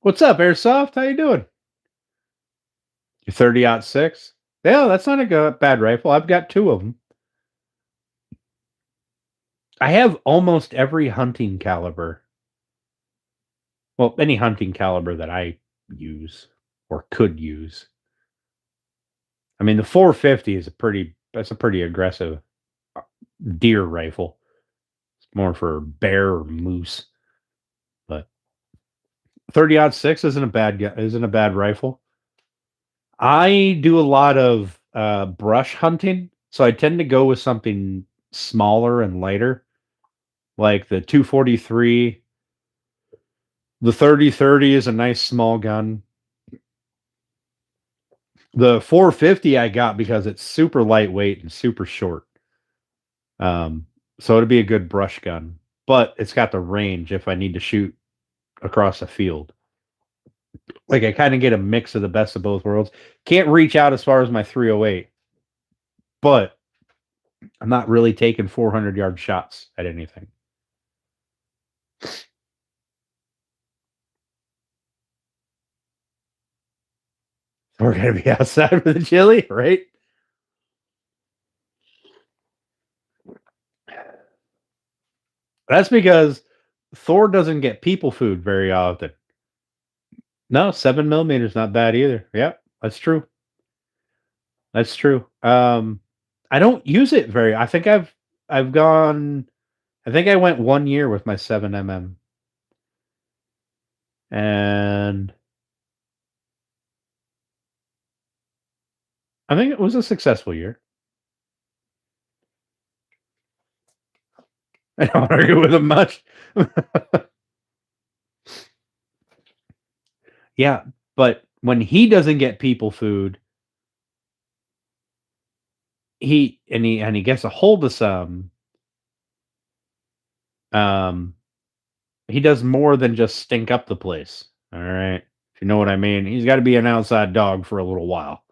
What's up, Airsoft? How you doing? Your 30-06? Yeah, that's not a bad rifle. I've got two of them. I have almost every hunting caliber. Well, any hunting caliber that I use or could use. I mean, the 450 is that's a pretty aggressive deer rifle. It's more for bear or moose. But 30-06 isn't a bad rifle. I do a lot of brush hunting, so I tend to go with something smaller and lighter, like the 243. The 30-30 is a nice small gun. The 450 I got because it's super lightweight and super short. So it'd be a good brush gun, but it's got the range if I need to shoot across a field. Like I kind of get a mix of the best of both worlds. Can't reach out as far as my 308, but I'm not really taking 400-yard shots at anything. We're gonna be outside for the chili, right? That's because Thor doesn't get people food very often. No, 7mm is not bad either. Yep, that's true. That's true. I don't use it very. I've gone. I think I went 1 year with my 7mm, and I think it was a successful year. I don't argue with him much. Yeah, but when he doesn't get people food, he gets a hold of some. Um, he does more than just stink up the place. All right, if you know what I mean. He's got to be an outside dog for a little while.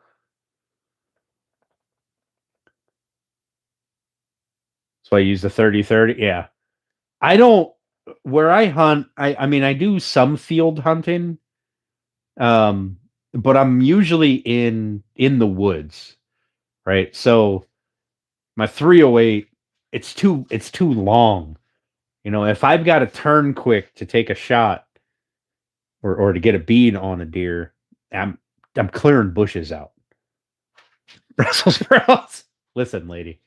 So I use the 30-30. Yeah, I don't. Where I hunt, I mean, I do some field hunting. But I'm usually in the woods, right? So my 308, it's too long. You know, if I've got to turn quick to take a shot or to get a bead on a deer, I'm clearing bushes out. Brussels sprouts. Listen, lady.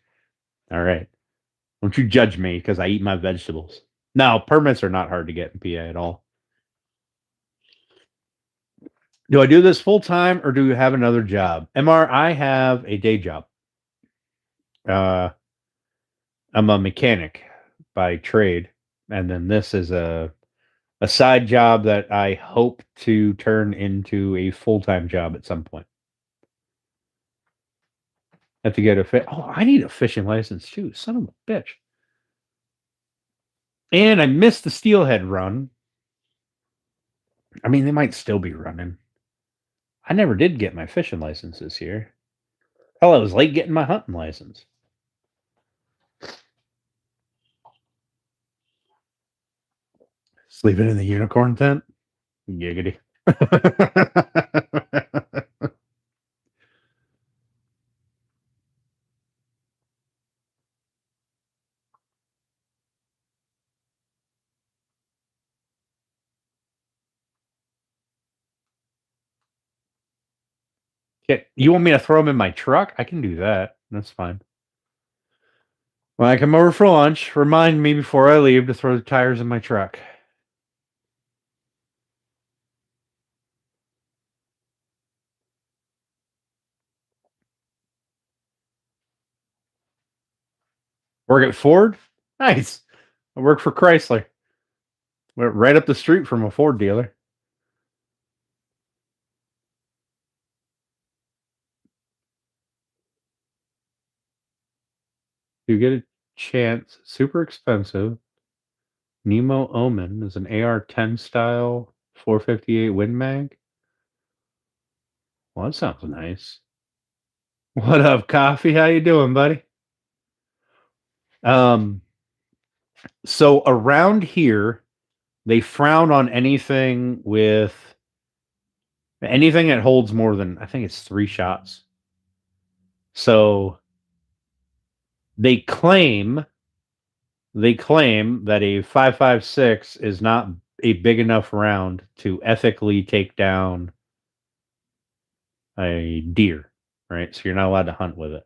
All right. Don't you judge me because I eat my vegetables. Now, permits are not hard to get in PA at all. Do I do this full time or do you have another job? MR, I have a day job. Uh, I'm a mechanic by trade, and then this is a side job that I hope to turn into a full-time job at some point. Have to get I need a fishing license too. Son of a bitch. And I missed the steelhead run. I mean, they might still be running. I never did get my fishing license this year. Hell, I was late getting my hunting license. Sleeping in the unicorn tent? Giggity. Yeah, you want me to throw them in my truck? I can do that. That's fine. When I come over for lunch, remind me before I leave to throw the tires in my truck. Work at Ford? Nice. I work for Chrysler. We're right up the street from a Ford dealer. You get a chance. Super expensive. Nemo Omen is an AR-10 style 458 Win Mag. Well, that sounds nice. What up, Coffee? How you doing, buddy? Um, so around here, they frown on anything that holds more than, I think it's 3 shots. So they claim that a 5.56 is not a big enough round to ethically take down a deer, right? So you're not allowed to hunt with it.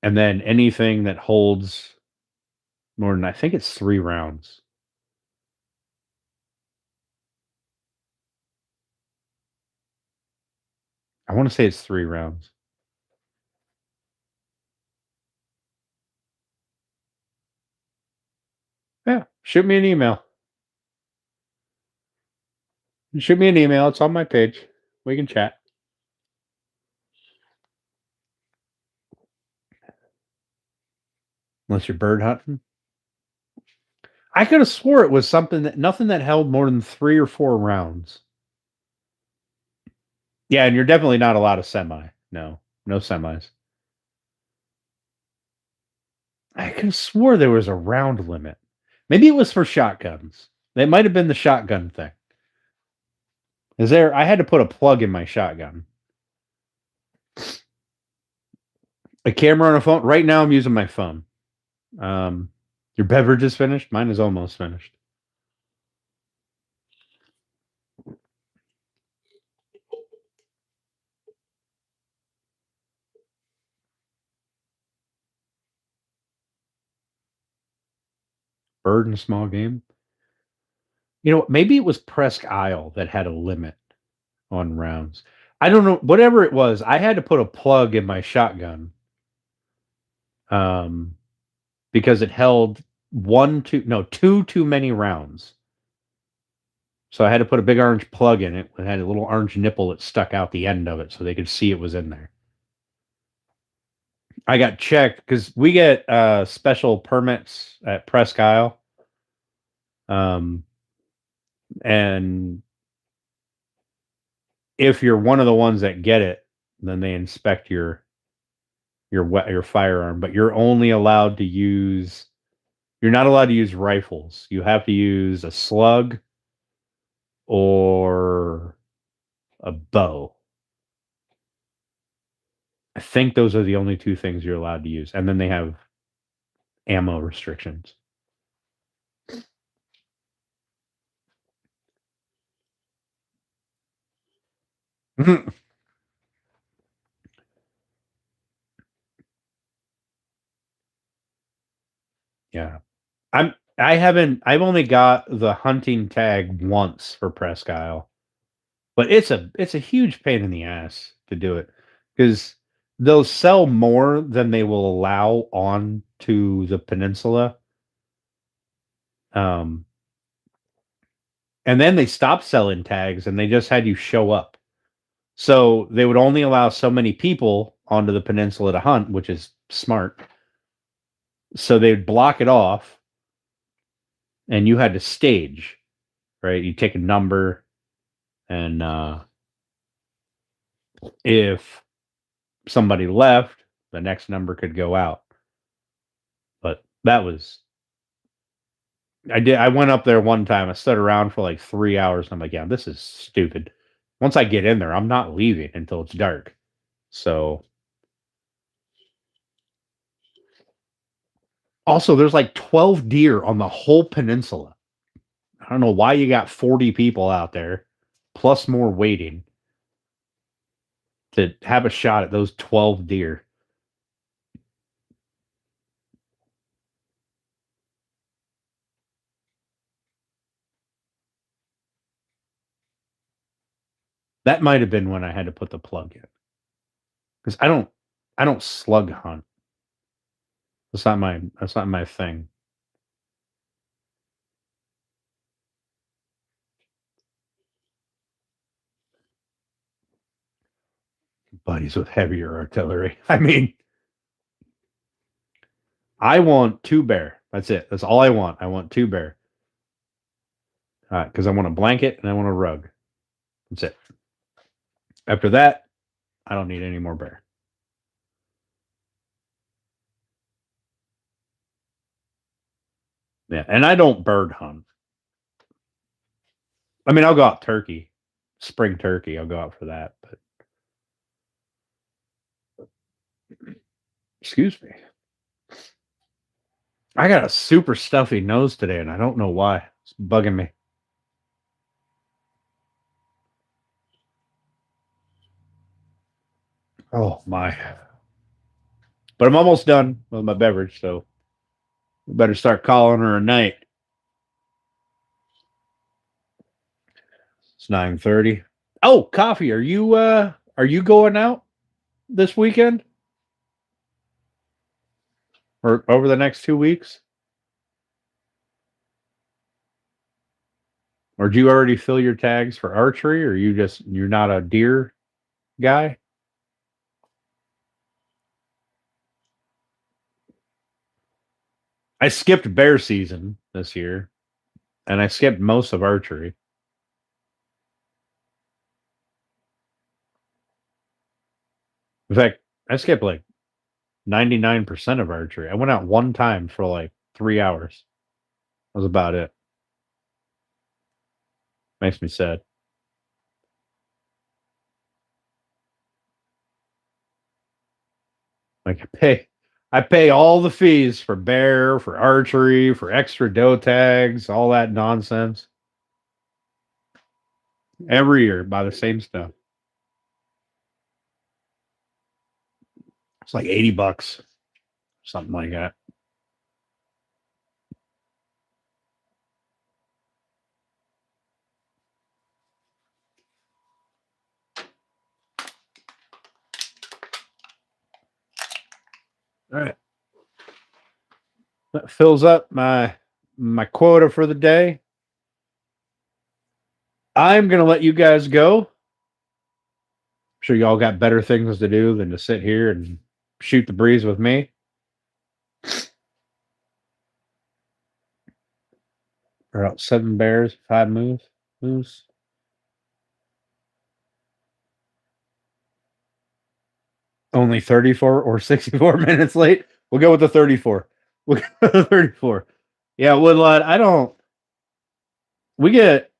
And then anything that holds more than, I think it's 3 rounds. I want to say it's 3 rounds. Yeah, shoot me an email. Shoot me an email. It's on my page. We can chat. Unless you're bird hunting. I could have swore it was nothing that held more than 3 or 4 rounds. Yeah, and you're definitely not allowed a semi. No semis. I could have swore there was a round limit. Maybe it was for shotguns. That might have been the shotgun thing. I had to put a plug in my shotgun. A camera on a phone. Right now, I'm using my phone. Your beverage is finished. Mine is almost finished. Bird and small game. You know, maybe it was Presque Isle that had a limit on rounds. I don't know. Whatever it was, I had to put a plug in my shotgun. Um, because it held two too many rounds. So I had to put a big orange plug in it. It had a little orange nipple that stuck out the end of it so they could see it was in there. I got checked because we get special permits at Presque Isle. And if you're one of the ones that get it, then they inspect your firearm, but you're not allowed to use rifles. You have to use a slug or a bow. I think those are the only two things you're allowed to use. And then they have ammo restrictions. Yeah. I've only got the hunting tag once for Presque Isle, but it's a huge pain in the ass to do it because they'll sell more than they will allow on to the peninsula. Um, and then they stopped selling tags and they just had you show up. So they would only allow so many people onto the peninsula to hunt, which is smart. So they'd block it off and you had to stage, right? You take a number and if somebody left, the next number could go out. But I went up there one time. I stood around for like 3 hours and I'm like, yeah, this is stupid. Once I get in there, I'm not leaving until it's dark. So also there's like 12 deer on the whole peninsula. I don't know why you got 40 people out there, plus more waiting to have a shot at those 12 deer. That might have been when I had to put the plug in. Because I don't slug hunt. That's not my thing. Buddies with heavier artillery. I mean, I want 2 bear. That's it. That's all I want. I want 2 bear. Because I want a blanket and I want a rug. That's it. After that, I don't need any more bear. Yeah, and I don't bird hunt. I mean, I'll go out turkey, spring turkey. I'll go out for that. But excuse me, I got a super stuffy nose today, and I don't know why. It's bugging me. Oh my! But I'm almost done with my beverage, so we better start calling her a night. It's 9:30. Oh, coffee. Are you going out this weekend or over the next 2 weeks? Or do you already fill your tags for archery, or you're not a deer guy? I skipped bear season this year, and I skipped most of archery. In fact, I skipped like 99% of archery. I went out one time for like 3 hours. That was about it. Makes me sad. Like I pay all the fees for bear, for archery, for extra doe tags, all that nonsense. Every year buy the same stuff. It's like $80, something like that. All right. That fills up my quota for the day. I'm gonna let you guys go. I'm sure y'all got better things to do than to sit here and shoot the breeze with me. We're out 7 bears, 5 moose. Only 34 or 64 minutes late. We'll go with the 34. We'll go with the 34. Yeah, Woodlot, we get,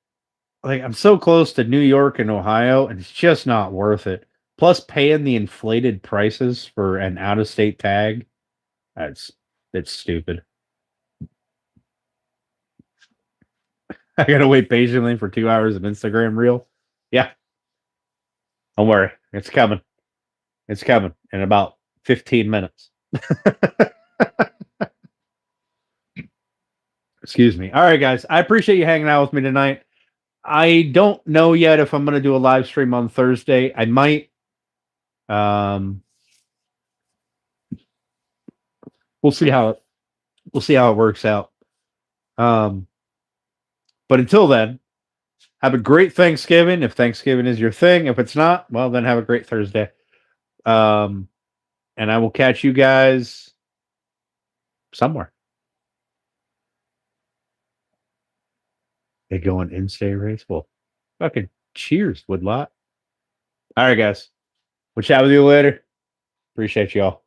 like, I'm so close to New York and Ohio, and it's just not worth it. Plus paying the inflated prices for an out-of-state tag. It's stupid. I gotta wait patiently for 2 hours of Instagram reel. Yeah. Don't worry. It's coming. It's coming in about 15 minutes. Excuse me. All right, guys. I appreciate you hanging out with me tonight. I don't know yet if I'm going to do a live stream on Thursday. I might. We'll see how it works out. But until then, have a great Thanksgiving. If Thanksgiving is your thing, if it's not, well, then have a great Thursday. And I will catch you guys somewhere. They go an in-state race. Well, fucking cheers, Woodlot. All right, guys. We'll chat with you later. Appreciate y'all.